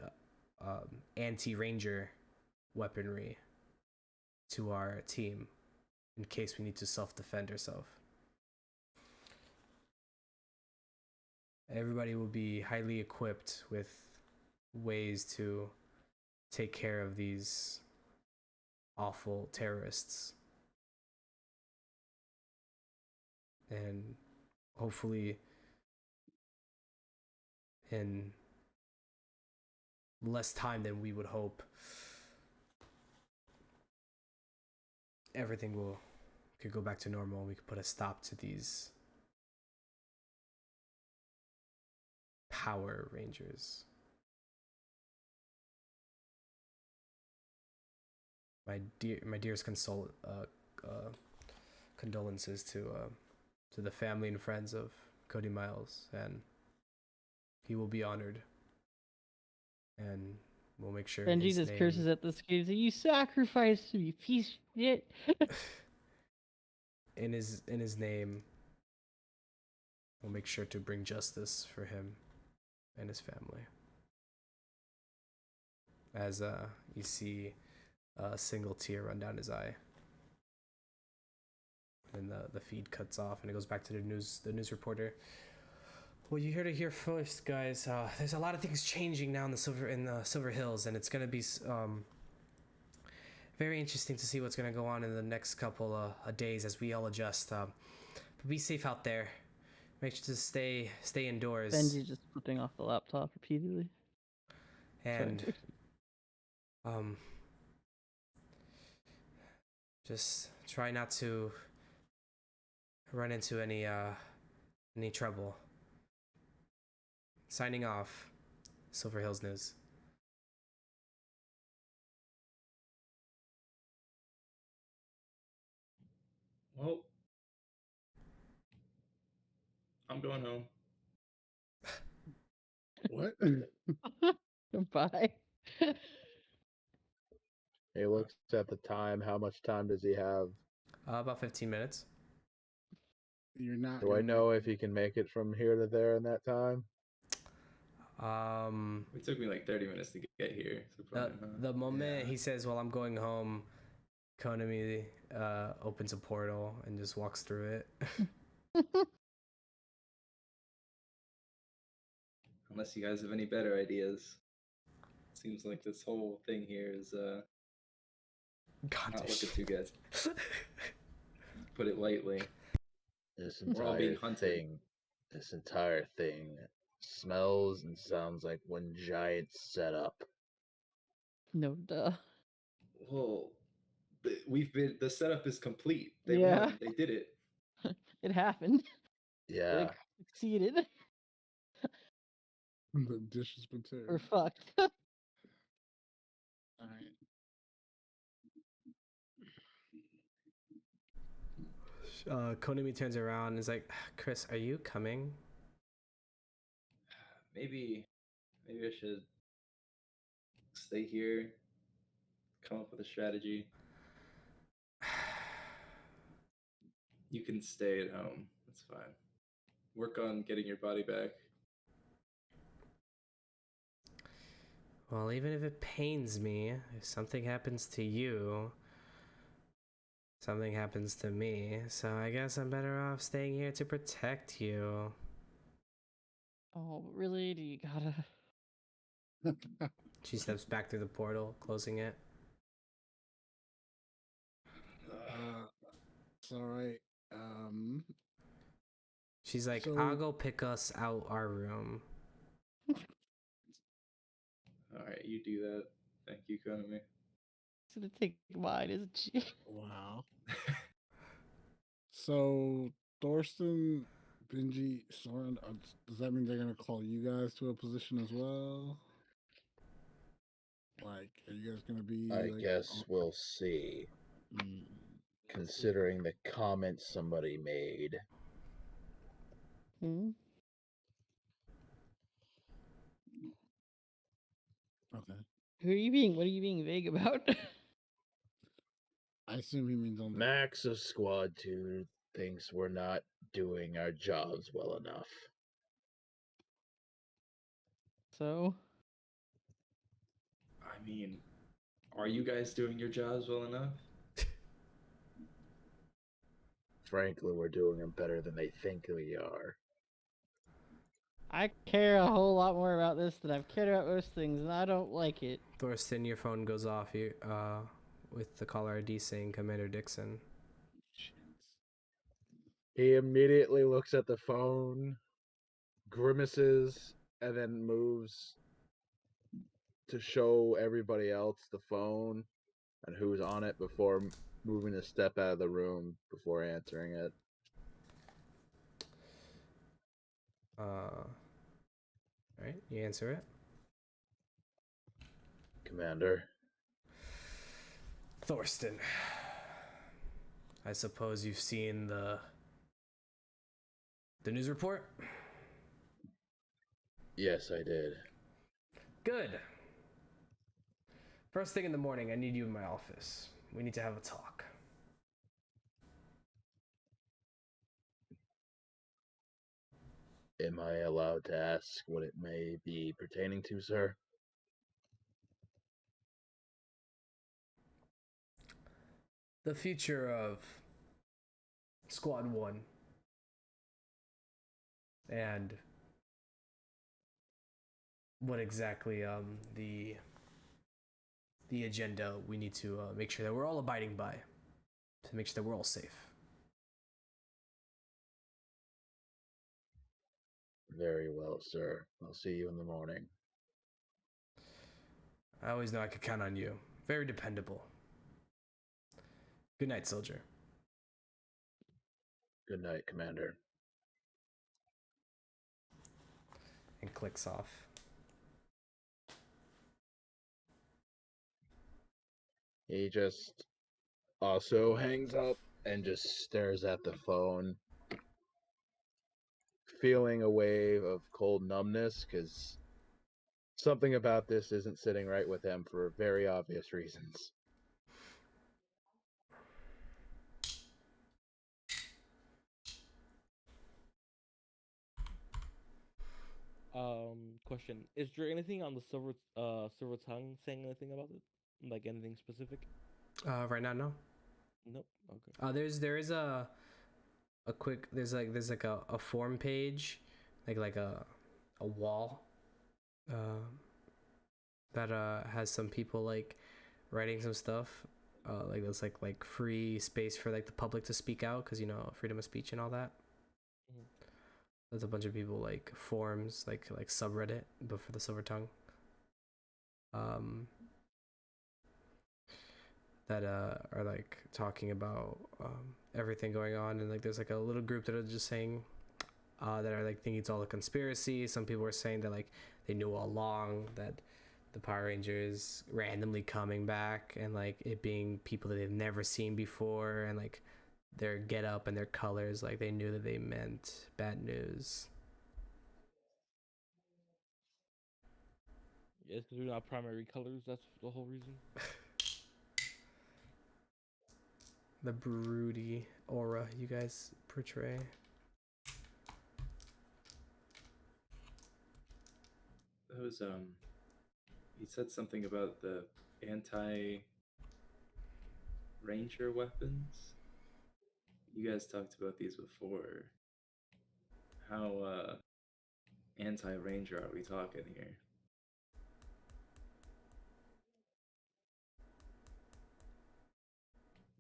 anti-ranger weaponry to our team in case we need to self-defend ourselves. Everybody will be highly equipped with ways to take care of these awful terrorists. And hopefully in less time than we would hope, everything could go back to normal. We could put a stop to these Power Rangers. My dearest condolences to the family and friends of Cody Miles, and he will be honored. And we'll make sure Benji his just name... curses at the screens. You sacrificed me, piece of shit. in his name, we'll make sure to bring justice for him and his family. As you see a single tear run down his eye, and the feed cuts off, and it goes back to the news reporter. Well, you heard it here first, guys. There's a lot of things changing now in the Silver Hills, and it's gonna be very interesting to see what's gonna go on in the next couple of days as we all adjust. But be safe out there. Make sure to stay indoors. Benji just flipping off the laptop repeatedly. And just try not to run into any trouble. Signing off. Silver Hills News. Well, I'm going home. What? Goodbye. He looks at the time. How much time does he have? About 15 minutes. You're not. Do I know if he can make it from here to there in that time? It took me like 30 minutes to get here. So the moment he says, "Well, I'm going home," Konami opens a portal and just walks through it. Unless you guys have any better ideas. Seems like this whole thing here is not looking too good. Put it lightly. This We're all being hunted. This entire thing smells and sounds like when giants set up. No duh. Well, the setup is complete. They Yeah. won. They did it. It happened. Yeah. They succeeded. The dish has been turned. We're fucked. All right. Konami turns around and is like, "Chris, are you coming?" Maybe I should stay here, come up with a strategy. You can stay at home. That's fine. Work on getting your body back. Well, even if it pains me, if something happens to you, something happens to me. So I guess I'm better off staying here to protect you. Oh, really? Do you gotta? She steps back through the portal, closing it. It's all right. She's like, So- "I'll go pick us out our room." All right, you do that. Thank you, Konami. It's gonna take mine, isn't she? Wow. So Thorsten, Benji, Soren, does that mean they're gonna call you guys to a position as well? Like, are you guys gonna be? I like, guess we'll see. Mm, Considering the comments somebody made. Hmm? okay. What are you being vague about? I assume he means on the. Max of Squad 2 thinks we're not doing our jobs well enough. So? I mean, are you guys doing your jobs well enough? Frankly, we're doing them better than they think we are. I care a whole lot more about this than I've cared about most things, and I don't like it. Thorsten, your phone goes off with the caller ID saying Commander Dixon. He immediately looks at the phone, grimaces, and then moves to show everybody else the phone and who's on it before moving a step out of the room before answering it. All right, you answer it. Commander. Thorsten, I suppose you've seen the news report? Yes, I did. Good. First thing in the morning, I need you in my office. We need to have a talk. Am I allowed to ask what it may be pertaining to, sir? The future of Squad 1 and what exactly the agenda we need to make sure that we're all abiding by to make sure that we're all safe. Very well, sir. I'll see you in the morning. I always know I could count on you. Very dependable. Good night, soldier. Good night, Commander. And clicks off. He just also hangs up and just stares at the phone, feeling a wave of cold numbness because something about this isn't sitting right with him for very obvious reasons. Question: is there anything on the silver tongue saying anything about it? Like anything specific? Right now, no. Nope. Okay. There is a quick there's like a form page, like a wall, that has some people like writing some stuff. Like there's like free space for like the public to speak out because freedom of speech and all that. Mhm. There's a bunch of people like forums like subreddit but for the silver tongue. That are like talking about everything going on, and like there's like a little group that are just saying that are like thinking it's all a conspiracy. Some people are saying that like they knew all along that the Power Rangers randomly coming back and like it being people that they've never seen before, and like their get up and their colors, like they knew that they meant bad news. Yes, because we're not primary colors. That's the whole reason. The broody aura you guys portray. That was he said something about the anti ranger weapons. You guys talked about these before. How anti ranger are we talking here?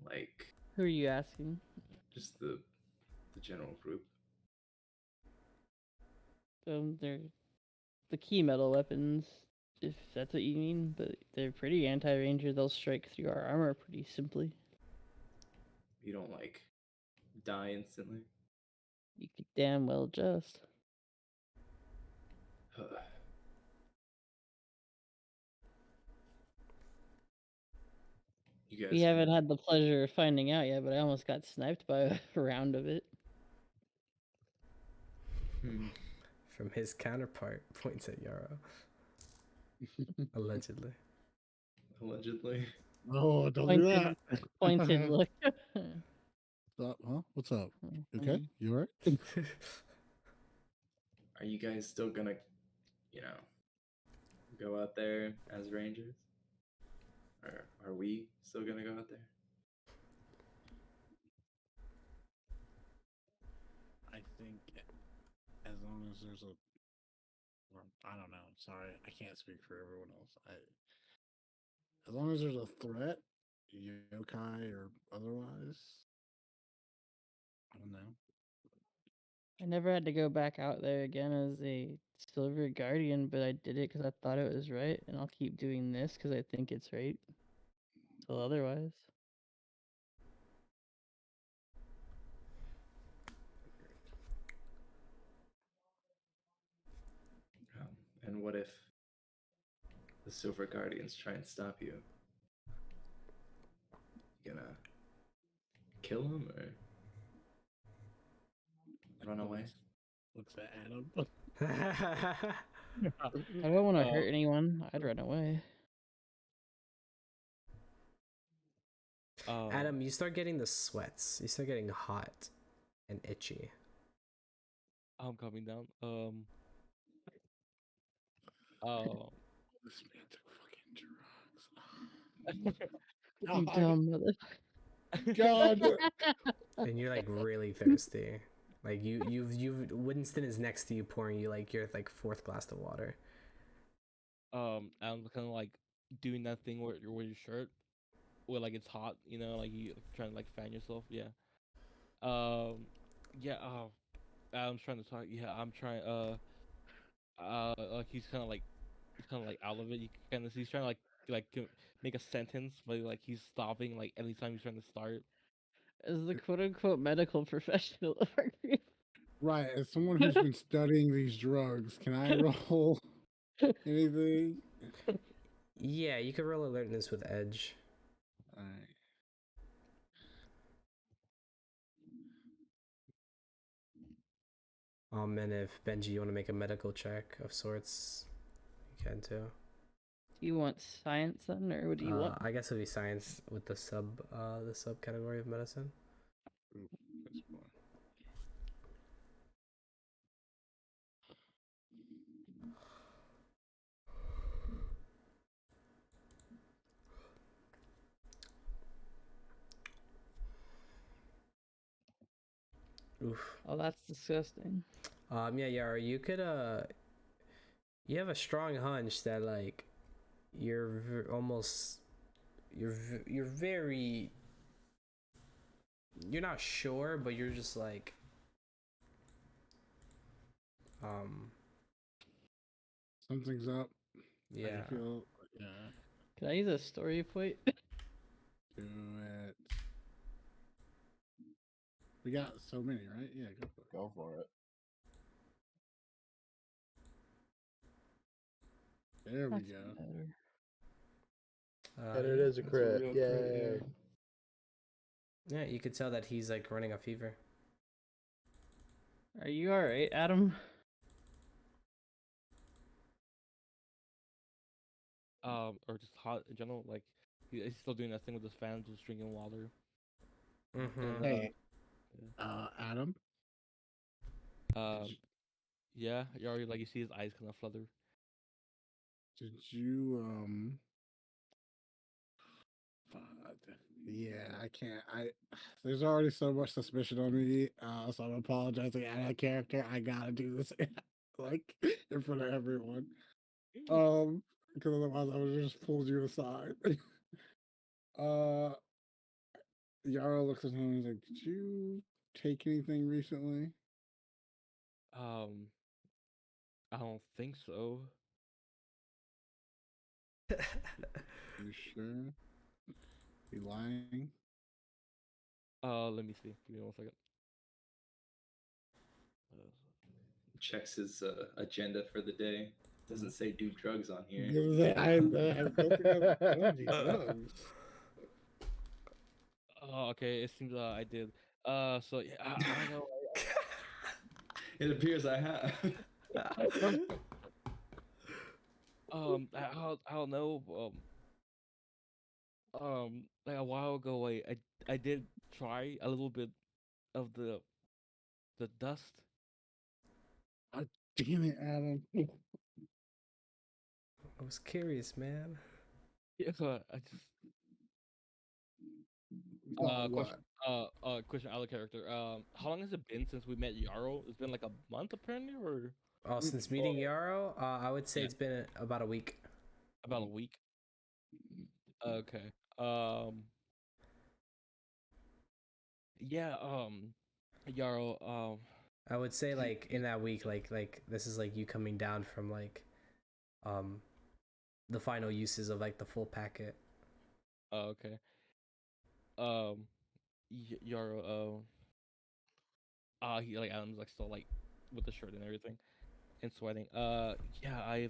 Like Who are you asking? just the general group. They're the key metal weapons, if that's what you mean, but they're pretty anti-ranger. They'll strike through our armor pretty simply. You don't like die instantly. You could damn well just. You guys We haven't had the pleasure of finding out yet, but I almost got sniped by a round of it. From his counterpart, points at Yarrow. Allegedly. Allegedly. Oh, don't do that. Pointed look. What's up, huh? What's up? Mm-hmm. Okay, you alright? Are you guys still gonna, go out there as rangers? Or are we still gonna go out there? I think as long as there's a, or, I don't know. Sorry, I can't speak for everyone else. As long as there's a threat, yokai or otherwise, I don't know. I never had to go back out there again as a Silver Guardian, but I did it because I thought it was right, and I'll keep doing this because I think it's right. Till otherwise. And what if the Silver Guardians try and stop you? You gonna kill him or run away? Looks at Adam. I don't want to hurt anyone. I'd run away. Adam, you start getting the sweats. You start getting hot and itchy. I'm coming down. This man took fucking drugs. You dumb mother. God. And you're like really thirsty. Like you've Winston is next to you pouring you like your like fourth glass of water. I'm kind of like doing that thing where you're with your shirt, where like it's hot, you know, like you trying to like fan yourself. Yeah. Yeah. Adam's trying to talk. Yeah, I'm trying. Like he's kind of like out of it. You kind of he's trying to make a sentence, but like he's stopping like anytime he's trying to start. As the quote unquote medical professional of our group. Right, as someone who's been studying these drugs, can I roll anything? Yeah, you could roll alertness with edge. Alright. And if Benji, you want to make a medical check of sorts, you can too. Do you want science then, or what do you want? I guess it'll be science with the subcategory of medicine. Ooh, that's fine. Oof. Oh, that's disgusting. Yeah, Yara, you could you have a strong hunch that like you're very you're not sure, but you're just like Something's up. yeah. I feel, yeah. Can I use a story point? Do it. We got so many, right? Yeah, go for it. Go for it. There we That's go. better. And it is a That's crit. real Yay. Yeah, you could tell that he's like running a fever. Are you alright, Adam? Or just hot in general. Like he's still doing that thing with his fan, just drinking water. Mm-hmm. Hey, Adam. Yeah, you already like you see his eyes kind of flutter. Did you fuck. Yeah, I can't. There's already so much suspicion on me, so I'm apologizing out of character. I gotta do this like in front of everyone. Because otherwise I would have just pulled you aside. Yara looks at him and is like, "Did you take anything recently?" I don't think so. You sure? You lying? Let me see. Give me 1 second. Checks his agenda for the day. Doesn't say do drugs on here. I don't think I don't do drugs. Oh, okay. It seems I did. So yeah, I know. It appears I have. I don't know. Like a while ago, I did try a little bit of the dust. Oh, damn it, Adam. I was curious, man. Yeah, I just Oh, question what? question out of character. How long has it been since we met Yarrow? It's been like a month apparently, or Oh, since meeting Yarrow, I would say Yeah. it's been about a week. about a week. Okay. Yeah. Yarrow. I would say like in that week, like this is like you coming down from like um the final uses of like the full packet. Oh, okay. Um, Yaro, he like Adam's like still like with the shirt and everything and sweating. Yeah, I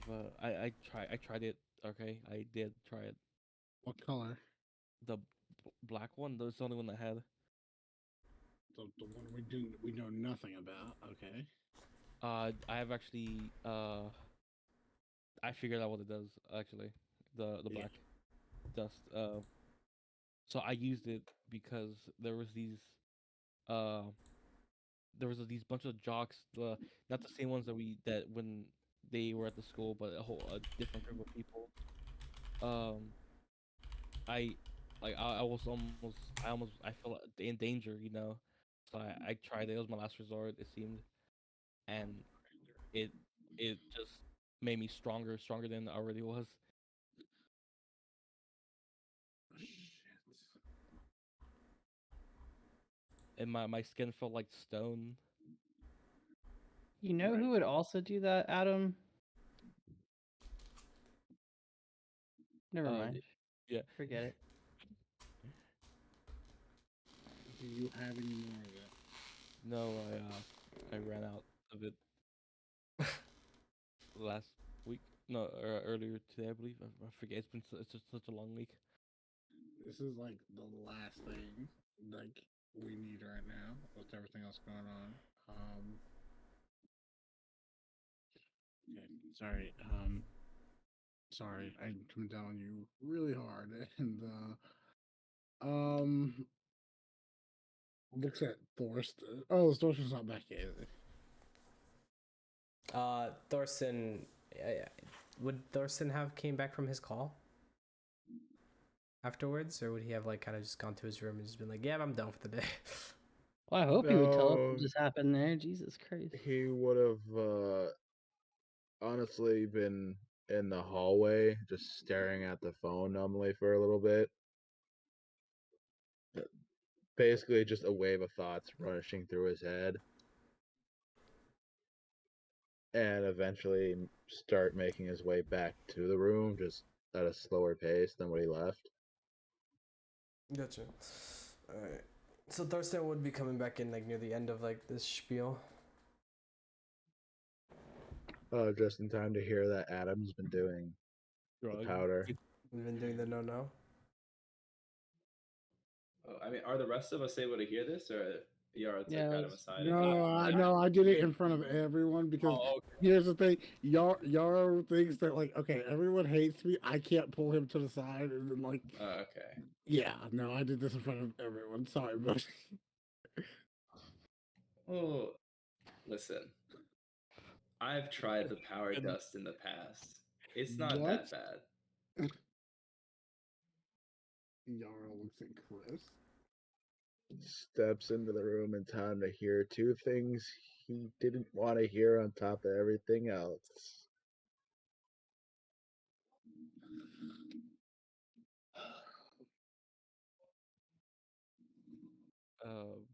tried it. Okay, I did try it. What color? The black one. That's the only one I had. The one we know nothing about. Okay. I have actually I figured out what it does actually. The Yeah. black dust. So I used it because uh there was these bunch of jocks, not the same ones that when they were at the school, but a different group of people. Um, I I was almost I felt in danger, you know. So I tried it. It was my last resort. It seemed, and it it just made me stronger than I already was. Shit. And my skin felt like stone. You know Right. who would also do that, Adam? Never Uh, mind. yeah. Forget it. Do you have any more of it? No, I ran out of it last week. No, earlier today, I believe. I forget. It's just such a long week. This is like the last thing like we need right now with everything else going on. Okay, sorry. Sorry, I come down on you really hard, and um, looks at Thorsten. Oh, Thorsten's not back yet. Is he? Thorsten, would Thorsten have came back from his call afterwards, or would he have like kind of just gone to his room and just been like, "Yeah, I'm done for the day"? Well, I hope he would tell us No, what just happened there. Jesus Christ. he would have honestly been in the hallway just staring at the phone numbly for a little bit. Basically, just a wave of thoughts rushing through his head, and eventually start making his way back to the room, just at a slower pace than what he left. Gotcha. All right. So Thorsten would be coming back in like near the end of like this spiel. Just in time to hear that Adam's been doing the Drug. powder. We've been doing the no. Oh, I mean, are the rest of us able to hear this, or Yara took Yeah, Adam it's, aside and No, gave him I the know I did it in front of everyone because Oh, okay. here's the thing, Yara thinks that like okay, everyone hates me. I can't pull him to the side and then like Okay. yeah, no, I did this in front of everyone. Sorry, but Well, listen, I've tried the power And dust in the past. It's not what? that bad. Yara looks at Chris. Steps into the room in time to hear two things he didn't want to hear on top of everything else. um,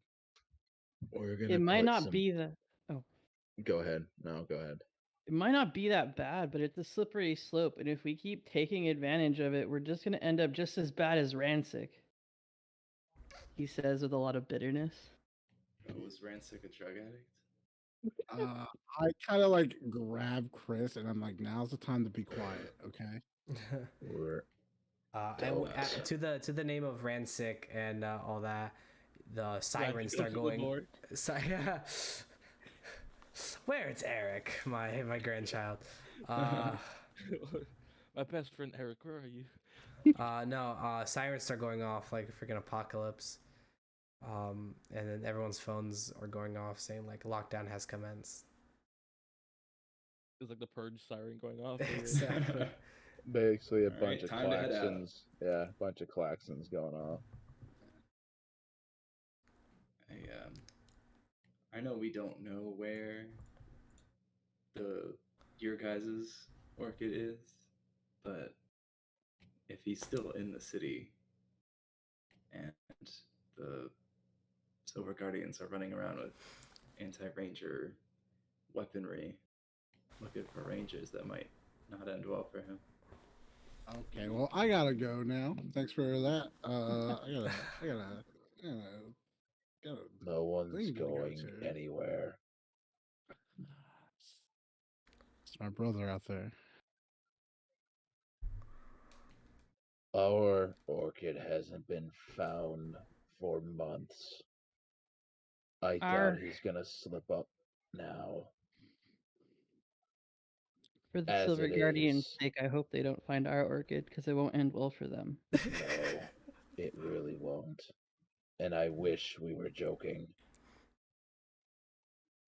We're it gonna might put not some. be the. Oh, Go ahead. No, go ahead. it might not be that bad, but it's a slippery slope, and if we keep taking advantage of it, we're just gonna end up just as bad as Ransik. He says with a lot of bitterness. Oh, was Ransik a drug addict? I kind of like grab Chris and I'm like, now's the time to be quiet, okay? We're To the name of Ransik and all that, the sirens goes start to the going. door. Where it's Eric, my grandchild. My best friend Eric, where are you? No, sirens start going off like a freaking apocalypse. And then everyone's phones are going off saying like lockdown has commenced. It's like the purge siren going off. Exactly. basically a All bunch right, of time to head out. claxons. Yeah, a bunch of claxons going off. I know we don't know where your guys's orchid is, but if he's still in the city and the Silver Guardians are running around with anti-ranger weaponry, looking for rangers that might not end well for him. Okay, well, I gotta go now. Thanks for that. Got a No one's thing to go going to. anywhere. It's my brother out there. Our orchid hasn't been found for months. I doubt he's gonna slip up now. For the As Silver it Guardian's is. sake, I hope they don't find our orchid because it won't end well for them. No, it really won't. And I wish we were joking.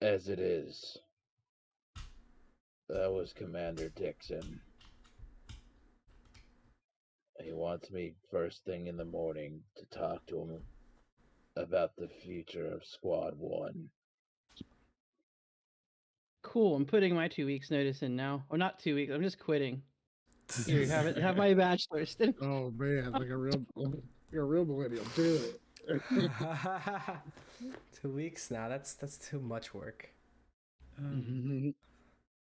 As it is, that was Commander Dixon. He wants me first thing in the morning to talk to him about the future of Squad 1. Cool. I'm putting my 2 weeks notice in now. Or not 2 weeks. I'm just quitting. Here, have it. Have my bachelor's. Oh man, like a real millennial. Do it. 2 weeks now. That's too much work. Mhm.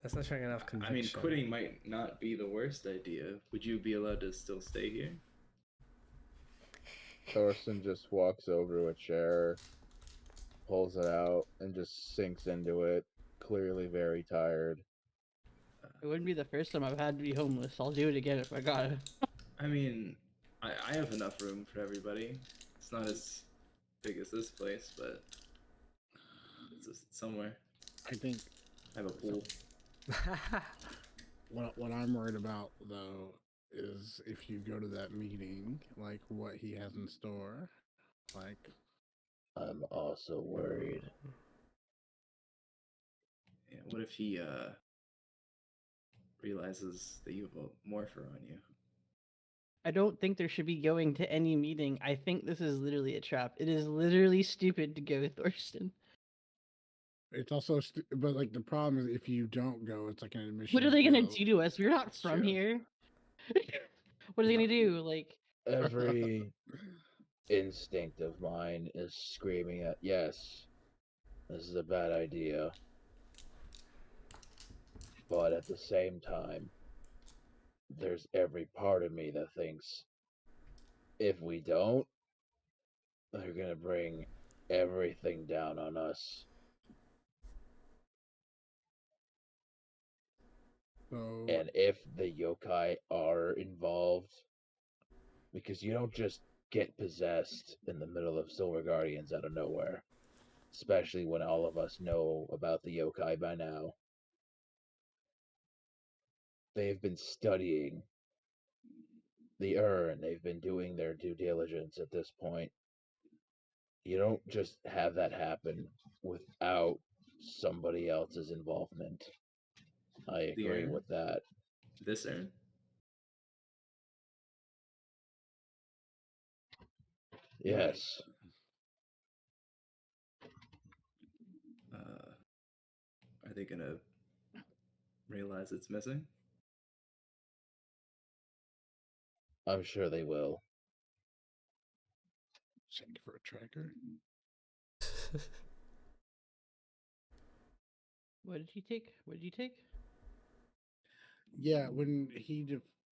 That's not showing enough I conviction. mean, quitting might not be the worst idea. Would you be allowed to still stay here? Thorsten just walks over to a chair, pulls it out, and just sinks into it, clearly very tired. It wouldn't be the first time I've had to be homeless. I'll do it again if I gotta. I mean, I have enough room for everybody. It's not as big as this place, but it's just somewhere. I think I have a pool. what I'm worried about though is if you go to that meeting, like what he has in store. Like, I'm also worried. Yeah, what if he realizes that you have a morpher on you? I don't think there should be going to any meeting. I think this is literally a trap. It is literally stupid to go with Thorsten. it's also, but like the problem is if you don't go, it's like an admission. What are they gonna go. do to us? We're not from True. here. What are they gonna do? Like, Every instinct of mine is screaming at, yes, this is a bad idea. But at the same time, there's every part of me that thinks if we don't, they're gonna bring everything down on us. So And if the yokai are involved, because you don't just get possessed in the middle of Silver Guardians out of nowhere, especially when all of us know about the yokai by now. They've been studying the urn, they've been doing their due diligence at this point. You don't just have that happen without somebody else's involvement. I The agree urn? with that. This urn? Yes. Are they gonna realize it's missing? I'm sure they will. check for a tracker. what did he take? What did you take? Yeah, when he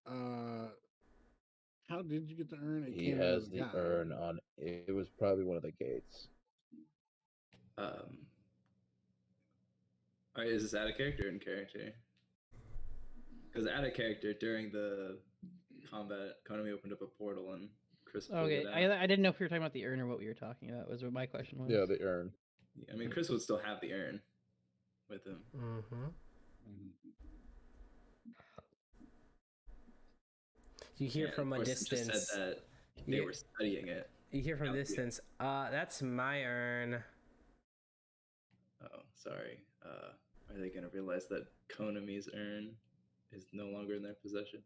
how did you get the urn? It He came has as the guy. urn on. It was probably one of the gates. Is this out of character or in character? Because out of character, during the combat, Konami opened up a portal and Chris pulled Okay, it out. I didn't know if we were talking about the urn or what we were talking about. Was what my question was. Yeah, the urn. I mean, Chris would still have the urn with him. Mm-hmm. You hear And from a Thorsten distance. just said that they were studying it. You hear from a Yeah. distance. That's my urn. Oh, sorry. Are they gonna realize that Konami's urn is no longer in their possession?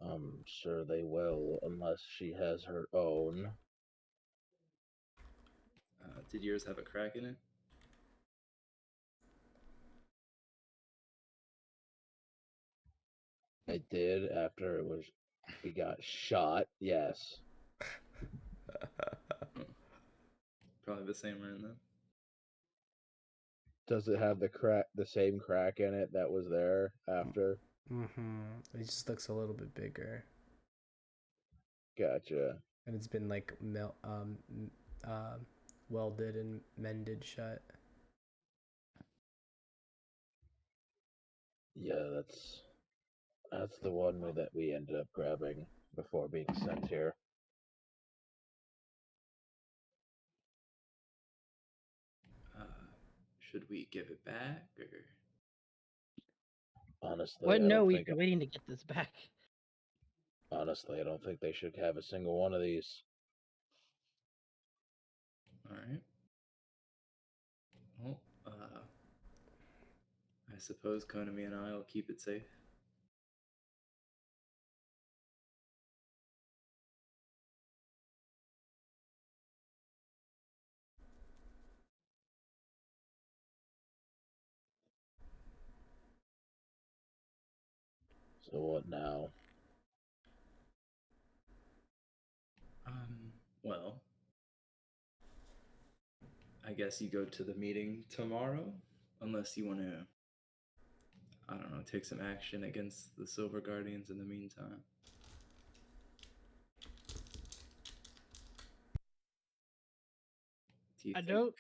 I'm sure they will, unless she has her own. Did yours have a crack in it? It did after it got shot, yes. Probably the same room then. Does it have the same crack in it that was there after? It just looks a little bit bigger, Gotcha. and it's been like welded and mended shut. Yeah, that's the one that we ended up grabbing before being sent here. Should we give it back or? Honestly, What? I No, don't we've think been waiting to get this back. honestly, I don't think they should have a single one of these. All right. Well, I suppose Konami and I will keep it safe. So what now? Well, I guess you go to the meeting tomorrow, unless you want to, I don't know, take some action against the Silver Guardians in the meantime. Do you I think?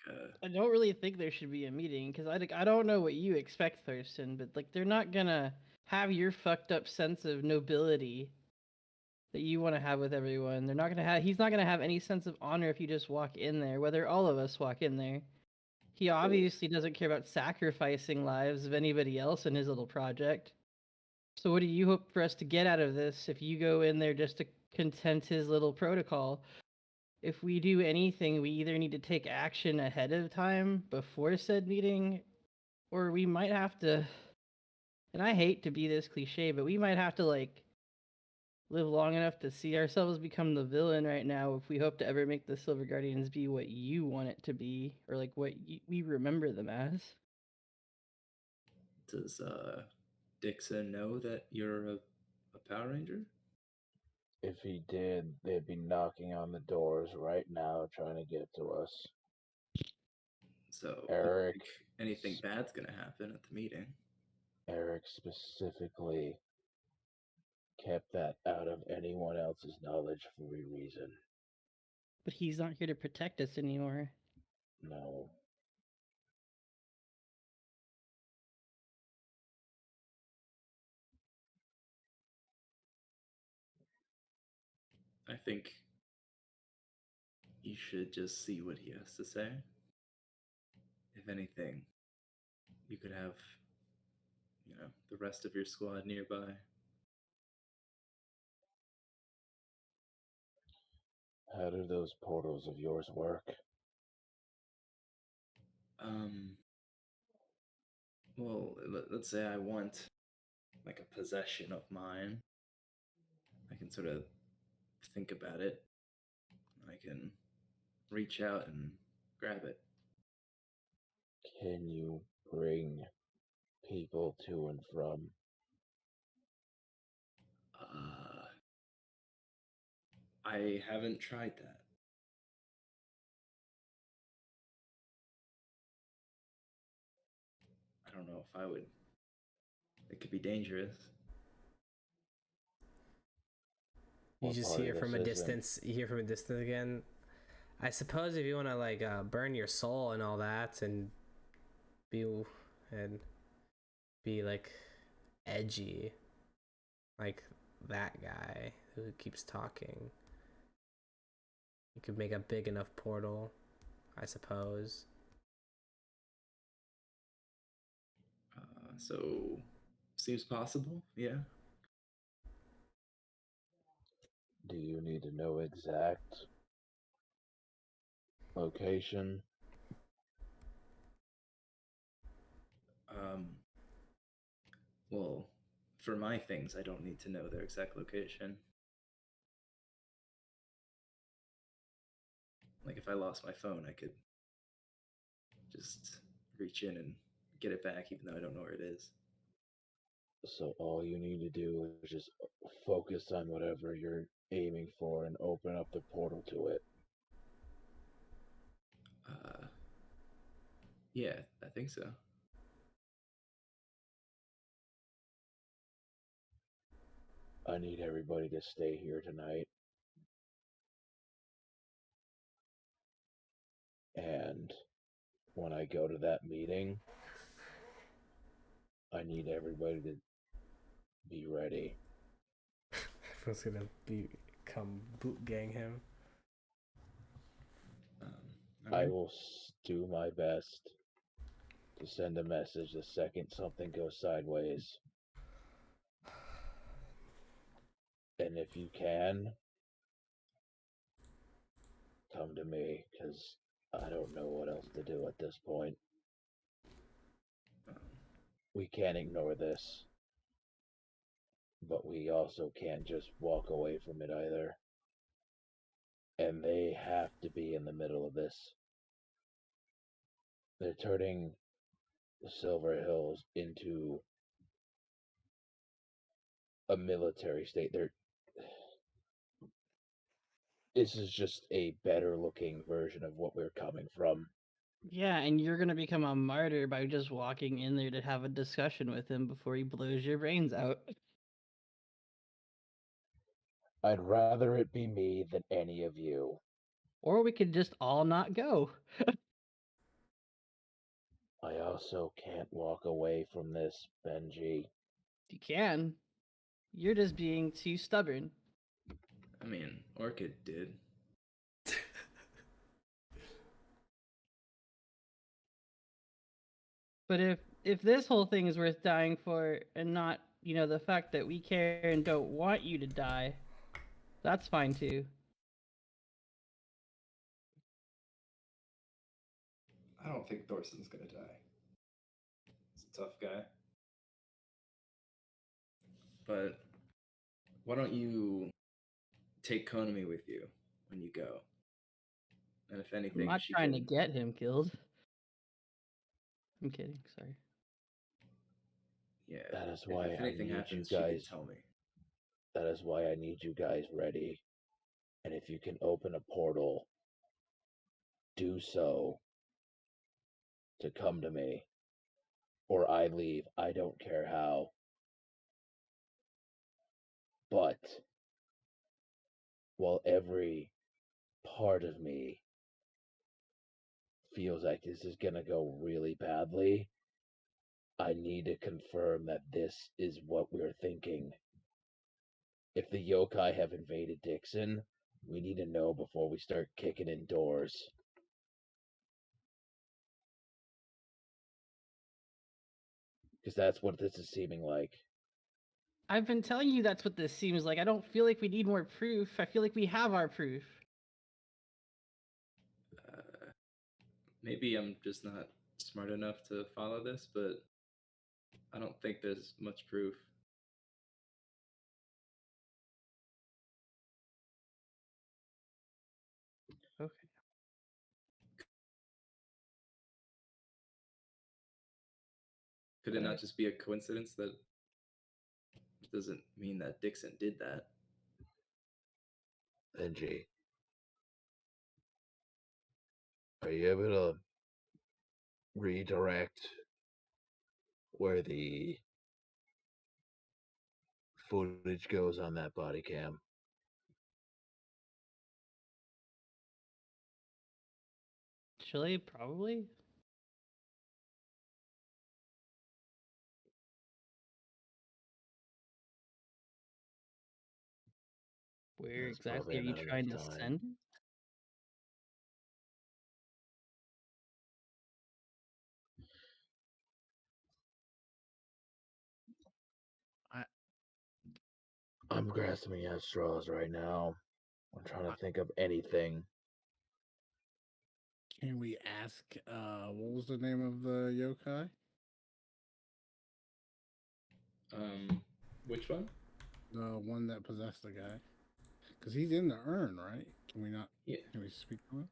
don't really think there should be a meeting because I don't know what you expect, Thurston, but like they're not gonna have your fucked up sense of nobility that you want to have with everyone. They're not gonna have. He's not gonna have any sense of honor if you just walk in there. Whether all of us walk in there, he obviously doesn't care about sacrificing lives of anybody else in his little project. So what do you hope for us to get out of this if you go in there just to content his little protocol? If we do anything, we either need to take action ahead of time before said meeting, or we might have to, and I hate to be this cliche, but we might have to like live long enough to see ourselves become the villain right now if we hope to ever make the Silver Guardians be what you want it to be, or like what we remember them as. Does Dixon know that you're a Power Ranger? If he did, they'd be knocking on the doors right now trying to get to us. So Eric, you think anything bad's gonna happen at the meeting? Eric specifically kept that out of anyone else's knowledge for a reason. But he's not here to protect us anymore. No. I think you should just see what he has to say. If anything, you could have, the rest of your squad nearby. How do those portals of yours work? Well, let's say I want like a possession of mine. I can sort of think about it. I can reach out and grab it. Can you bring people to and from? I haven't tried that. I don't know if I would. It could be dangerous. You What just part hear of from a this isn't? distance. You hear from a distance again. I suppose if you want to like burn your soul and all that, and be and be like edgy, like that guy who keeps talking, you could make a big enough portal, I suppose. So, seems possible, yeah. Do you need to know exact location? Well, for my things, I don't need to know their exact location. Like if I lost my phone, I could just reach in and get it back, even though I don't know where it is. So all you need to do is just focus on whatever you're aiming for and open up the portal to it. Yeah, I think so. I need everybody to stay here tonight. And when I go to that meeting, I need everybody to be ready. Everyone's gonna come boot gang him. I will do my best to send a message the second something goes sideways. And if you can, come to me, because I don't know what else to do at this point. We can't ignore this, but we also can't just walk away from it either. And they have to be in the middle of this. They're turning the Silver Hills into a military state. This is just a better looking version of what we're coming from. Yeah, and you're gonna become a martyr by just walking in there to have a discussion with him before he blows your brains out. I'd rather it be me than any of you. Or we could just all not go. I also can't walk away from this, Benji. You can. You're just being too stubborn. I mean, Orchid did. But if this whole thing is worth dying for and not, the fact that we care and don't want you to die, that's fine too. I don't think Thorson's gonna die. He's a tough guy. But why don't you take Konami with you when you go? And if anything, I'm not she trying can... to get him killed. I'm kidding, sorry. Yeah. That is why if anything happens, she can tell me. That is why I need you guys ready. And if you can open a portal, do so to come to me. Or I leave. I don't care how. But while every part of me feels like this is gonna go really badly, I need to confirm that this is what we're thinking. If the yokai have invaded Dixon, we need to know before we start kicking in doors. Because that's what this is seeming like. I've been telling you that's what this seems like. I don't feel like we need more proof. I feel like we have our proof. Maybe I'm just not smart enough to follow this, but I don't think there's much proof. Okay. Could it not just be a coincidence that it doesn't mean that Dixon did that? Benji, are you able to redirect where the footage goes on that body cam? Chile, probably? Where That's exactly probably are you not trying enough to time. send it? I'm grasping at straws right now. I'm trying to think of anything. Can we ask, what was the name of the yokai? Which one? The one that possessed the guy. Because he's in the urn, right? Can we not? Yeah. Can we speak to him?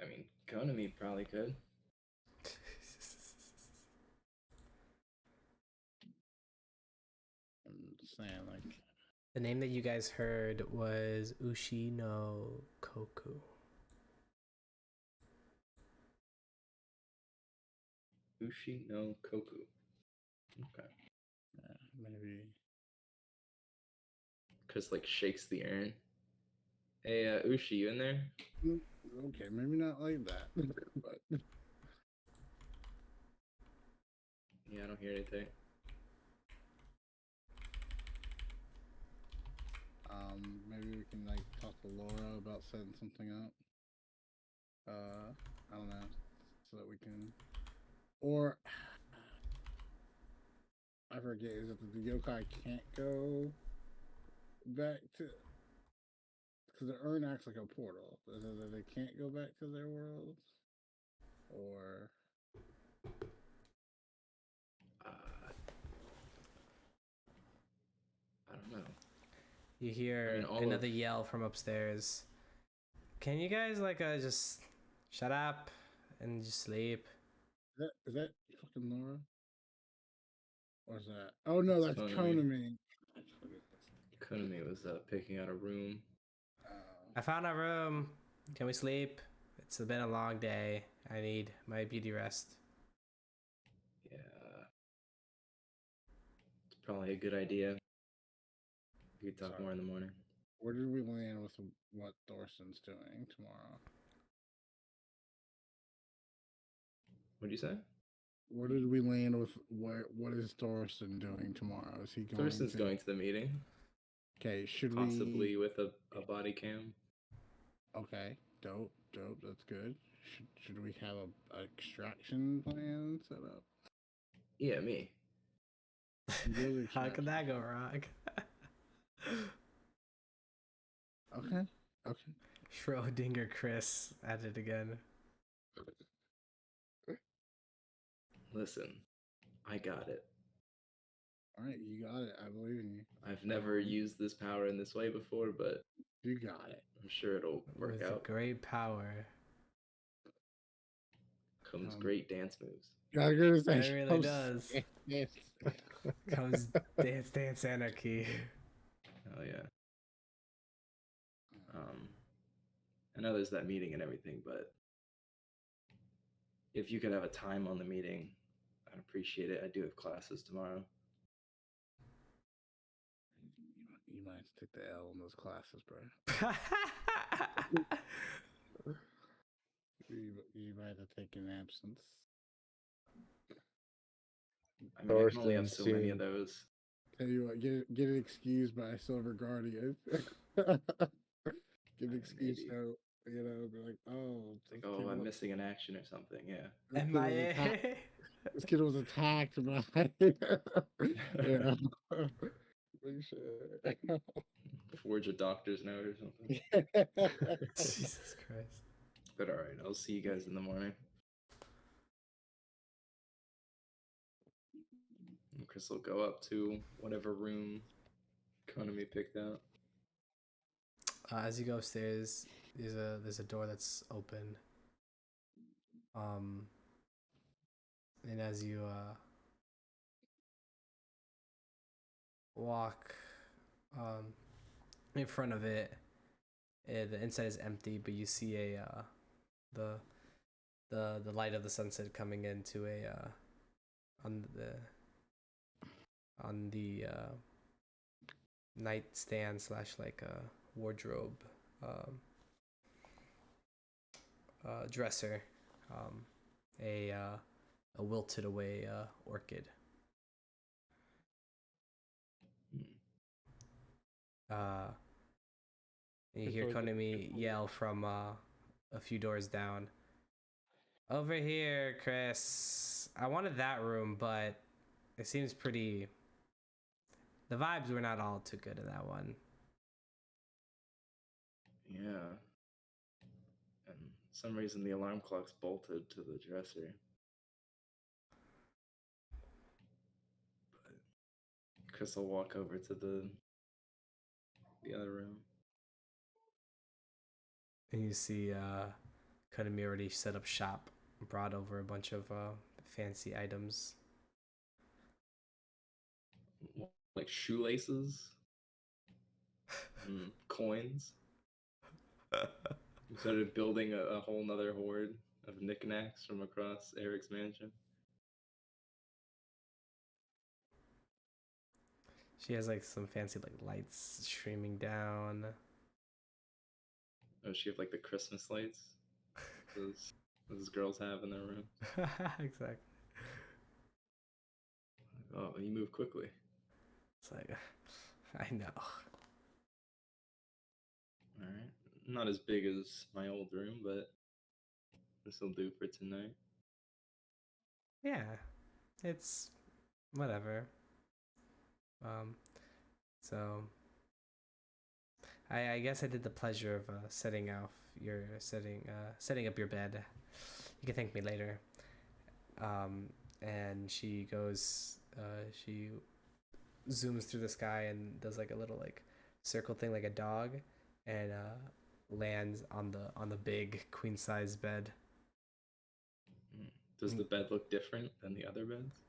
I mean, Konami probably could. I'm just saying, like, The name that you guys heard was Ushi no Koku. Ushi no Koku. Okay. Maybe. Chris like shakes the urn. Hey, Ushi, you in there? Okay, maybe not like that. But Yeah, I don't hear anything. maybe we can like talk to Laura about setting something up. I don't know, so that we can, or I forget. Is it that the yokai can't go back to? Because the urn acts like a portal. Is it that they can't go back to their worlds, or I don't know. You hear all another of- yell from upstairs. Can you guys like just shut up and just sleep? is that fucking Laura? Or is that? Oh no, It's that's Konami. Konami. Konami was picking out a room. I found a room. Can we sleep? It's been a long day. I need my beauty rest. Yeah. It's probably a good idea. We could talk Sorry. more in the morning. Where did we land with what Thorsten's doing tomorrow? What'd you say? Where did we land with what is Thorsten doing tomorrow? Is he going Thurston's to going to the meeting, Okay, should possibly we with a body cam. Okay, dope, that's good. Should we have a extraction plan set up? Yeah, me. Good How could extraction. that go wrong? Okay. Schrodinger Chris at it again. Listen, I got it. All right, you got it. I believe in you. I've never used this power in this way before, but You got it. I'm sure it'll work With out. great power. Comes great dance moves. Gotta go to say, It really does. Yes. Comes dance anarchy. Oh yeah. I know there's that meeting and everything, but if you could have a time on the meeting, I'd appreciate it. I do have classes tomorrow. You might have to take the L in those classes, bro. You might have to take an absence. I mean, I can only have Thorsten's so many of seen- those. Tell you what, get it excused by Silver Guardian. Get an excuse Maybe. note, be like, oh, Like, oh, I'm missing an action or something. Yeah. MIA. This kid was attacked by, Big shit. Forge a doctor's note or something. Jesus Christ. But all right, I'll see you guys in the morning. And Chris will go up to whatever room Konami picked out. As you go upstairs, there's a door that's open. And as you walk in front of it, the inside is empty, but you see the light of the sunset coming into on the nightstand / like a wardrobe dresser, a wilted away orchid. You hear Konami yell from a few doors down. Over here, Chris. I wanted that room, but it seems pretty. The vibes were not all too good in that one. Yeah. And for some reason the alarm clock's bolted to the dresser. But Chris will walk over to the other room. And you see Konami already set up shop, brought over a bunch of fancy items. Like shoelaces, coins. We started building a whole nother horde of knickknacks from across Eric's mansion. She has like some fancy like lights streaming down. Oh, she have like the Christmas lights those girls have in their room. Exactly. Oh, you move quickly. It's like, I know. All right, not as big as my old room, but this will do for tonight. Yeah, it's whatever. So I guess I did the pleasure of setting up your bed. You can thank me later. And she goes, she zooms through the sky and does like a little like circle thing like a dog, and lands on the big queen size bed. Does the bed look different than the other beds?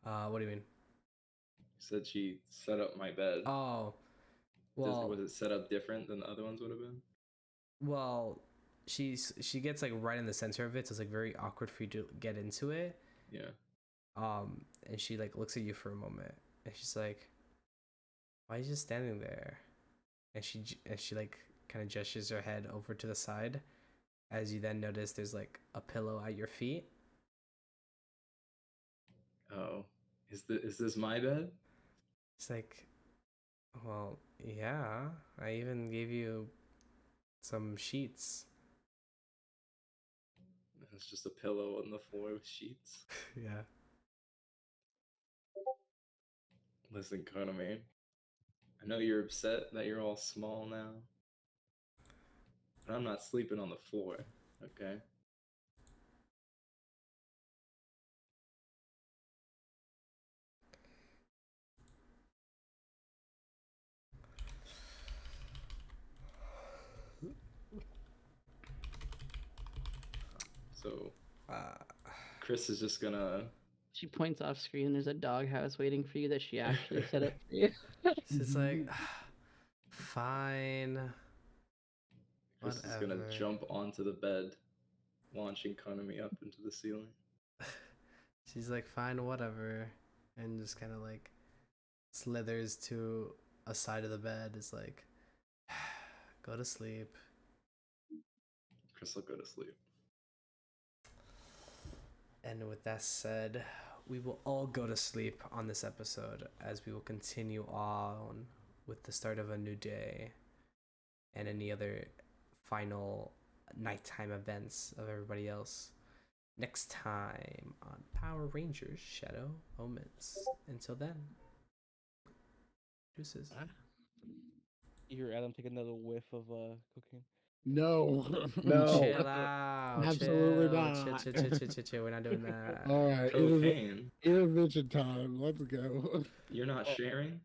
What do you mean? You said she set up my bed. Oh, well, Was it set up different than the other ones would have been? well, she gets like right in the center of it, so it's like very awkward for you to get into it. Yeah. And she like looks at you for a moment, and she's like, "Why are you just standing there?" And she like kind of gestures her head over to the side, as you then notice there's like a pillow at your feet. Oh, is this my bed? It's like, well, yeah. I even gave you some sheets. It's just a pillow on the floor with sheets. Yeah. Listen, Konami, I know you're upset that you're all small now, but I'm not sleeping on the floor, okay? So, Chris is just gonna. She points off screen. There's a doghouse waiting for you that she actually set up for you. It's like, fine. Chris is gonna jump onto the bed, launching Konami up into the ceiling. She's like, fine, whatever, and just kind of like slithers to a side of the bed. Is like, go to sleep. Chris will go to sleep. And with that said, we will all go to sleep on this episode, as we will continue on with the start of a new day and any other final nighttime events of everybody else next time on Power Rangers Shadow Omens. Until then, deuces. You hear Adam take another whiff of cocaine. No. No. Chill out. Absolutely chill, not. Chill. We're not doing that. All right. Cocaine? Intervention time. Let's go. You're not sharing?